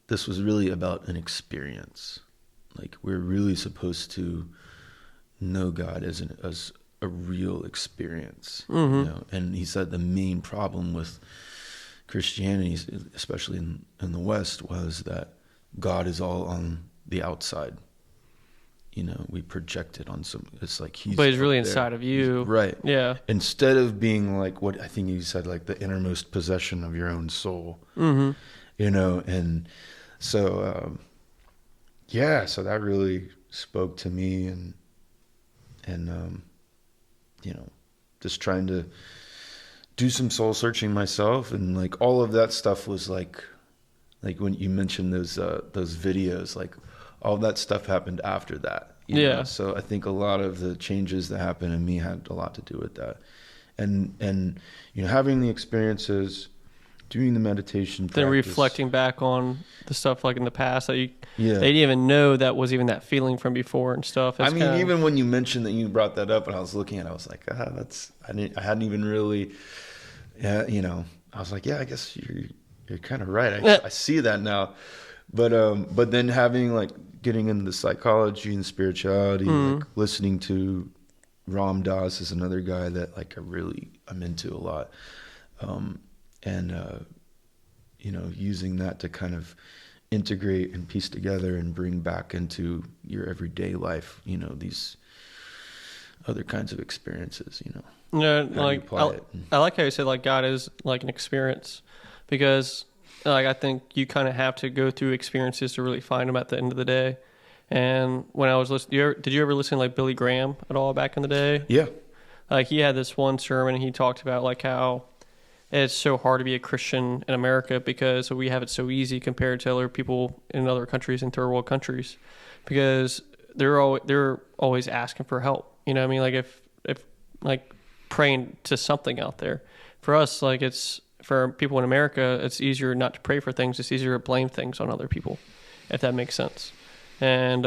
this was really about an experience. Like we're really supposed to know God as a real experience. Mm-hmm. You know? And he said the main problem with Christianity, especially in the West, was that God is all on the outside. You know, we project it on it's like but he's really inside of you. Right. Yeah. Instead of being like what I think you said, like the innermost possession of your own soul. Mm-hmm. You know, and so, so that really spoke to me and you know, just trying to do some soul searching myself, and like all of that stuff was like when you mentioned those videos, like all that stuff happened after that. You know? So I think a lot of the changes that happened in me had a lot to do with that, and you know, having the experiences, doing the meditation practice. Then reflecting back on the stuff like in the past that they didn't even know that was even that feeling from before and stuff. It's even when you mentioned that, you brought that up, and I was looking at it, I was like, I hadn't even really, you know, I was like, I guess you're kind of right. I see that now. But then getting into the psychology and spirituality, like listening to Ram Dass is another guy that like I'm into a lot. You know, using that to kind of integrate and piece together and bring back into your everyday life, you know, these other kinds of experiences, you know. Yeah, like I like how you said like God is like an experience, because like I think you kind of have to go through experiences to really find them at the end of the day. And when I was listening, did you ever listen to like Billy Graham at all back in the day? Yeah. Like he had this one sermon and he talked about like how it's so hard to be a Christian in America because we have it so easy compared to other people in other countries and third world countries, because they're always asking for help. You know what I mean? Like if like praying to something out there. For us, like it's for people in America, it's easier not to pray for things. It's easier to blame things on other people, if that makes sense. And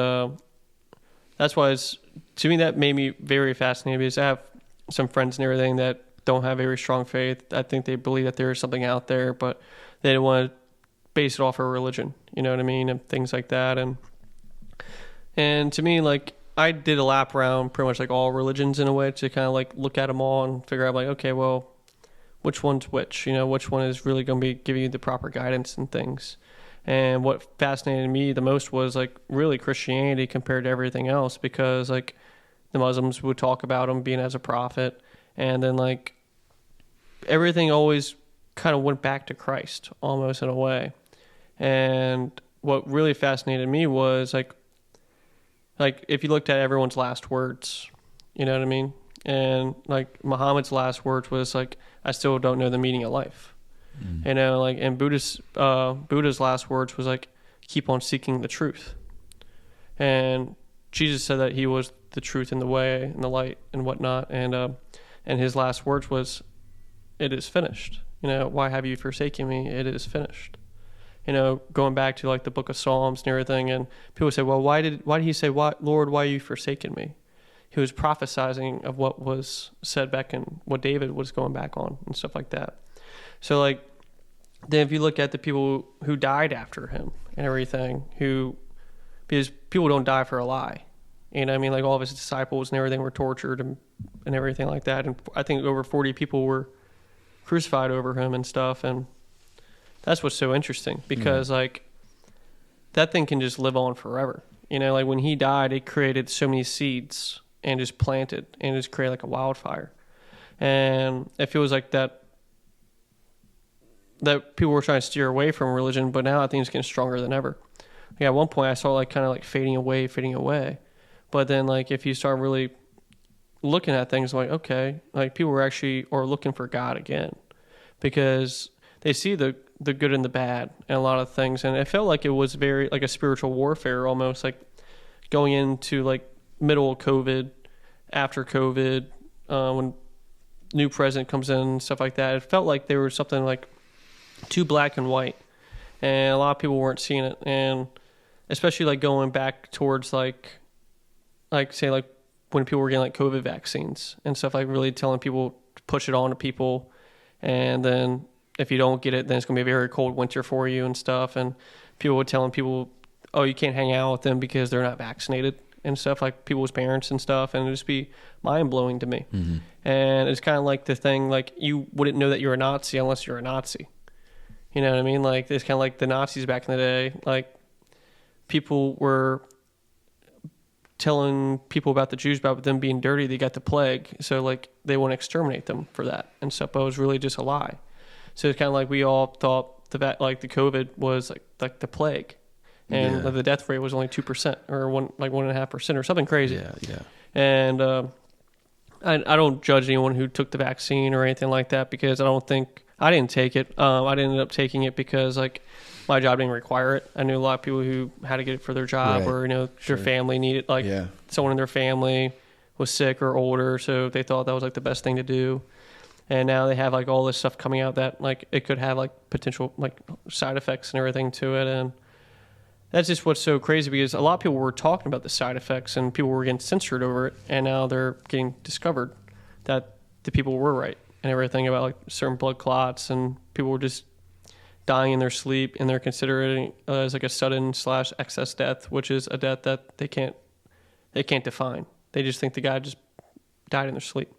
that's why to me that made me very fascinated, because I have some friends and everything that don't have very strong faith. I think they believe that there is something out there, but they don't want to base it off of religion. You know what I mean? And things like that. And to me, like I did a lap around pretty much like all religions in a way to kind of like look at them all and figure out like, okay, well, which one's which? You know, which one is really going to be giving you the proper guidance and things. And what fascinated me the most was like really Christianity compared to everything else, because like the Muslims would talk about him being as a prophet, and then like everything always kind of went back to Christ almost in a way. And what really fascinated me was like if you looked at everyone's last words, you know what I mean? And like Muhammad's last words was like, I still don't know the meaning of life. Mm. You know, like, and Buddha's last words was like, keep on seeking the truth. And Jesus said that he was the truth and the way and the light and whatnot. And his last words was, it is finished. You know, why have you forsaken me? It is finished. You know, going back to like the book of Psalms and everything. And people say, well, why did he say, Lord, why have you forsaken me? he was prophesizing of what was said back in what David was going back on and stuff like that. So like, then if you look at the people who died after him and everything, because people don't die for a lie. You know what I mean? Like all of his disciples and everything were tortured and everything like that. And I think over 40 people were crucified over him and stuff. And that's what's so interesting because like that thing can just live on forever. You know, like when he died, it created so many seeds and just planted and just created like a wildfire. And it feels like that people were trying to steer away from religion, but now I think it's getting stronger than ever. Like at one point I saw like kind of like fading away. But then like if you start really looking at things like, okay, like people were actually or looking for God again because they see the good and the bad and a lot of things. And it felt like it was very like a spiritual warfare almost, like going into like middle of COVID, after COVID, when new president comes in, stuff like that. It felt like there was something like too black and white. And a lot of people weren't seeing it. And especially like going back towards like say like when people were getting like COVID vaccines and stuff, like really telling people to push it on to people. And then if you don't get it, then it's going to be a very cold winter for you and stuff. And people were telling people, oh, you can't hang out with them because they're not vaccinated and stuff, like people's parents and stuff. And it'd just be mind blowing to me. Mm-hmm. And it's kind of like the thing, like you wouldn't know that you're a Nazi unless you're a Nazi. You know what I mean? Like it's kind of like the Nazis back in the day, like people were telling people about the Jews about them being dirty. They got the plague. So like they want to exterminate them for that and stuff. But it was really just a lie. So it's kind of like we all thought the COVID was like the plague, and the death rate was only 2% or 1.5% or something crazy. Yeah. And I don't judge anyone who took the vaccine or anything like that because I didn't take it. I didn't end up taking it because like my job didn't require it. I knew a lot of people who had to get it for their job or their family needed someone in their family was sick or older, so they thought that was like the best thing to do. And now they have like all this stuff coming out that like it could have like potential like side effects and everything to it. And that's just what's so crazy because a lot of people were talking about the side effects and people were getting censored over it. And now they're getting discovered that the people were right and everything about like certain blood clots, and people were just dying in their sleep, and they're considering as like a sudden / excess death, which is a death that they can't define. They just think the guy just died in their sleep.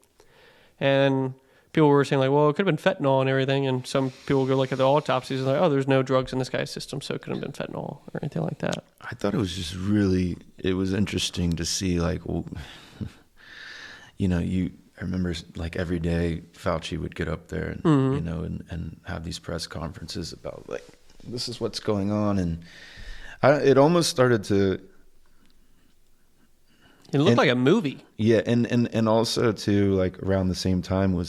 And people were saying like, well, it could have been fentanyl and everything. And some people go look at the autopsies and like, oh, there's no drugs in this guy's system, so it couldn't have been fentanyl or anything like that. I thought it was just it was interesting to see like, well, I remember like every day Fauci would get up there and, and have these press conferences about like, this is what's going on. And it almost started to, it looked like a movie. Yeah. And also too, like around the same time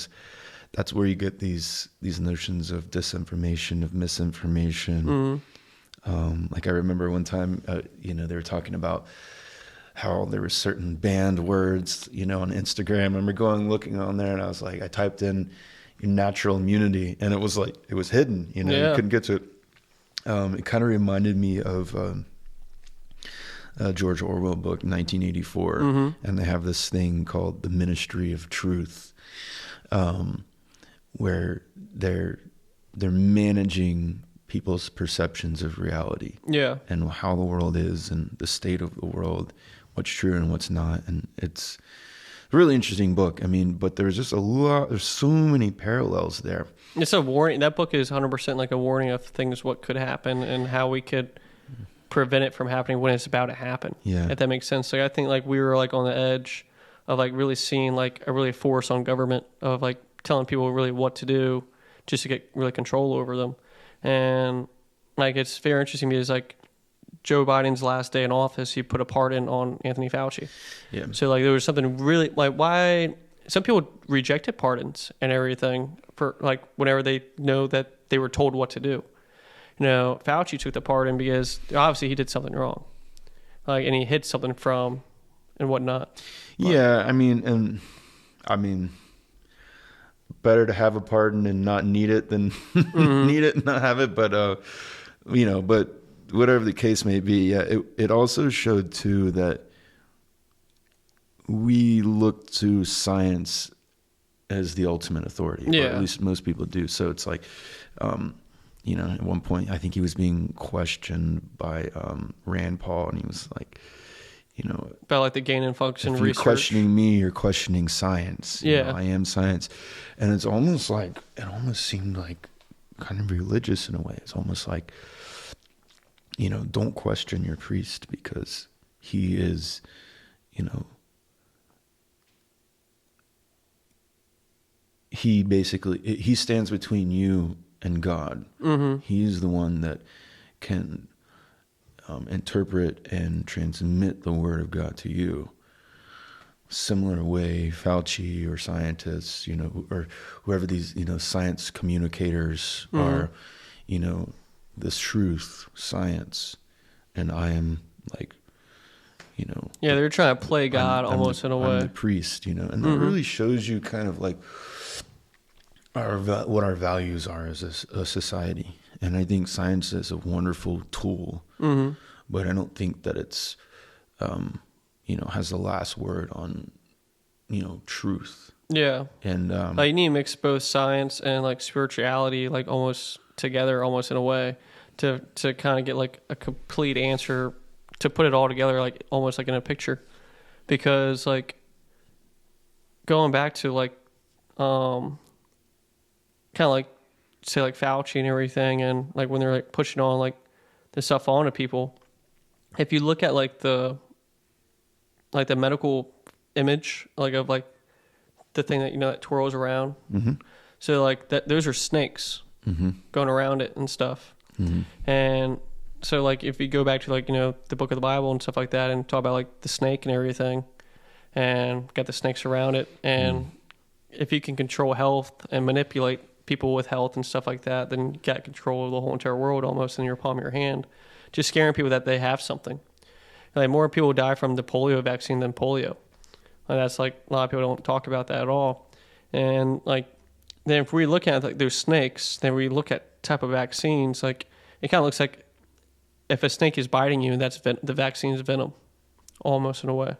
that's where you get these notions of disinformation, of misinformation. Like I remember one time, they were talking about how there were certain banned words, on Instagram. I remember looking on there, and I was like, I typed in natural immunity, and it was like, it was hidden, you couldn't get to it. It kind of reminded me of George Orwell book, 1984, and they have this thing called the Ministry of Truth, where they're managing people's perceptions of reality, and how the world is, and the state of the world, what's true and what's not. And it's a really interesting book. I mean, but there's just there's so many parallels there. It's a warning. That book is 100% like a warning of things, what could happen and how we could prevent it from happening when it's about to happen. Yeah. If that makes sense. Like I think like we were like on the edge of like really seeing like a really force on government of like telling people really what to do just to get really control over them. And like it's very interesting because like Joe Biden's last day in office, he put a pardon on Anthony Fauci. Yeah. So like there was something really like why some people rejected pardons and everything for like whenever they know that they were told what to do. Fauci took the pardon because obviously he did something wrong, like, and he hid something from and whatnot. Yeah, I mean, better to have a pardon and not need it than need it and not have it. But but whatever the case may be, it also showed too that we look to science as the ultimate authority, or at least most people do. So it's like, you know, at one point, I think he was being questioned by Rand Paul, and he was like, you know, about like the gain and function if research. you're questioning me, you're questioning science. You know, I am science. And it's almost like, it almost seemed like kind of religious in a way. It's almost like, you know, don't question your priest because he is, you know, he stands between you and God. Mm-hmm. He's the one that can interpret and transmit the word of God to you. Similar way, Fauci or scientists, you know, or whoever these, you know, science communicators are, you know, this truth, science, and I am like, you know. Yeah, they're trying to play God in a way. I'm the priest, you know, and that really shows you kind of like what our values are as a society. And I think science is a wonderful tool, but I don't think that it's, you know, has the last word on, you know, truth. Yeah. And like you need to mix both science and like spirituality, like almost together, almost in a way, to kind of get like a complete answer, to put it all together, like almost like in a picture. Because like going back to like, kind of like say like Fauci and everything, and like when they're like pushing on like this stuff onto people, if you look at like the medical image, like of like the thing that, you know, that twirls around, so like that, those are snakes going around it and stuff. And so like if you go back to like, you know, the book of the Bible and stuff like that, and talk about like the snake and everything, and got the snakes around it, and if you can control health and manipulate people with health and stuff like that, then you got control of the whole entire world almost in your palm of your hand. Just scaring people that they have something. Like more people die from the polio vaccine than polio. Like that's like a lot of people don't talk about that at all. And like then if we look at like those snakes, then we look at type of vaccines. Like it kind of looks like if a snake is biting you, that's the vaccine's venom, almost in a way.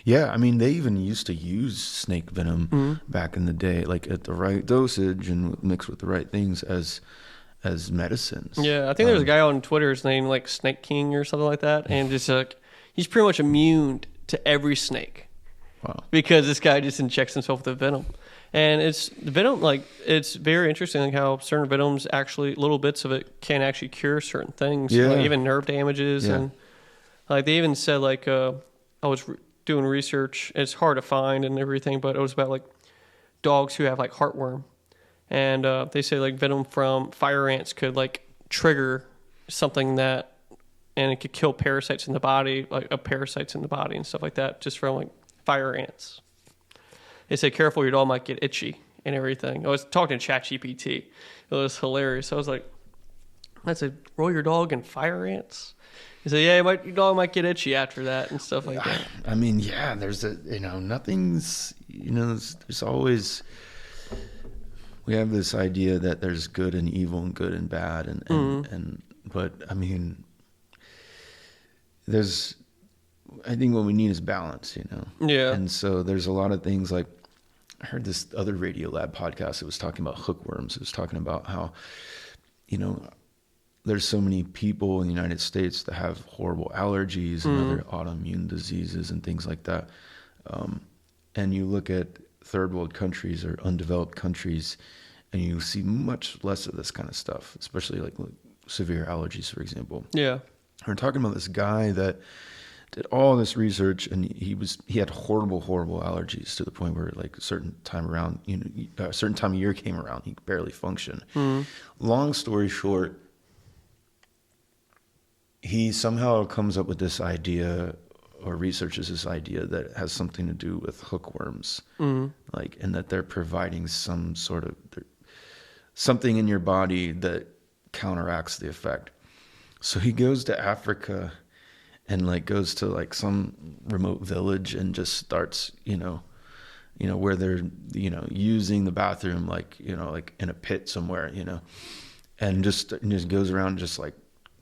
Yeah, I mean, they even used to use snake venom back in the day, like at the right dosage and mixed with the right things as medicines. Yeah, I think there's a guy on Twitter, his name like Snake King or something like that, and just like he's pretty much immune to every snake. Wow. Because this guy just injects himself with the venom. And it's the venom, like it's very interesting like how certain venoms actually, little bits of it can actually cure certain things, like even nerve damages. And like they even said like I was doing research, it's hard to find and everything, but it was about like dogs who have like heartworm, and they say like venom from fire ants could like trigger something that, and it could kill parasites in the body, like parasites in the body and stuff like that, just from like fire ants. They say careful, your dog might get itchy and everything. I was talking to ChatGPT, it was hilarious. I was like, I said, roll your dog in fire ants. He said, yeah, your dog might get itchy after that and stuff like that. I mean, yeah, there's nothing's, there's always, we have this idea that there's good and evil and good and bad. But I mean, I think what we need is balance, Yeah. And so there's a lot of things like, I heard this other Radio Lab podcast that was talking about hookworms. It was talking about how, there's so many people in the United States that have horrible allergies and other autoimmune diseases and things like that. And you look at third world countries or undeveloped countries, and you see much less of this kind of stuff, especially like severe allergies, for example. Yeah. We're talking about this guy that did all this research, and he had horrible allergies to the point where like a certain time of year came around, he could barely function. Long story short, he somehow comes up with this idea or researches this idea that has something to do with hookworms, and that they're providing some sort of something in your body that counteracts the effect. So he goes to Africa and like goes to like some remote village and just starts, where they're, using the bathroom, like in a pit somewhere, and just goes around just like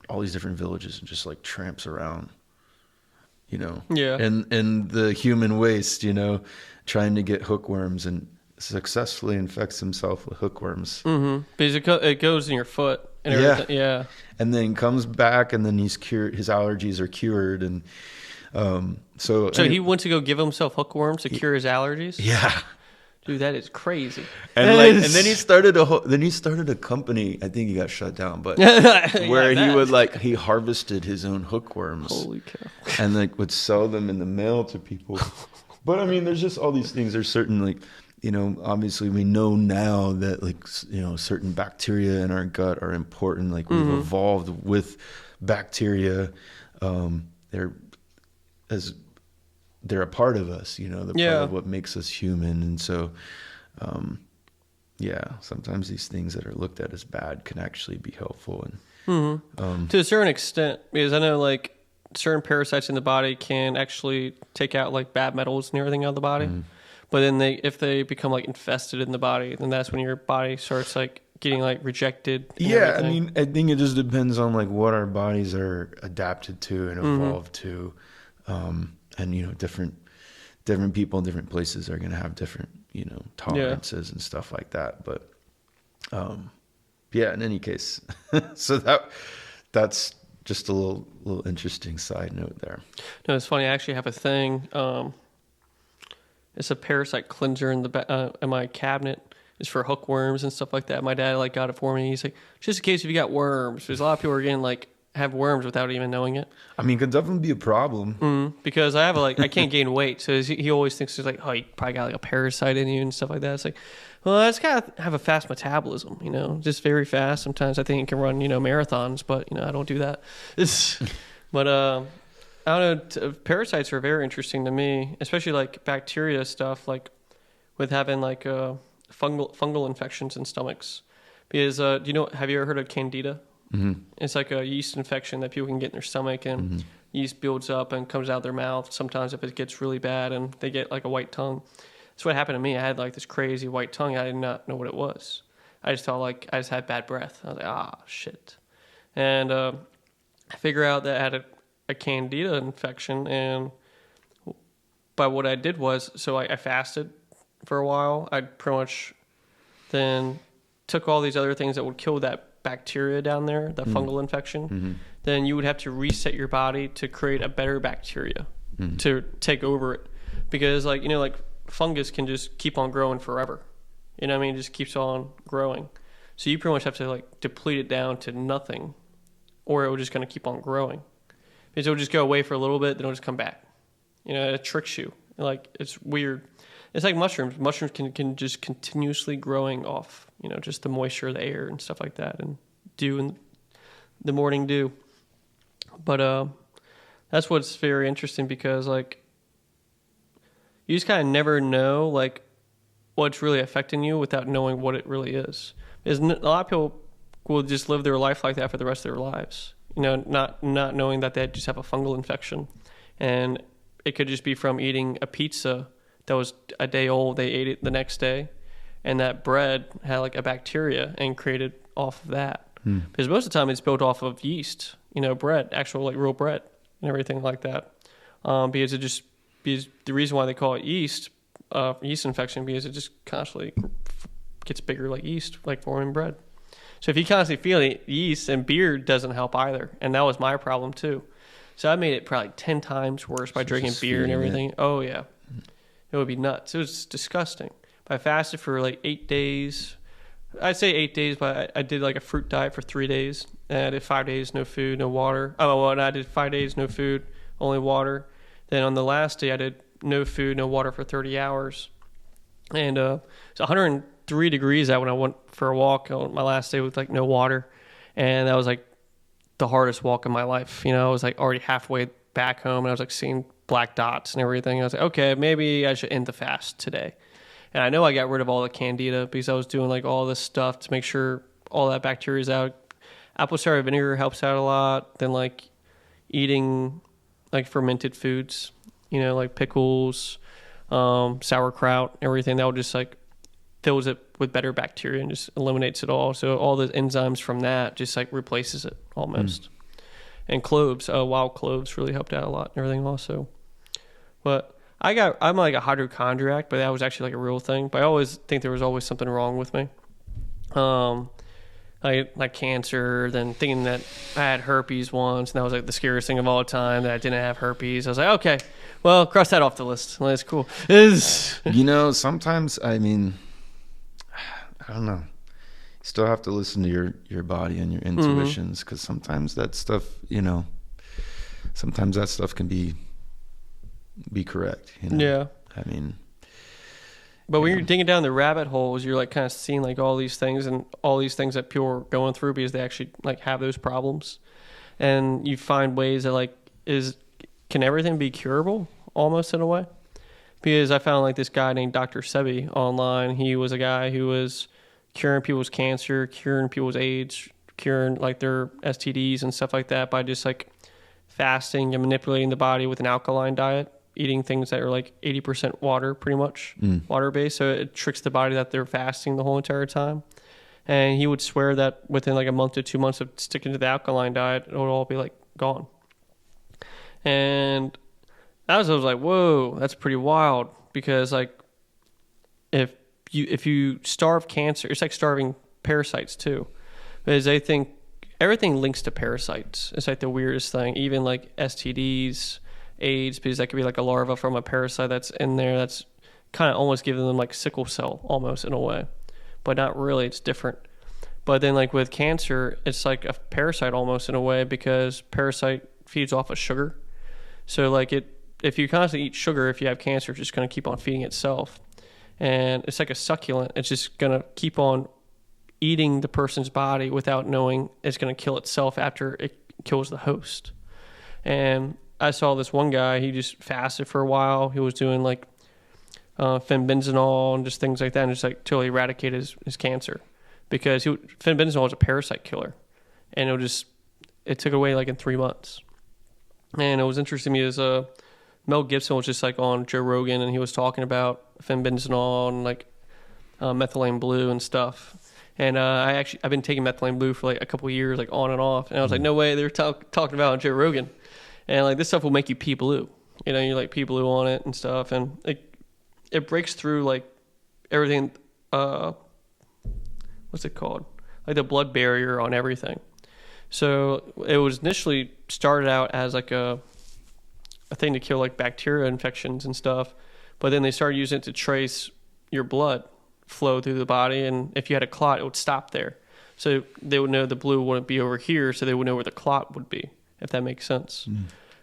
all these different villages and just like tramps around you know, Yeah. and the human waste, you know, trying to get hookworms and successfully infects himself with hookworms. Mm-hmm. Because it goes in your foot and Yeah. everything. Yeah. And then comes back, and then he's cured. His allergies are cured, and so he went to go give himself hookworms to cure his allergies. yeah. Dude, that is crazy. And then he started a company. I think he got shut down, but where he harvested his own hookworms. Holy cow! And like would sell them in the mail to people. But I mean, there's just all these things. There's certain, like, you know, obviously we know now that, like, you know, certain bacteria in our gut are important. Like we've evolved with bacteria. They're a part of us, you know, they're part of what makes us human. And so, sometimes these things that are looked at as bad can actually be helpful. And to a certain extent, because I know, like, certain parasites in the body can actually take out, like, bad metals and everything out of the body. But then if they become, like, infested in the body, then that's when your body starts, like, getting, like, rejected. Yeah, I mean, I think it just depends on, like, what our bodies are adapted to and evolved to. And, you know, different people in different places are going to have different, you know, tolerances and stuff like that. But, in any case, so that's just a little interesting side note there. No, it's funny. I actually have a thing. It's a parasite cleanser in my cabinet. It's for hookworms and stuff like that. My dad, like, got it for me. He's like, just in case if you got worms. Because a lot of people are getting, like, have worms without even knowing it. I mean, it could definitely be a problem. Because I can't gain weight. So he always thinks, he's like, oh, you probably got, like, a parasite in you and stuff like that. It's like, well, I just got to have a fast metabolism, you know, just very fast. Sometimes I think it can run, you know, marathons, but, you know, I don't do that. But I don't know, parasites are very interesting to me, especially, like, bacteria stuff, like with having, like, fungal infections in stomachs. Because, have you ever heard of Candida? Mm-hmm. It's like a yeast infection that people can get in their stomach, and yeast builds up and comes out of their mouth. Sometimes if it gets really bad and they get, like, a white tongue. That's what happened to me. I had, like, this crazy white tongue. I did not know what it was. I just felt like I just had bad breath. I was like, shit. And I figured out that I had a Candida infection, and but what I did was, so I fasted for a while. I pretty much then took all these other things that would kill that bacteria down there, the fungal infection. Then you would have to reset your body to create a better bacteria to take over it. Because, like, you know, like, fungus can just keep on growing forever. You know what I mean? It just keeps on growing. So you pretty much have to, like, deplete it down to nothing, or it will just going to keep on growing. Because it will just go away for a little bit, then it'll just come back. You know, it tricks you. Like, it's weird. It's like mushrooms. Mushrooms can just continuously growing off, you know, just the moisture of the air and stuff like that, and dew in the morning dew. But that's what's very interesting, because, like, you just kind of never know, like, what's really affecting you without knowing what it really is. Because a lot of people will just live their life like that for the rest of their lives. You know, not knowing that they just have a fungal infection. And it could just be from eating a pizza that was a day old. They ate it the next day, and that bread had, like, a bacteria and created off of that. Because most of the time it's built off of yeast, you know, bread, actual, like, real bread and everything like that. Because the reason why they call it yeast infection, because it just constantly gets bigger like yeast, like forming bread. So if you constantly feel yeast, and beer doesn't help either. And that was my problem too. So I made it probably 10 times worse by drinking beer and everything. Oh yeah. It would be nuts. It was disgusting. But I fasted for like 8 days. I'd say 8 days, but I did like a fruit diet for 3 days. And I did 5 days, no food, no water. And I did 5 days, no food, only water. Then on the last day, I did no food, no water for 30 hours. And it's 103 degrees out when I went for a walk on my last day with, like, no water. And that was, like, the hardest walk in my life. You know, I was, like, already halfway back home, and I was, like, seeing black dots and everything. I was like, okay, maybe I should end the fast today. And I know I got rid of all the Candida because I was doing, like, all this stuff to make sure all that bacteria is out. Apple cider vinegar helps out a lot. Then, like, eating, like, fermented foods, you know, like pickles, sauerkraut, everything that will just, like, fills it with better bacteria and just eliminates it all. So all the enzymes from that just, like, replaces it almost. And cloves, wild cloves really helped out a lot and everything also. But I'm like a hypochondriac, but that was actually like a real thing. But I always think there was always something wrong with me. Like cancer, then thinking that I had herpes once, and that was like the scariest thing of all time, that I didn't have herpes. I was like, okay, well, cross that off the list. That's cool. Sometimes, I mean, I don't know. You still have to listen to your body and your intuitions, because sometimes that stuff, sometimes that stuff can be correct. Yeah. I mean, but when you're digging down the rabbit holes, you're like kind of seeing like all these things that people are going through because they actually like have those problems, and you find ways that like can everything be curable almost in a way? Because I found like this guy named Dr. Sebi online. He was a guy who was curing people's cancer, curing people's AIDS, curing like their STDs and stuff like that by just like fasting and manipulating the body with an alkaline diet, eating things that are like 80% water, pretty much water based. So it tricks the body that they're fasting the whole entire time. And he would swear that within like a month to 2 months of sticking to the alkaline diet, it would all be like gone. And I was like, whoa, that's pretty wild, because like if you starve cancer, it's like starving parasites too, because they think everything links to parasites. It's like the weirdest thing, even like STDs, AIDS, because that could be like a larva from a parasite that's in there that's kind of almost giving them like sickle cell almost in a way, but not really. It's different. But then like with cancer, it's like a parasite almost in a way, because parasite feeds off of sugar. So like if you constantly eat sugar, if you have cancer, it's just going to keep on feeding itself. And it's like a succulent. It's just going to keep on eating the person's body without knowing it's going to kill itself after it kills the host. And I saw this one guy, he just fasted for a while. He was doing like fenbendazole and just things like that, and just like totally eradicated his cancer, because fenbendazole is a parasite killer, and it took it away like in 3 months. And it was interesting to me is Mel Gibson was just like on Joe Rogan, and he was talking about fenbendazole and like methylene blue and stuff. And I've been taking methylene blue for like a couple of years, like on and off. And I was like, no way, they're talking about on Joe Rogan. And like this stuff will make you pee blue. You like pee blue on it and stuff, and it breaks through like everything. What's it called? Like the blood barrier on everything. So it was initially started out as like a thing to kill like bacteria infections and stuff, but then they started using it to trace your blood flow through the body, and if you had a clot, it would stop there. So they would know the blue wouldn't be over here, so they would know where the clot would be, if that makes sense.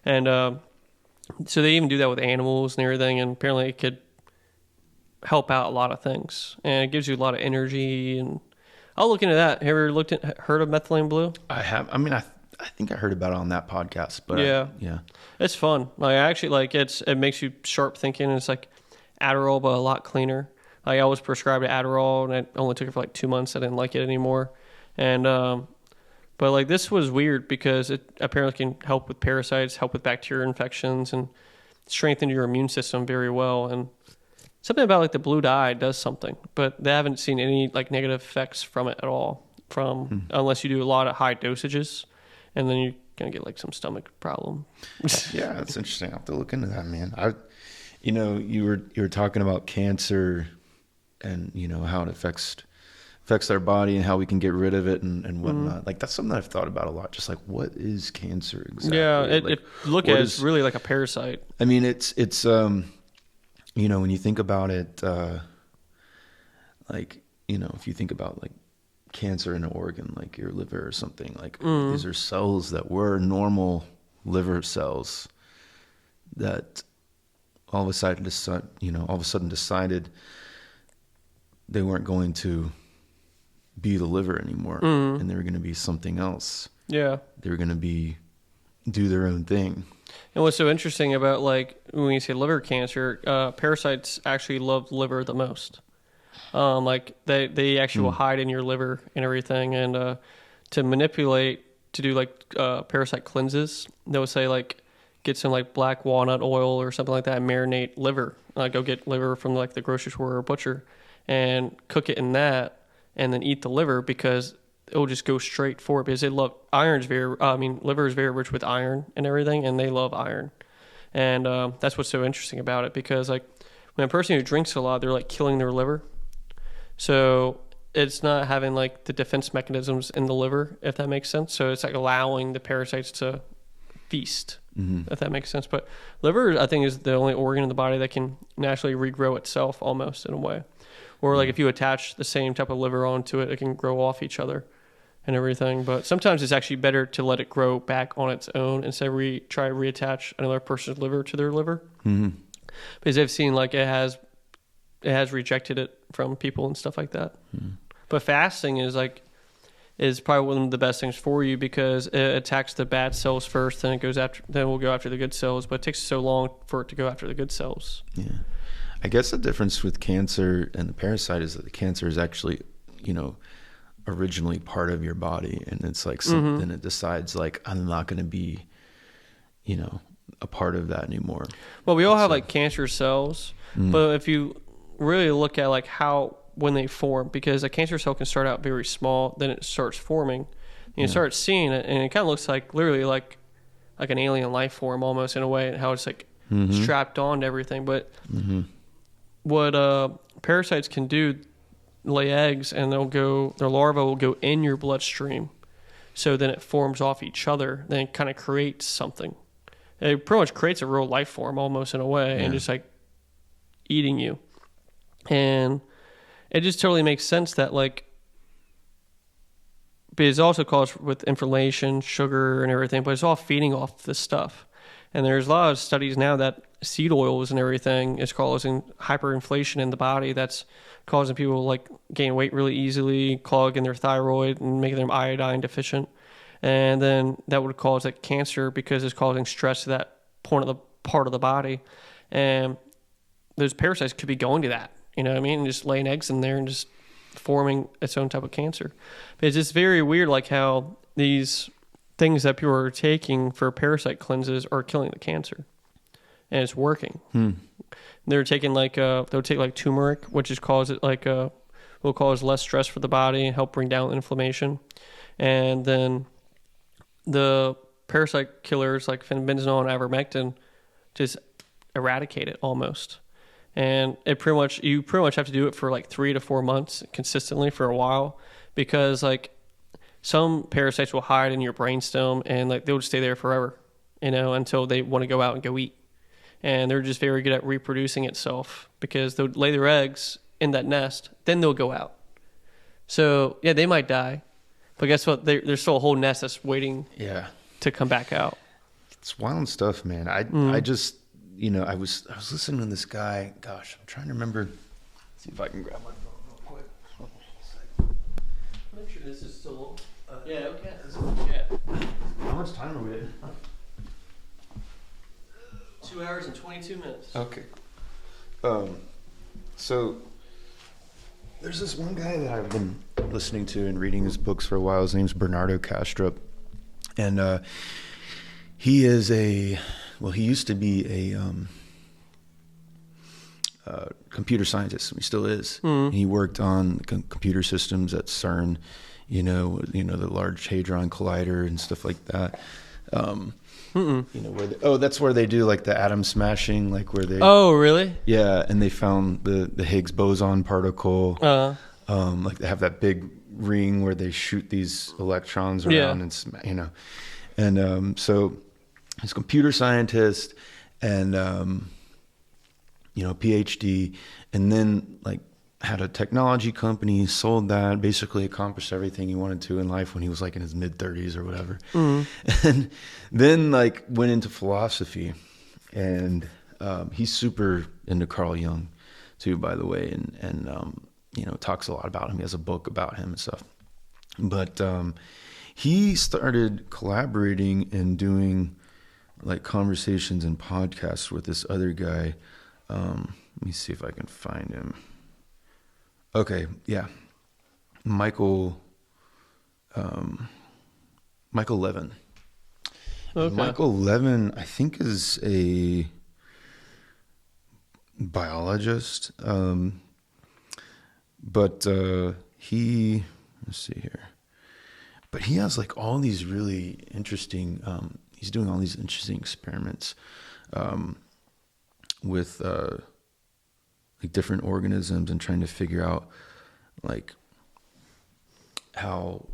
And so they even do that with animals and everything, and apparently it could help out a lot of things, and it gives you a lot of energy. And I'll look into that. Have you ever heard of methylene blue? I have. I mean, I think I heard about it on that podcast, but yeah, it's fun. Like I actually like it makes you sharp thinking, and it's like Adderall, but a lot cleaner. I was prescribed Adderall, and I only took it for like 2 months. I didn't like it anymore. And but like this was weird, because it apparently can help with parasites, help with bacteria infections, and strengthen your immune system very well. And something about like the blue dye does something, but they haven't seen any like negative effects from it at all, unless you do a lot of high dosages, and then you're gonna get like some stomach problem. Yeah, that's interesting. I'll have to look into that, man. You were talking about cancer, and how it affects our body and how we can get rid of it and whatnot. Like that's something that I've thought about a lot. Just like, what is cancer exactly? Yeah, it's really like a parasite. I mean, it's when you think about it, if you think about like cancer in an organ, like your liver or something, like these are cells that were normal liver cells that all of a sudden decided they weren't going to be the liver anymore, and they were going to be something else. Yeah, they were going to do their own thing. And what's so interesting about like when you say liver cancer, parasites actually love liver the most. Like they actually will hide in your liver and everything, and to manipulate, to do like parasite cleanses, they would say like get some like black walnut oil or something like that and marinate liver. Go get liver from like the grocery store or butcher and cook it in that, and then eat the liver, because it'll just go straight for it because they love liver is very rich with iron and everything, and they love iron. And that's what's so interesting about it, because like when a person who drinks a lot, they're like killing their liver. So it's not having like the defense mechanisms in the liver, if that makes sense. So it's like allowing the parasites to feast, if that makes sense. But liver, I think, is the only organ in the body that can naturally regrow itself almost in a way. Or like if you attach the same type of liver onto it, it can grow off each other and everything. But sometimes it's actually better to let it grow back on its own instead of try to reattach another person's liver to their liver. Because they've seen like it has rejected it from people and stuff like that. But fasting is probably one of the best things for you, because it attacks the bad cells first, then we'll go after the good cells. But it takes so long for it to go after the good cells. Yeah. I guess the difference with cancer and the parasite is that the cancer is actually, originally part of your body, and it's like something that decides like, I'm not going to be, a part of that anymore. Well, we all have like cancer cells, but if you really look at like when they form, because a cancer cell can start out very small, then it starts forming. You start seeing it, and it kind of looks like literally like an alien life form almost in a way, and how it's like strapped on to everything. But what parasites can do, lay eggs, and their larvae will go in your bloodstream. So then it forms off each other. Then it kind of creates something. It pretty much creates a real life form almost in a way, and just like eating you. And it just totally makes sense that like, but it's also caused with inflammation, sugar, and everything, but it's all feeding off this stuff. And there's a lot of studies now that seed oils and everything is causing hyperinflation in the body. That's causing people like gain weight really easily, clogging their thyroid and making them iodine deficient. And then that would cause like cancer, because it's causing stress to that part of the body. And those parasites could be going to that, you know what I mean? And just laying eggs in there and just forming its own type of cancer. But it's just very weird, like how these things that people are taking for parasite cleanses are killing the cancer, and it's working. They're taking they'll take like turmeric, which is will cause less stress for the body and help bring down inflammation. And then the parasite killers like fenbendazole and ivermectin just eradicate it almost. And you pretty much have to do it for like 3 to 4 months consistently for a while, because like some parasites will hide in your brainstem and like they'll just stay there forever, until they want to go out and go eat. And they're just very good at reproducing itself, because they'll lay their eggs in that nest, then they'll go out. So yeah, they might die, but guess what? There's still a whole nest that's waiting to come back out. It's wild stuff, man. I just, I was listening to this guy. Gosh, I'm trying to remember. Let's see if I can grab my phone real quick. Make sure this is still. Okay. How much time are we at? 2 hours and 22 minutes. Okay. So there's this one guy that I've been listening to and reading his books for a while. His name's Bernardo Kastrup, and he used to be a computer scientist. He still is. He worked on computer systems at CERN, the Large Hadron Collider and stuff like that. That's where they do like the atom smashing, like where they. Oh, really? Yeah, and they found the Higgs boson particle. Like they have that big ring where they shoot these electrons around, and so he's a computer scientist and PhD, and then like had a technology company, sold that, basically accomplished everything he wanted to in life when he was like in his mid-30s or whatever. And then like went into philosophy, and he's super into Carl Jung too, by the way, and talks a lot about him. He has a book about him and stuff. But he started collaborating and doing like conversations and podcasts with this other guy. Let me see if I can find him. Okay, yeah. Michael Levin. Okay. Michael Levin, I think, is a biologist. But let's see here. but he has like all these really interesting. He's doing all these interesting experiments with like different organisms and trying to figure out like how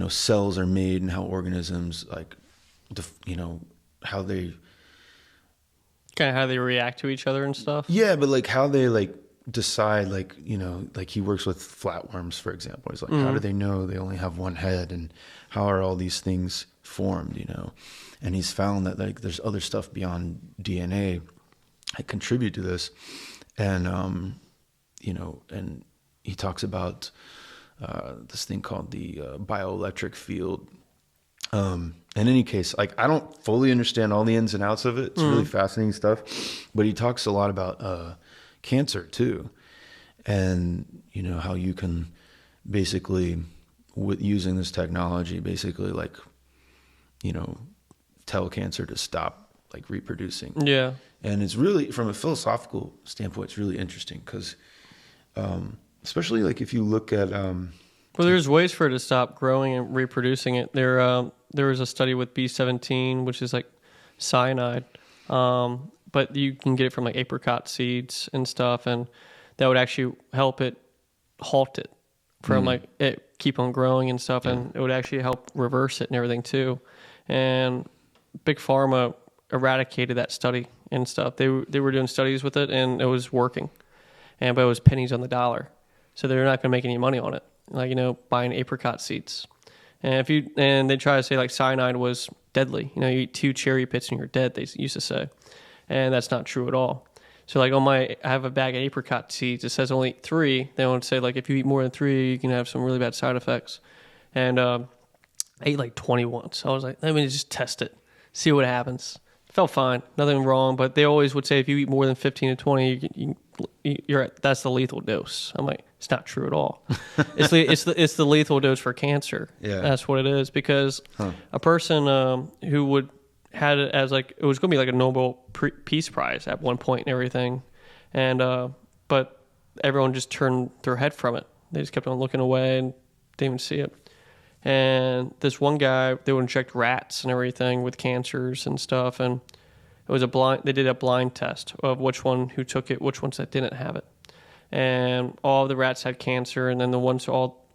cells are made and how organisms like how they kind of how they react to each other and stuff. Yeah, but like how they like decide, like like he works with flatworms, for example. He's like, how do they know they only have one head, and how are all these things formed? And he's found that like there's other stuff beyond DNA that contribute to this, and and he talks about this thing called the bioelectric field. In any case, like I don't fully understand all the ins and outs of it. It's really fascinating stuff, but he talks a lot about cancer too, and how you can basically, with using this technology, basically like tell cancer to stop like reproducing. Yeah. And it's really, from a philosophical standpoint, it's really interesting because especially like if you look at well, there's ways for it to stop growing and reproducing it. There was a study with B17, which is like cyanide, but you can get it from like apricot seeds and stuff, and that would actually help it halt it from like it keep on growing and stuff, and it would actually help reverse it and everything too. And Big Pharma eradicated that study and stuff. They were doing studies with it, and it was working, but it was pennies on the dollar, so they're not going to make any money on it. Like buying apricot seeds, and they try to say like cyanide was deadly. You eat 2 cherry pits and you're dead. They used to say, and that's not true at all. So like I have a bag of apricot seeds. It says only eat 3. They don't say like if you eat more than 3, you can have some really bad side effects. And I ate like 20 once. I was like, let me just test it, see what happens. Felt fine, nothing wrong. But they always would say if you eat more than 15 to 20, that's the lethal dose. I'm like, it's not true at all. It's the lethal dose for cancer. Yeah, that's what it is. Because a person who had it as like it was going to be like a Nobel Peace Prize at one point and everything, and but everyone just turned their head from it. They just kept on looking away and didn't even see it. And this one guy, they would inject rats and everything with cancers and stuff, and it was they did a blind test of which one who took it, which ones that didn't have it. And all of the rats had cancer, and then the ones who all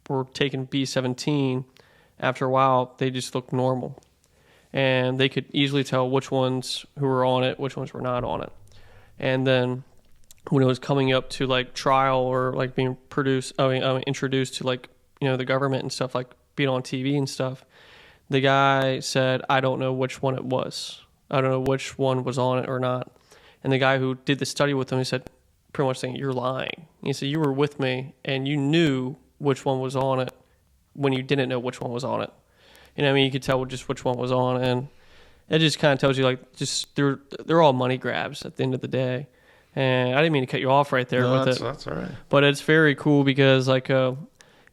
were taking B17, after a while, they just looked normal. And they could easily tell which ones who were on it, which ones were not on it. And then when it was coming up to like trial or like being introduced to like, the government and stuff, like being on TV and stuff, the guy said, I don't know which one it was. I don't know which one was on it or not. And the guy who did the study with him, he said, pretty much saying, you're lying. He said, you were with me and you knew which one was on it when you didn't know which one was on it. You could tell just which one was on, and it just kind of tells you like just they're all money grabs at the end of the day. And I didn't mean to cut you off right there with it. That's all right. But it's very cool because like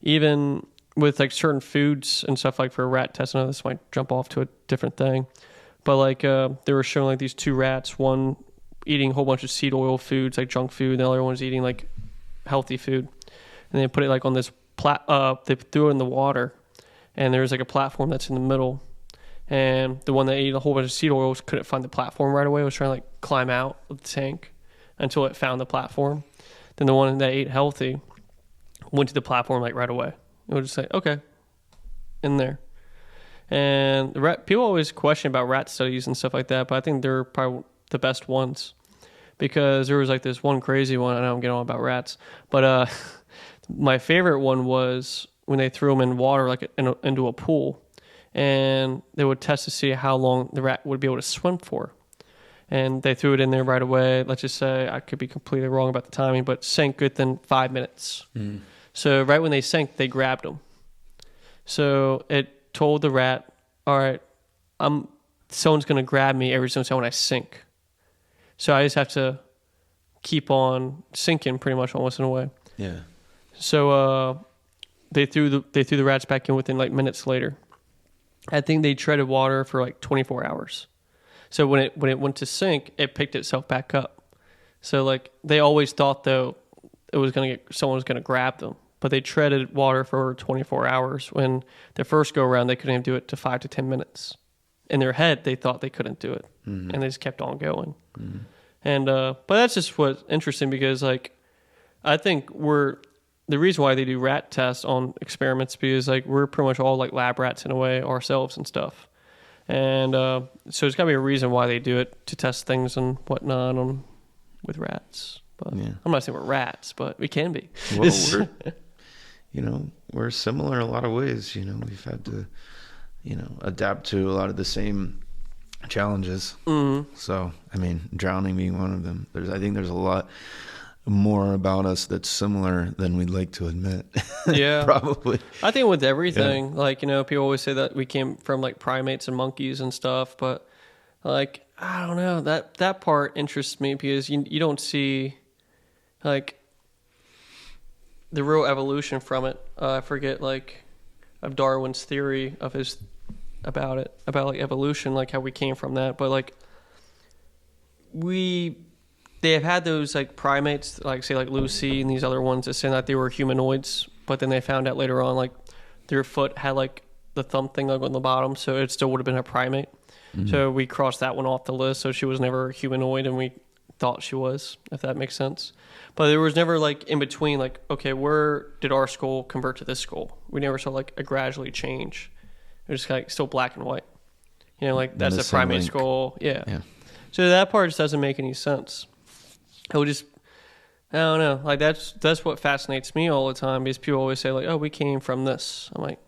even with like certain foods and stuff, like for a rat test, I know this might jump off to a different thing, but like they were showing like these 2 rats, one eating a whole bunch of seed oil foods like junk food, and the other one's eating like healthy food, and they put it like on this they threw it in the water, and there's like a platform that's in the middle, and the one that ate a whole bunch of seed oils couldn't find the platform right away. It was trying to like climb out of the tank until it found the platform. Then the one that ate healthy went to the platform like right away. It would just say, okay, in there. And people always question about rat studies and stuff like that, but I think they're probably the best ones, because there was like this one crazy one. I know I'm getting on about rats, but my favorite one was when they threw them in water, like into a pool, and they would test to see how long the rat would be able to swim for. And they threw it in there right away. Let's just say, I could be completely wrong about the timing, but sank within 5 minutes. So right when they sank, they grabbed them. So it told the rat, all right, someone's going to grab me every single time when I sink. So I just have to keep on sinking pretty much almost in a way. Yeah. So they threw the rats back in within like minutes later. I think they treaded water for like 24 hours. So when it went to sink, it picked itself back up. So like they always thought though someone was gonna grab them, but they treaded water for 24 hours. When the first go around, they couldn't even do it to 5 to 10 minutes. In their head, they thought they couldn't do it, and they just kept on going. And but that's just what's interesting, because like I think the reason why they do rat tests on experiments, because like we're pretty much all like lab rats in a way ourselves and stuff. And so there's got to be a reason why they do it, to test things and whatnot with rats. But I'm not saying we're rats, but we can be. Well, we're similar in a lot of ways. We've had to, adapt to a lot of the same challenges. So, I mean, drowning being one of them. I think there's a lot more about us that's similar than we'd like to admit. Yeah. Probably. I think with everything, like, people always say that we came from like primates and monkeys and stuff, but like, I don't know, that part interests me, because you don't see like the real evolution from it. I forget like of Darwin's theory of his about like evolution, like how we came from that, but like they have had those like primates, like say like Lucy and these other ones, that saying that they were humanoids, but then they found out later on like their foot had like the thumb thing like on the bottom, so it still would have been a primate. So we crossed that one off the list, so she was never a humanoid, and we thought she was, if that makes sense. But there was never like in between, like, okay, where did our skull convert to this skull? We never saw like a gradually change. It was like still black and white. Like that's a primate skull. Yeah. So that part just doesn't make any sense. I don't know. Like that's what fascinates me all the time, because people always say like, oh, we came from this. I'm like,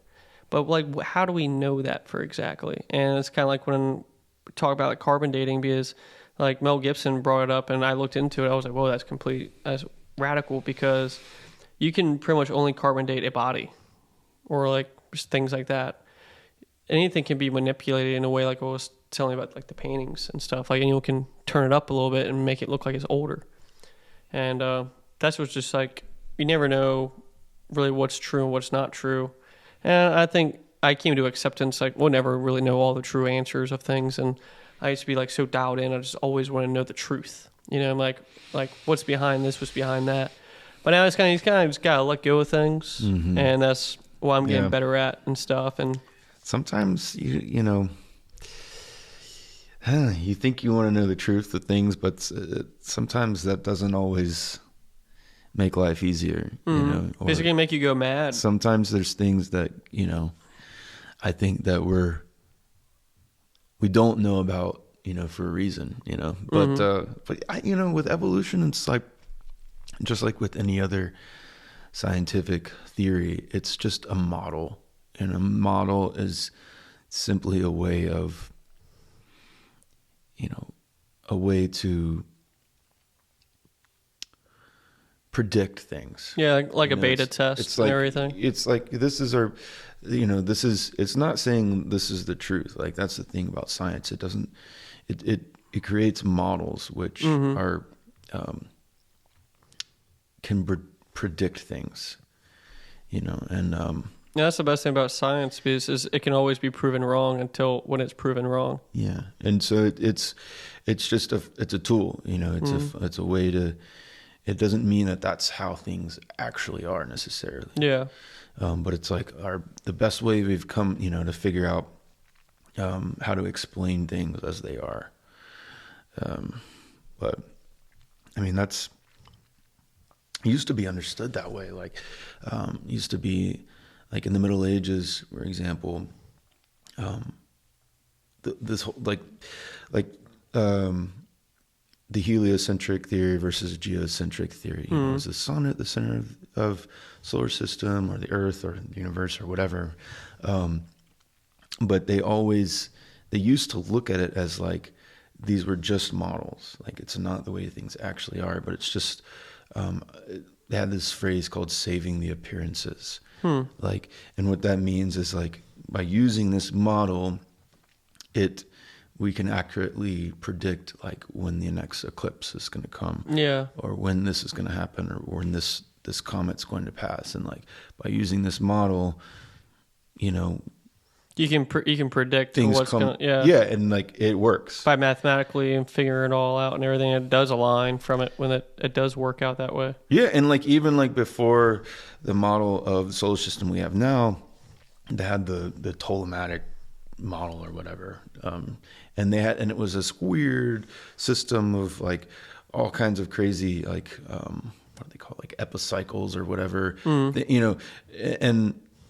but like, how do we know that for exactly? And it's kind of like when we talk about like carbon dating, because like Mel Gibson brought it up and I looked into it. I was like, whoa, that's radical, because you can pretty much only carbon date a body or like just things like that. Anything can be manipulated in a way, like I was telling you about like the paintings and stuff. Like anyone can turn it up a little bit and make it look like it's older. And that's what's just like, you never know really what's true and what's not true. And I think I came to acceptance, like we'll never really know all the true answers of things. And I used to be like so dialed in. I just always want to know the truth. I'm like what's behind this, what's behind that. But now you kind of just gotta let go of things, and that's what I'm getting better at and stuff. And sometimes you think you want to know the truth of things, but sometimes that doesn't always make life easier. Or it's gonna make you go mad. Sometimes there's things that I think that we don't know about, for a reason, but with evolution, it's like, just like with any other scientific theory, it's just a model, and a model is simply a way of, a way to predict things. Yeah, like a beta test it's and like, everything. It's like, this is our, it's not saying this is the truth. Like, that's the thing about science. It doesn't, it creates models which are, can predict things, and, yeah, that's the best thing about science, because it can always be proven wrong until when it's proven wrong. Yeah. And so it's just it's a tool, it's a way to, it doesn't mean that that's how things actually are necessarily. Yeah. But it's like the best way we've come, to figure out how to explain things as they are. But I mean, it used to be understood that way. Like, used to be like in the Middle Ages, for example, this whole, the heliocentric theory versus geocentric theory. Is the sun at the center of solar system, or the Earth, or the universe, or whatever? But they used to look at it as like these were just models. Like, it's not the way things actually are, but it's just. They had this phrase called "saving the appearances." Like, and what that means is like, by using this model, we can accurately predict like when the next eclipse is going to come, or when this is going to happen, or when this comet's going to pass. And like, by using this model, You can predict things what's come. gonna Yeah, and like it works. by mathematically and figuring it all out and everything. It does align from it when it does work out that way. Yeah, and like even like before the model of the solar system we have now, they had the Ptolemaic model or whatever, and it was this weird system of like all kinds of crazy like what do they call it? Like epicycles or whatever, you know,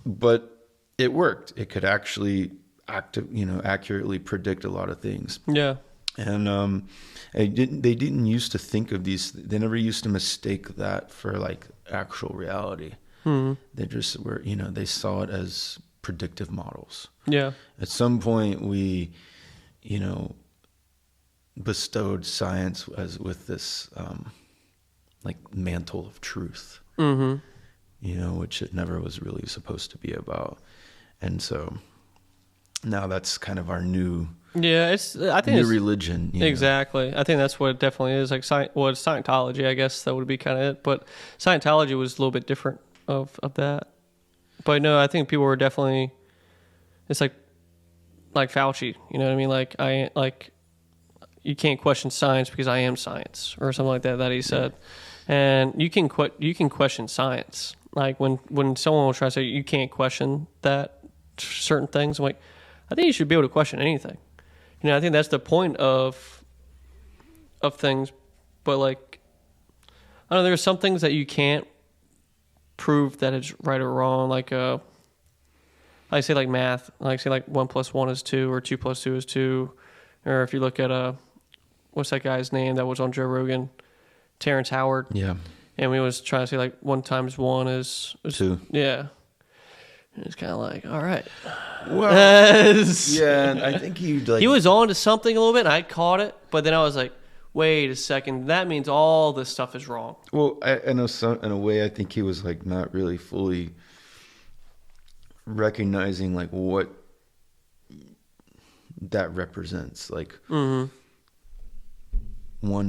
but it worked. It could actually accurately predict a lot of things. Yeah. And they didn't used to think of these. They never used to mistake that for like actual reality. They just were, they saw it as predictive models. Yeah. At some point, we, bestowed science with this like mantle of truth. Which it never was really supposed to be about. And so now that's kind of our new religion. Exactly. I think that's what it definitely is. Like it's Scientology, I guess that would be kind of it. But Scientology was a little bit different of that. But no, I think people were definitely. It's like Fauci. You know what I mean? You can't question science because I am science or something like that he said. And you can question science. Like when someone will try to say you can't question that certain things, I'm like, I think you should be able to question anything. I think that's the point of things. But like, I don't know, there's some things that you can't prove that it's right or wrong. Like I say like math. Like say like 1 + 1 is 2 or 2 + 2 is 2. Or if you look at what's that guy's name that was on Joe Rogan? Terrence Howard. Yeah. And we was trying to say like 1 × 1 is 2. Yeah. And it's kind of like, all right. Well, yeah, and I think he was on to something a little bit, and I caught it, but then I was like, wait a second, that means all this stuff is wrong. Well, I know in a way, I think he was like not really fully recognizing like what that represents. Like one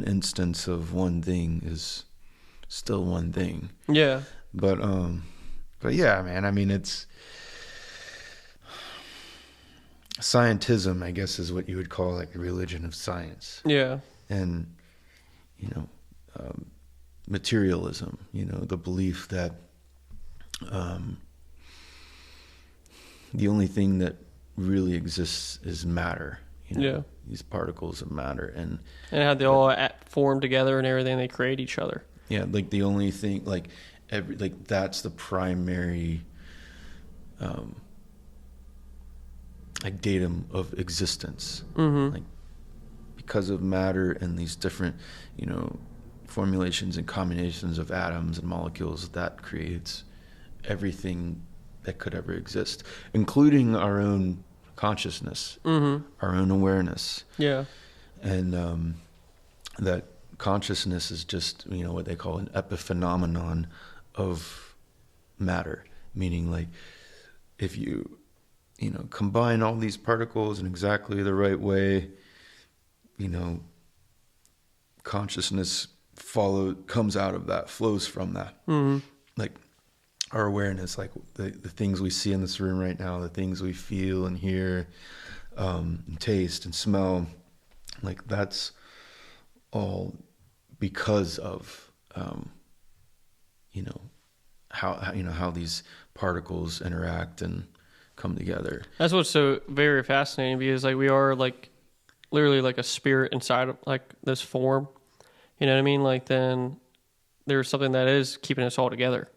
instance of one thing is still one thing. Yeah. But yeah, man, I mean, it's scientism, I guess, is what you would call like a religion of science. Yeah. And, materialism, the belief that the only thing that really exists is matter. These particles of matter. And how they all form together and everything, they create each other. Yeah, like the only thing, like that's the primary like datum of existence. Like because of matter and these different formulations and combinations of atoms and molecules, that creates everything that could ever exist, including our own consciousness, our own awareness. Yeah. And that consciousness is just what they call an epiphenomenon of matter, meaning like if you combine all these particles in exactly the right way, consciousness comes out of that, flows from that. Like our awareness, like the things we see in this room right now, the things we feel and hear, and taste and smell, like that's all because of how these particles interact and come together. That's what's so very fascinating, because like we are like literally like a spirit inside of like this form. You know what I mean? Like then there's something that is keeping us all together,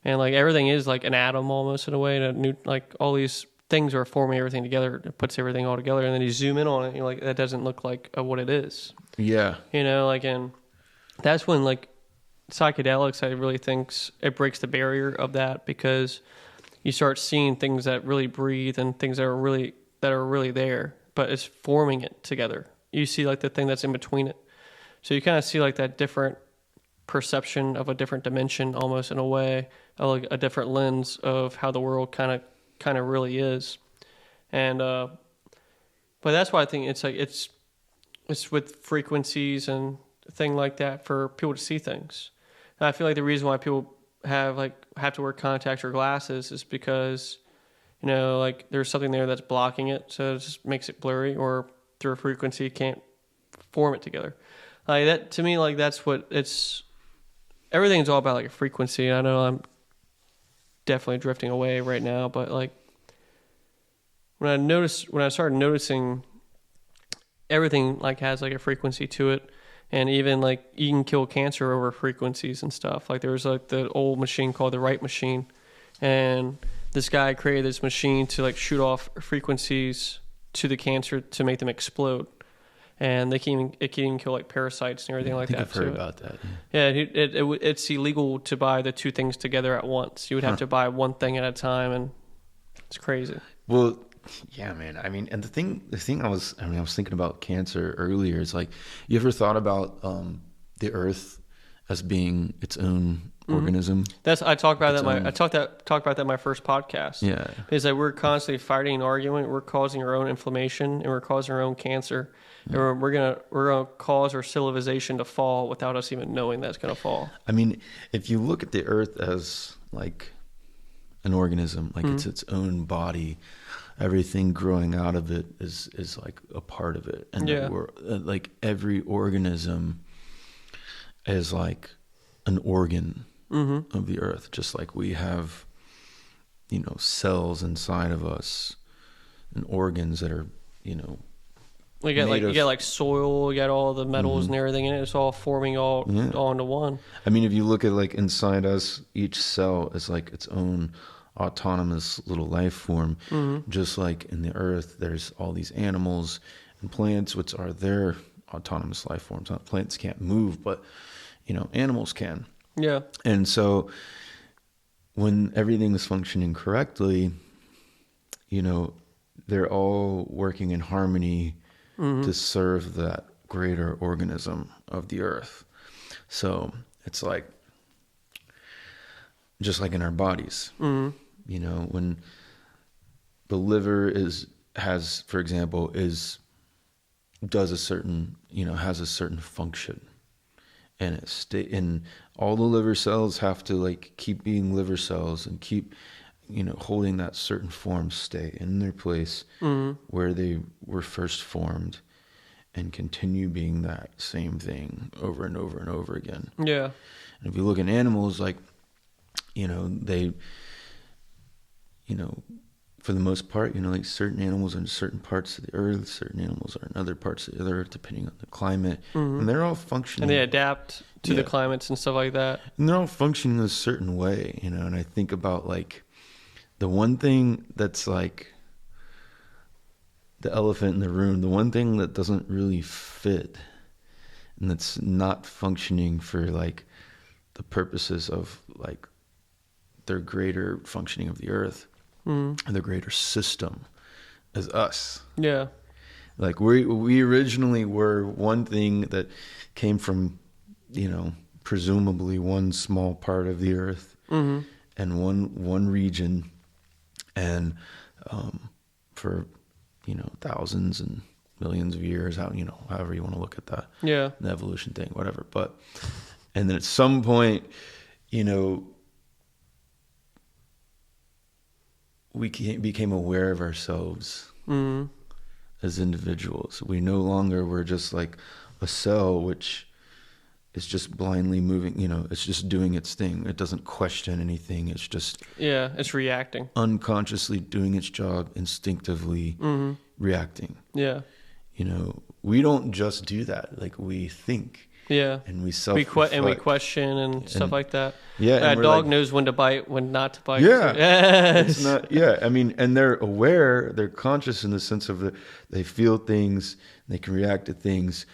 and like everything is like an atom almost in a way. Like all these things are forming everything together. It puts everything all together, and then you zoom in on it, and you're like, that doesn't look like what it is. Yeah. And that's when like psychedelics, I really think it breaks the barrier of that, because you start seeing things that really breathe and things that are really there, but it's forming it together. You see like the thing that's in between it. So you kind of see like that different perception of a different dimension, almost in a way, like a different lens of how the world kind of really is. And but that's why I think it's like it's with frequencies and thing like that for people to see things. And I feel like the reason why people have to wear contacts or glasses is because like there's something there that's blocking it, so it just makes it blurry, or through a frequency it can't form it together. Like that to me, like that's what it's. Everything's all about like a frequency. I know I'm definitely drifting away right now, but like when I started noticing everything like has like a frequency to it, and even like you can kill cancer over frequencies and stuff. Like there was like the old machine called the Wright machine, and this guy created this machine to like shoot off frequencies to the cancer to make them explode. And it can even kill like parasites and everything like that. I've heard about that. Yeah, it's illegal to buy the two things together at once. You would have to buy one thing at a time, and it's crazy. Well, yeah, man. I mean, and the thing I was thinking about cancer earlier. Is like, you ever thought about the Earth as being its own organism? I talked about that in my first podcast. Yeah, is that we're constantly fighting and arguing. We're causing our own inflammation, and we're causing our own cancer. And we're gonna cause our civilization to fall without us even knowing that it's gonna fall. I mean, if you look at the Earth as like an organism, like it's its own body, everything growing out of it is like a part of it, and like every organism is like an organ of the Earth, just like we have, cells inside of us and organs that are, You get like soil, you got all the metals and everything in it. It's all forming all into one. I mean, if you look at like inside us, each cell is like its own autonomous little life form. Just like in the Earth, there's all these animals and plants, which are their autonomous life forms. Plants can't move, but animals can. Yeah. And so when everything is functioning correctly, they're all working in harmony to serve that greater organism of the Earth. So it's like, just like in our bodies, when the liver for example, does a certain, has a certain function, and and all the liver cells have to like keep being liver cells and keep, holding that certain form, stay in their place where they were first formed, and continue being that same thing over and over and over again. Yeah. And if you look at animals, like, they, for the most part, like certain animals are in certain parts of the Earth, certain animals are in other parts of the Earth, depending on the climate, and they're all functioning. And they adapt to the climates and stuff like that. And they're all functioning a certain way, and I think about like, the one thing that's like the elephant in the room, the one thing that doesn't really fit and that's not functioning for like the purposes of like their greater functioning of the Earth and the greater system, is us. Yeah. Like we originally were one thing that came from, presumably one small part of the Earth and one region. And for, thousands and millions of years, however you want to look at that. Yeah. The evolution thing, whatever. And then at some point, we became aware of ourselves as individuals. We no longer were just like a cell, which is just blindly moving, it's just doing its thing. It doesn't question anything. It's just... Yeah, it's reacting. Unconsciously doing its job, instinctively reacting. Yeah. We don't just do that. Like, we think. Yeah. And we self-reflect. And we question and stuff like that. Yeah. A dog knows when to bite, when not to bite. Yeah. Yes. It's not, yeah. I mean, and they're aware, they're conscious in the sense of they feel things, they can react to things,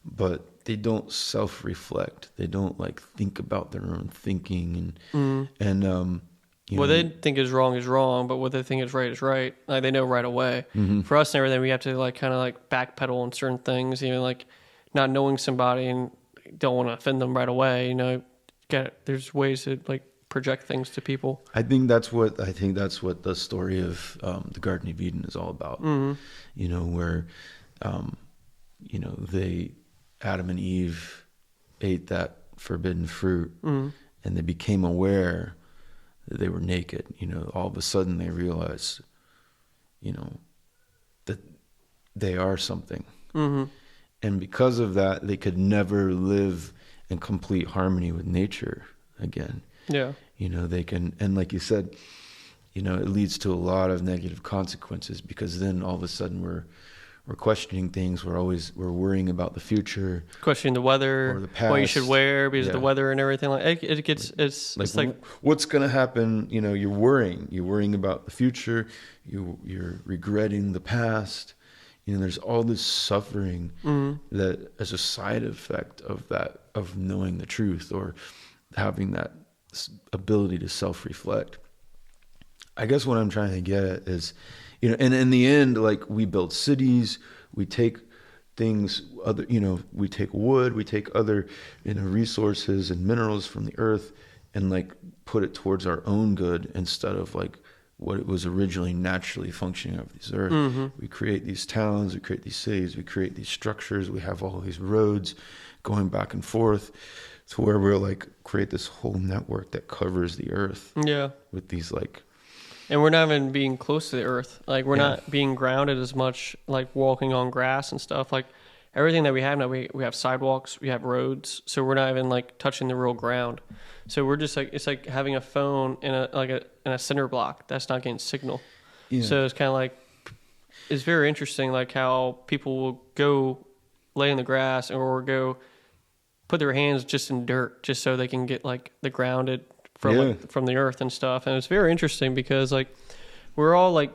but they don't self-reflect. They don't like think about their own thinking and what they think is wrong, but what they think is right. Like they know right away. For us and everything, we have to like kind of like backpedal on certain things, even like not knowing somebody and don't want to offend them right away. There's ways to like project things to people. I think that's what the story of the Garden of Eden is all about. Where Adam and Eve ate that forbidden fruit and they became aware that they were naked. All of a sudden they realized, you know, that they are something. Mm-hmm. And because of that, they could never live in complete harmony with nature again. Yeah. You know, they can, and like you said, you know, it leads to a lot of negative consequences, because then all of a sudden we're questioning things. We're worrying about the future, questioning the weather, or the past, what you should wear because of the weather and everything. Like it's like what's gonna happen. You know, you're worrying about the future. You're regretting the past. You know, there's all this suffering that as a side effect of that, of knowing the truth or having that ability to self-reflect. I guess what I'm trying to get at is, you know, and in the end, like, we build cities, we take things, we take wood, we take other, resources and minerals from the earth and like put it towards our own good instead of like what it was originally naturally functioning of this earth. Mm-hmm. We create these towns, we create these cities, we create these structures, we have all these roads going back and forth to where we'll like create this whole network that covers the earth. Yeah. With these like, and we're not even being close to the earth. Like, we're not being grounded as much, like walking on grass and stuff. Like, everything that we have now, we have sidewalks, we have roads, so we're not even like touching the real ground. So we're just like, it's like having a phone in a cinder block that's not getting signal. Yeah. So it's kind of like, it's very interesting, like how people will go lay in the grass or go put their hands just in dirt just so they can get like the grounded from the earth and stuff. And it's very interesting because like we're all like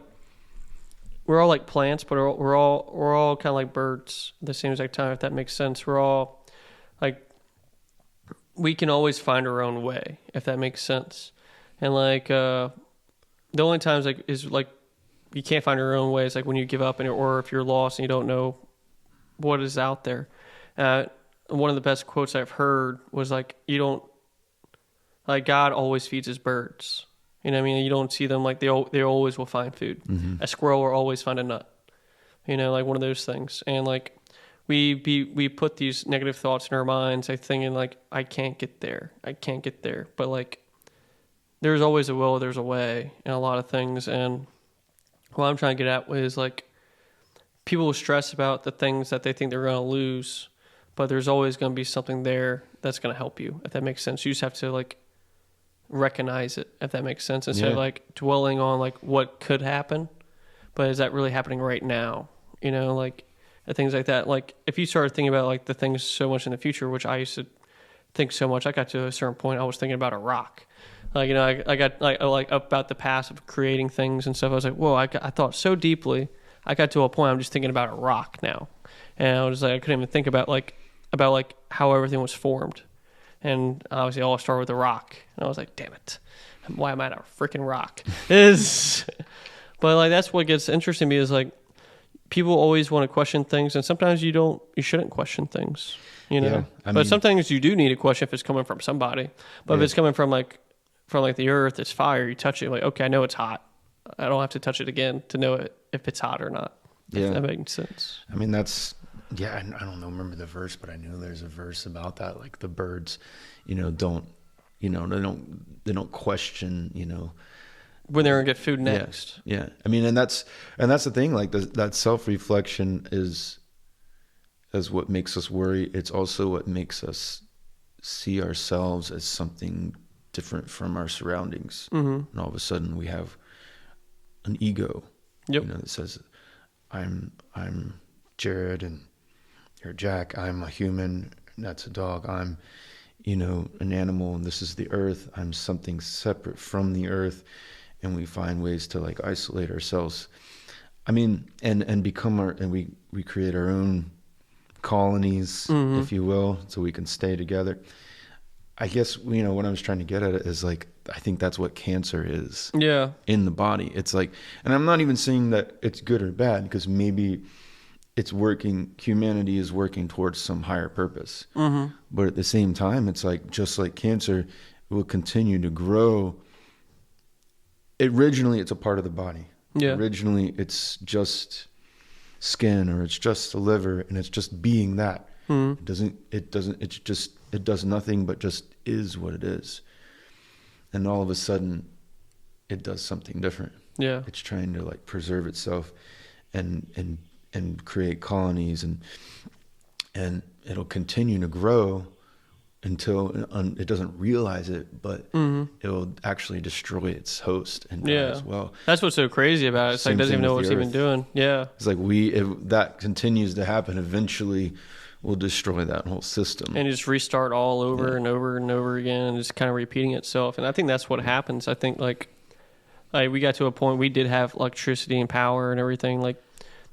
plants, but we're all kind of like birds at the same exact time, if that makes sense. We're all like, we can always find our own way, if that makes sense. And like the only times like is like you can't find your own way is like when you give up, or if you're lost and you don't know what is out there. One of the best quotes I've heard was like, God always feeds his birds. You know what I mean? You don't see them, like they always will find food. Mm-hmm. A squirrel will always find a nut. You know, like one of those things. And like we put these negative thoughts in our minds, like thinking like, I can't get there. But like there's always a will, there's a way in a lot of things. And what I'm trying to get at is like, people will stress about the things that they think they're going to lose, but there's always going to be something there that's going to help you, if that makes sense. You just have to like recognize it, if that makes sense, instead of like dwelling on like what could happen, but is that really happening right now? You know, like things like that. Like if you started thinking about like the things so much in the future, which I used to think so much, I got to a certain point, I was thinking about a rock. Like, you know, I got like about the past of creating things and stuff. I was like, whoa, I thought so deeply. I got to a point I'm just thinking about a rock now. And I was like, I couldn't even think about how everything was formed. And obviously all started with a rock. And I was like, damn it, why am I at a freaking rock? But like, that's what gets interesting to me is like, people always want to question things, and sometimes you shouldn't question things, you know? Yeah, but sometimes you do need a question if it's coming from somebody. But if it's coming from the earth, it's fire, you touch it, like, okay, I know it's hot. I don't have to touch it again to know if it's hot or not. If that makes sense. I mean, that's, I don't know, remember the verse, but I know there's a verse about that. Like the birds, they don't question, when they're going to get food next. Yeah. I mean, and that's the thing, like that self-reflection is what makes us worry. It's also what makes us see ourselves as something different from our surroundings. Mm-hmm. And all of a sudden we have an ego, that says, I'm Jared and you're Jack. I'm a human. And that's a dog. I'm, an animal, and this is the earth. I'm something separate from the earth. And we find ways to like isolate ourselves. I mean, and become we create our own colonies, mm-hmm. if you will, so we can stay together. I guess, what I was trying to get at it is like, I think that's what cancer is in the body. It's like, and I'm not even saying that it's good or bad, because maybe humanity is working towards some higher purpose. Mm-hmm. But at the same time, it's like, just like cancer, it will continue to grow. Originally, it's a part of the body. Yeah. Originally, it's just skin, or it's just the liver, and it's just being that. Mm-hmm. It does nothing but just is what it is. And all of a sudden, it does something different. Yeah. It's trying to like preserve itself and create colonies, and it'll continue to grow until it doesn't realize it, but it will actually destroy its host and die as well. That's what's so crazy about it. It's like it doesn't even know what it's even doing. Yeah. It's like if that continues to happen, eventually we'll destroy that whole system. And just restart all over and over and over again, and just kind of repeating itself. And I think that's what happens. I think like we got to a point we did have electricity and power and everything. Like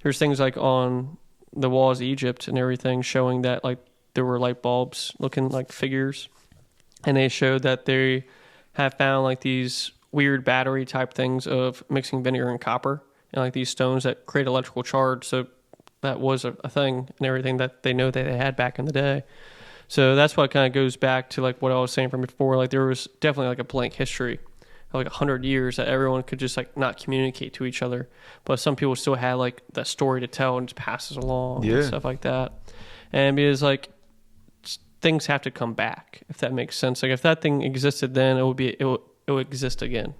there's things like on the walls of Egypt and everything showing that like there were light bulbs looking like figures, and they showed that they have found like these weird battery type things of mixing vinegar and copper and like these stones that create electrical charge. So that was a thing and everything that they know that they had back in the day. So that's what kind of goes back to like what I was saying from before. Like there was definitely like a blank history of like 100 years that everyone could just like not communicate to each other, but some people still had like that story to tell and just passes along and stuff like that. And because like things have to come back, if that makes sense. Like if that thing existed then, it will exist again.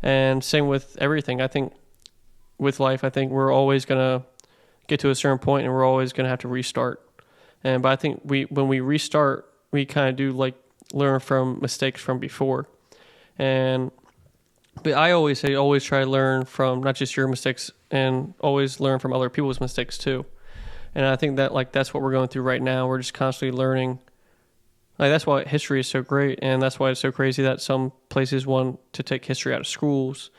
And same with everything. I think with life, I think we're always gonna get to a certain point and we're always gonna have to restart. But I think when we restart, we kind of do like learn from mistakes from before. But I always say always try to learn from not just your mistakes, and always learn from other people's mistakes too. And I think that like that's what we're going through right now. We're just constantly learning. Like that's why history is so great, and that's why it's so crazy that some places want to take history out of schools,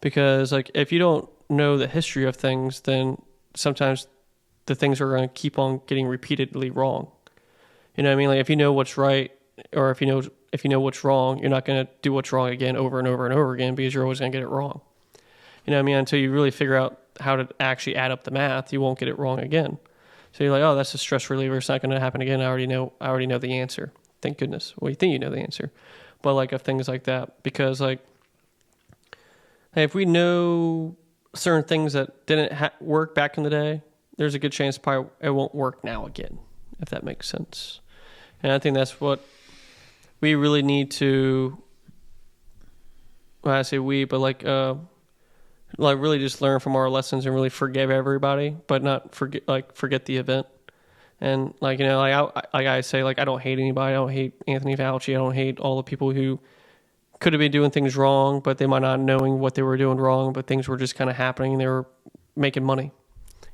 because like if you don't know the history of things, then sometimes the things are going to keep on getting repeatedly wrong. You know what I mean? Like if you know what's right, or if you know what's wrong, you're not going to do what's wrong again over and over and over again, because you're always going to get it wrong. You know what I mean? Until you really figure out how to actually add up the math, you won't get it wrong again. So you're like, oh, that's a stress reliever. It's not going to happen again. I already know the answer. Thank goodness. Well, you think you know the answer. But like of things like that, because like, hey, if we know certain things that didn't work back in the day, there's a good chance probably it won't work now again, if that makes sense. And I think that's what we really need to, well, I say we, but like really just learn from our lessons and really forgive everybody, but not forget the event. And like, you know, like I say, like, I don't hate anybody. I don't hate Anthony Fauci. I don't hate all the people who could have been doing things wrong, but they might not knowing what they were doing wrong, but things were just kind of happening and they were making money.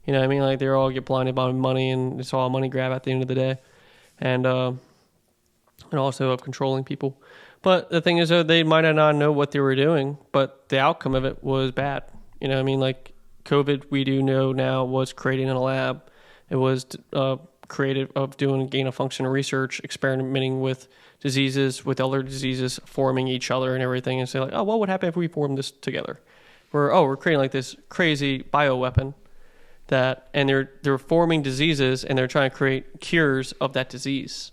You know what I mean? Like they all get blinded by money, and it's all a money grab at the end of the day. And also of controlling people. But the thing is, though, they might not know what they were doing, but the outcome of it was bad. You know what I mean? Like COVID, we do know now, was created in a lab. It was created of doing gain-of-function research, experimenting with diseases, with other diseases, forming each other and everything, and say like, oh, what would happen if we formed this together? We're creating like this crazy bioweapon and they're forming diseases, and they're trying to create cures of that disease.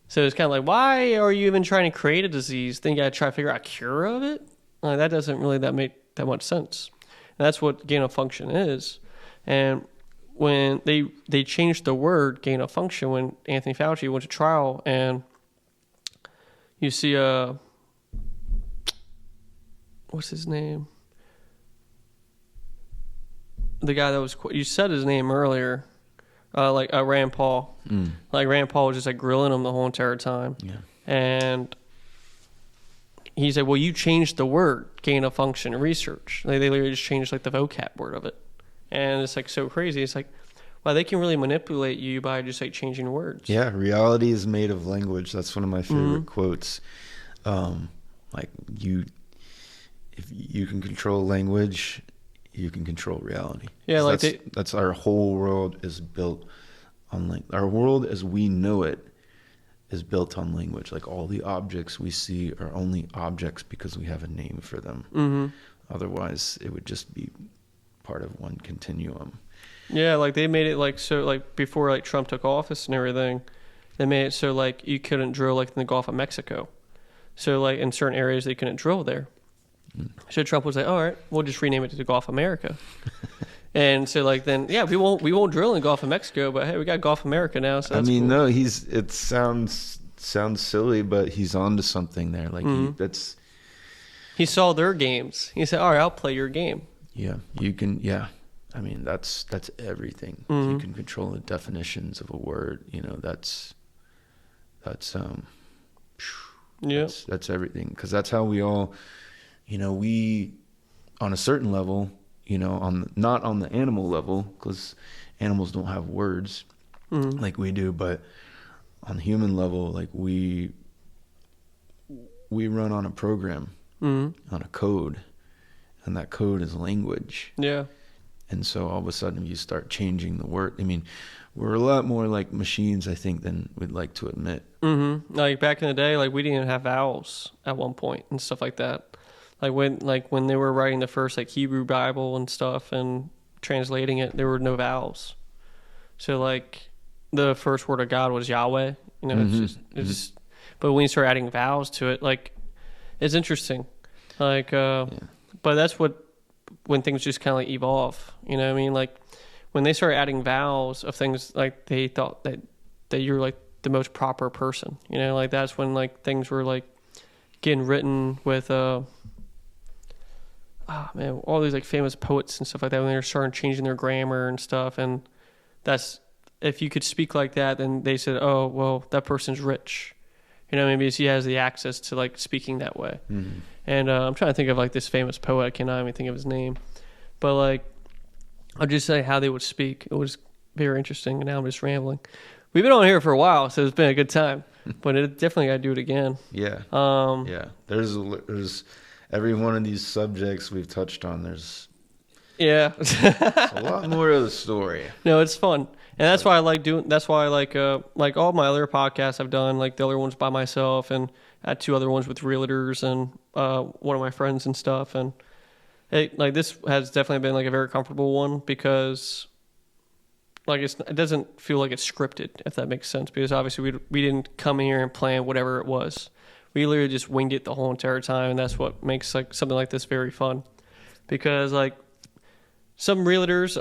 So it's kind of like, why are you even trying to create a disease? Then you got to try to figure out a cure of it? Like, that doesn't really make that much sense. And that's what gain of function is. And when they changed the word gain of function when Anthony Fauci went to trial, and you see what's his name? The guy that was, you said his name earlier. Rand Paul. Like Rand Paul was just like grilling him the whole entire time. Yeah. And he said, well, you changed the word gain of function research. They literally just changed like the vocab word of it. And it's like so crazy. It's like, wow, they can really manipulate you by just like changing words. Yeah, reality is made of language. That's one of my favorite quotes. Like if you can control language, you can control reality. Yeah, so like that's our whole world is built on our world as we know it is built on language. Like all the objects we see are only objects because we have a name for them. Mm-hmm. Otherwise, it would just be part of one continuum. Yeah, like they made it like so like before like Trump took office and everything, they made it so like you couldn't drill like in the Gulf of Mexico. So like in certain areas they couldn't drill there. So Trump was like, all right, we'll just rename it to the Gulf of America. And so like then we won't drill in the Gulf of Mexico, but hey, we got Gulf America now, so that's cool. No, it sounds silly, but he's onto something there. Like that's He saw their games. He said, all right, I'll play your game. Yeah, you can. Yeah, I mean that's everything. You can control the definitions of a word. You know, that's yeah, that's everything, because that's how we all, you know, we on a certain level, you know, not on the animal level, because animals don't have words like we do, but on the human level, like we run on a program, on a code, and that code is language. Yeah. And so all of a sudden you start changing the word. I mean, we're a lot more like machines, I think, than we'd like to admit. Like back in the day, like we didn't have vowels at one point and stuff like that. Like when they were writing the first like Hebrew Bible and stuff and translating it, there were no vowels. So like the first word of God was Yahweh. You know, it's just. But when you start adding vowels to it, like it's interesting. Like, but that's when things just kind of like evolve. You know what I mean? Like when they start adding vowels of things, like they thought that you're like the most proper person. You know, like that's when like things were like getting written with all these like famous poets and stuff like that, when they were starting changing their grammar and stuff. And that's, if you could speak like that, then they said, oh, well, that person's rich. You know, maybe he has the access to like speaking that way. And I'm trying to think of like this famous poet. I cannot even think of his name. But like, I'll just say how they would speak. It was very interesting. And now I'm just rambling. We've been on here for a while, so it's been a good time. But it definitely got to do it again. Yeah. Yeah. There's every one of these subjects we've touched on. There's a lot more of the story. No, it's fun, and that's why I like doing. That's why I like all my other podcasts I've done, like the other ones by myself, and I had 2 other ones with realtors and one of my friends and stuff. And like this has definitely been like a very comfortable one, because like it doesn't feel like it's scripted, if that makes sense. Because obviously we didn't come here and plan whatever it was. We literally just winged it the whole entire time, and that's what makes like something like this very fun. Because like some realtors,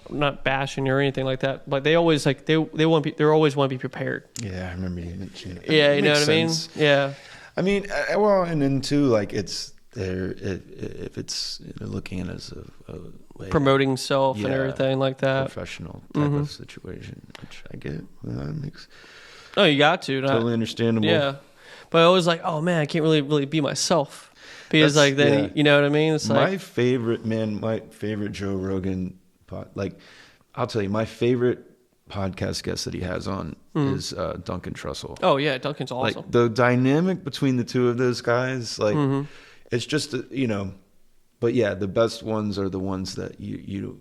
not bashing or anything like that, but they always like they always want to be prepared. Yeah, I remember you mentioned it. Yeah, you know what sense. I mean. Yeah. I mean, well, and then too, like it's there if it's looking at it as a way, promoting self and everything like that, professional type of situation, which I get. Well, that makes. No, you got to. Totally understandable. Yeah. But I was like, oh man, I can't really be myself, because like then you know what I mean. It's my like favorite Joe Rogan I'll tell you, my favorite podcast guest that he has on is Duncan Trussell. Oh yeah, Duncan's awesome. Like the dynamic between the two of those guys, like it's just but yeah, the best ones are the ones that you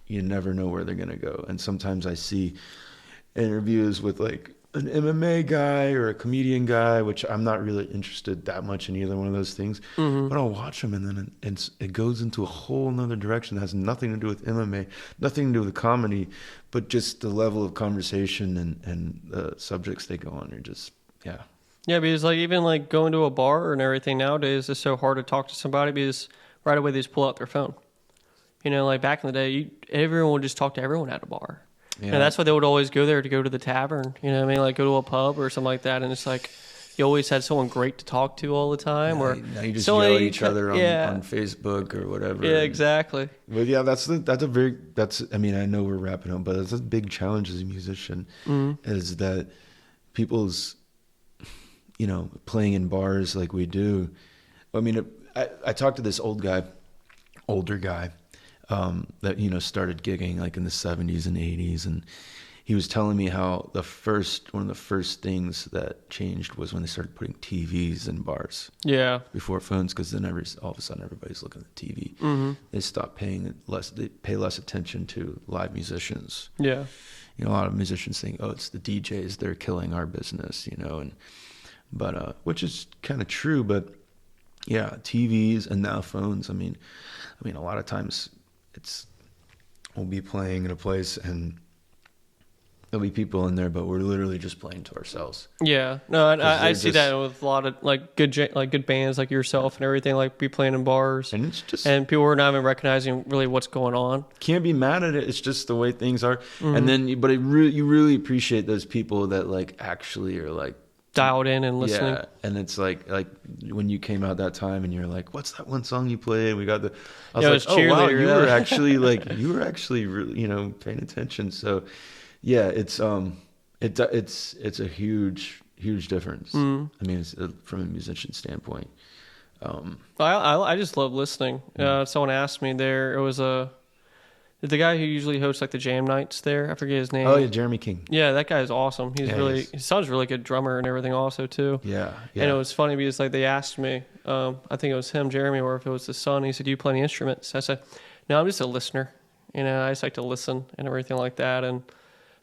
never know where they're gonna go. And sometimes I see interviews with like an MMA guy or a comedian guy, which I'm not really interested that much in either one of those things, but I'll watch them, and then it goes into a whole nother direction that has nothing to do with MMA, nothing to do with comedy, but just the level of conversation and the subjects they go on are just, yeah. Yeah, because like even like going to a bar and everything nowadays is so hard to talk to somebody, because right away they just pull out their phone. You know, like back in the day, everyone would just talk to everyone at a bar. Yeah. And that's why they would always go there, to go to the tavern. You know what I mean? Like go to a pub or something like that. And it's like you always had someone great to talk to all the time. Yeah, or now you just yell at each other on Facebook or whatever. Yeah, exactly. But yeah, I mean, I know we're wrapping up, but that's a big challenge as a musician, is that people's, playing in bars like we do. I mean, I talked to this older guy, that started gigging like in the 70s and 80s, and he was telling me how one of the first things that changed was when they started putting TVs in bars. Yeah. Before phones, because then all of a sudden everybody's looking at the TV. They stopped they pay less attention to live musicians. Yeah. A lot of musicians think, oh, it's the DJs, they're killing our business, but which is kind of true, but yeah, TVs and now phones. I mean, a lot of times we'll be playing in a place and there'll be people in there, but we're literally just playing to ourselves. Yeah, no, I see that with a lot of like good bands like yourself and everything, like be playing in bars, and it's just, and people are not even recognizing really what's going on. Can't be mad at it. It's just the way things are. And then, but you really appreciate those people that like actually are like dialed in and listening. Yeah, and it's like when you came out that time and you're like, what's that one song you played? We got the. I was like, oh wow, you were actually really paying attention. So yeah, it's a huge difference. I mean, it's, from a musician standpoint. I just love listening. Someone asked me there. It was the guy who usually hosts like the jam nights there. I forget his name. Oh yeah, Jeremy King. Yeah, that guy is awesome. His son's a really good drummer and everything also too. Yeah. And it was funny because like they asked me, I think it was him, Jeremy, or if it was the son. He said, "Do you play any instruments?" I said, "No, I'm just a listener. I just like to listen and everything like that." And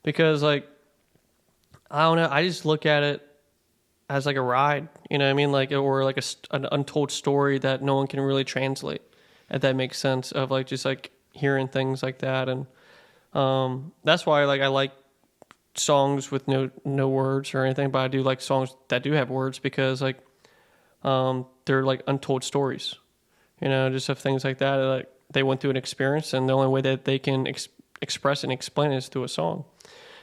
because like I don't know, I just look at it as like a ride. You know what I mean? Like or like an untold story that no one can really translate. If that makes sense. Of like just like hearing things like that, and that's why like I like songs with no words or anything, but I do like songs that do have words because like they're like untold stories, just of things like that. Like they went through an experience, and the only way that they can express and explain it is through a song,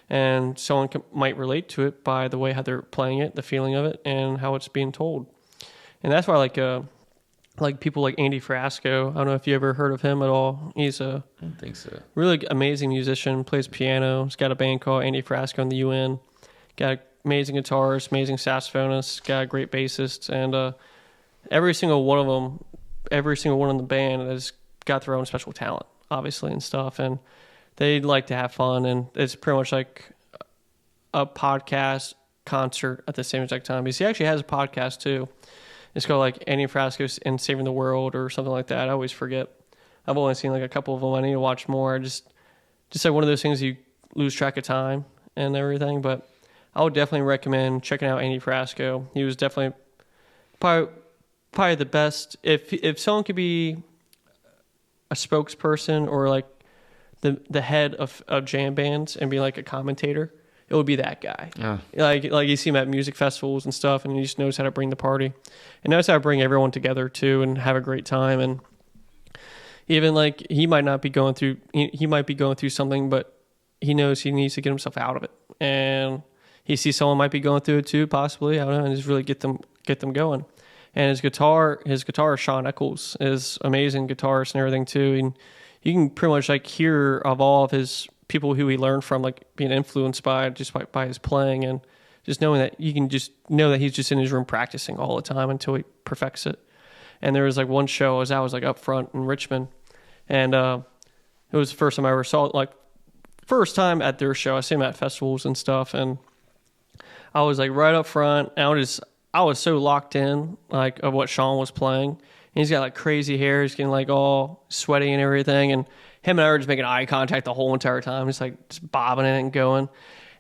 and someone might relate to it by the way how they're playing it, the feeling of it, and how it's being told. And that's why I like people like Andy Frasco. I don't know if you ever heard of him at all. He's I don't think so. Really amazing musician, plays piano. He's got a band called Andy Frasco and the UN. Got amazing guitarist, amazing saxophonist, got a great bassist, and every single one in the band has got their own special talent, obviously, and stuff. And they like to have fun, and it's pretty much like a podcast concert at the same exact time. Because he actually has a podcast too. It's called like Andy Frasco and Saving the World or something like that. I always forget. I've only seen like a couple of them. I need to watch more. Just like one of those things you lose track of time and everything. But I would definitely recommend checking out Andy Frasco. He was definitely probably the best. If someone could be a spokesperson or like the head of jam bands and be like a commentator, it would be that guy. Yeah. Like you see him at music festivals and stuff, and he just knows how to bring the party, and knows how to bring everyone together too, and have a great time. And even like he might be going through something, but he knows he needs to get himself out of it, and he sees someone might be going through it too, possibly. I don't know, and just really get them going. And his guitarist Sean Eccles is amazing guitarist and everything too, and you can pretty much like hear of all of his people who he learned from, like being influenced by his playing, and just knowing that you can just know that he's just in his room practicing all the time until he perfects it. And there was like one show I was like up front in Richmond, and it was the first time I ever saw it, like first time at their show. I see them at festivals and stuff, and I was like right up front, and I was so locked in like of what Sean was playing. And he's got like crazy hair, he's getting like all sweaty and everything, and him and I were just making eye contact the whole entire time, just bobbing it and going.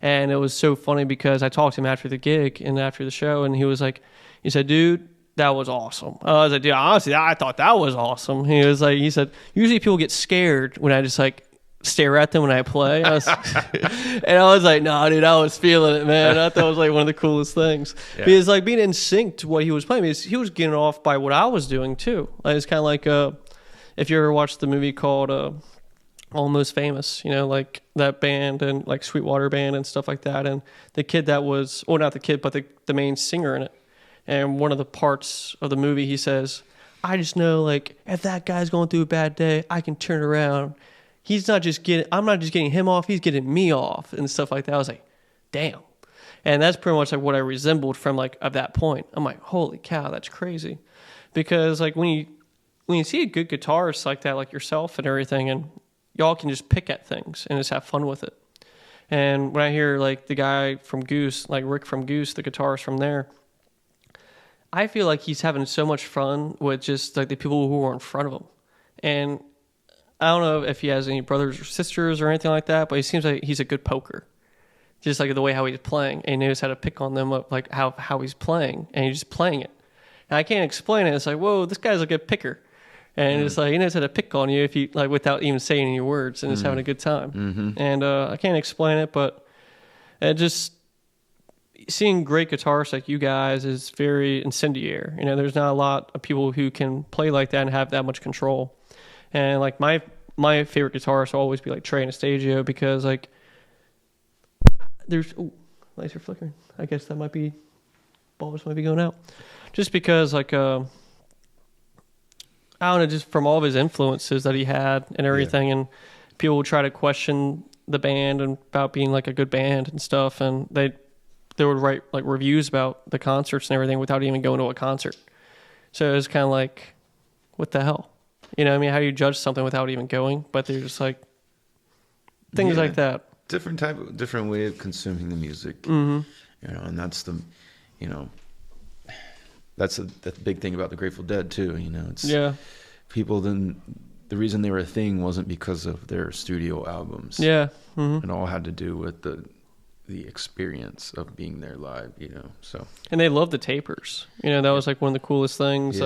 And it was so funny because I talked to him after the gig and after the show, and he said, "Dude, that was awesome." I was like, "Dude, honestly, I thought that was awesome." He said, "Usually people get scared when I just like stare at them when I play." And I was like, "No, dude, I was feeling it, man." I thought it was like one of the coolest things. Yeah. Because like being in sync to what he was playing, because he was getting off by what I was doing too. Like, it's kind of like if you ever watched the movie called Almost Famous, like that band and like Sweetwater Band and stuff like that, and the kid that was, well, not the kid, but the main singer in it. And one of the parts of the movie, he says, "I just know, like, if that guy's going through a bad day, I can turn around. I'm not just getting him off, he's getting me off," and stuff like that. I was like, damn. And that's pretty much like what I resembled from like at that point. I'm like, holy cow, that's crazy. Because like when you see a good guitarist like that, like yourself and everything, and y'all can just pick at things and just have fun with it. And when I hear like the guy from Goose, like Rick from Goose, the guitarist from there, I feel like he's having so much fun with just like the people who are in front of him. And I don't know if he has any brothers or sisters or anything like that, but he seems like he's a good poker. Just like the way how he's playing, and he knows how to pick on them, like how he's playing, and he's just playing it. And I can't explain it. It's like, whoa, this guy's a good picker. And it's like he knows how to pick on you if you like without even saying any words, and just having a good time. Mm-hmm. And I can't explain it, but just seeing great guitarists like you guys is very incendiary. There's not a lot of people who can play like that and have that much control. And like my favorite guitarist will always be like Trey Anastasio, because like there's lights are flickering. I guess that might be bulbs might be going out. Just because, like, I don't know, just from all of his influences that he had and everything, and people would try to question the band and about being like a good band and stuff, and they would write like reviews about the concerts and everything without even going to a concert. So it was kind of like, what the hell? You know what I mean? How do you judge something without even going? But they're just like, things like that. Different way of consuming the music. Mm-hmm. You know, and that's the, you know, that's the big thing about the Grateful Dead too. You know, it's people then. The reason they were a thing wasn't because of their studio albums. Yeah. Mm-hmm. It all had to do with the experience of being there live, you know. So. And they loved the tapers. You know, that was like one of the coolest things.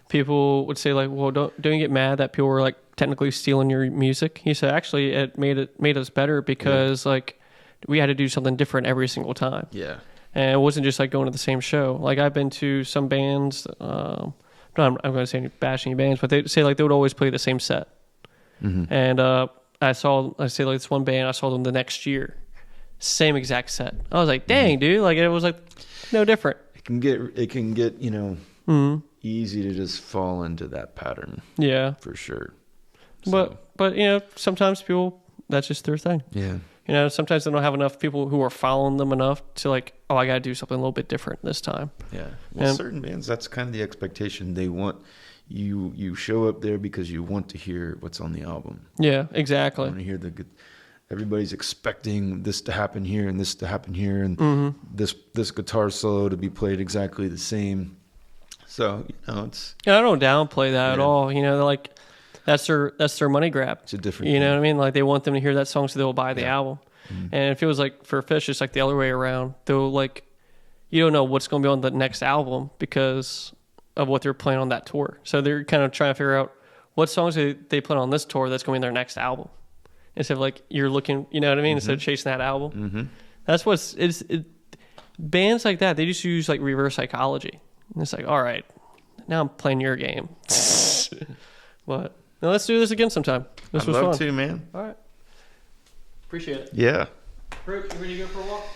People would say like, well, don't you get mad that people were like technically stealing your music? He said actually it made us better because like we had to do something different every single time. Yeah. And it wasn't just like going to the same show. Like I've been to some bands, I'm going to say any bashing bands, but they say like they would always play the same set. Mm-hmm. And I say like this one band, I saw them the next year, same exact set. I was like, dang, dude, like it was like no different. It can get you know, easy to just fall into that pattern. Yeah, for sure. So. But you know, sometimes people, that's just their thing. Yeah. You know, sometimes they don't have enough people who are following them enough to like, oh, I got to do something a little bit different this time. Yeah. Well, certain bands, that's kind of the expectation. They want you show up there because you want to hear what's on the album. Yeah, exactly. You want to hear everybody's expecting this to happen here and this to happen here and this guitar solo to be played exactly the same. So, you know, it's... Yeah, I don't downplay that at all. You know, they're like... That's their money grab. It's a different You know what I mean? Like they want them to hear that song so they'll buy the album. Mm-hmm. And it feels like for Fish, it's like the other way around. They'll like, you don't know what's going to be on the next album because of what they're playing on that tour. So they're kind of trying to figure out what songs they put on this tour that's going to be in their next album. Instead of like, you're looking, you know what I mean? Instead of chasing that album. Mm-hmm. That's bands like that, they just use like reverse psychology. And it's like, all right, now I'm playing your game. But... Now let's do this again sometime. This was fun. I'd love to, man. All right. Appreciate it. Yeah. Brooke, you ready to go for a walk?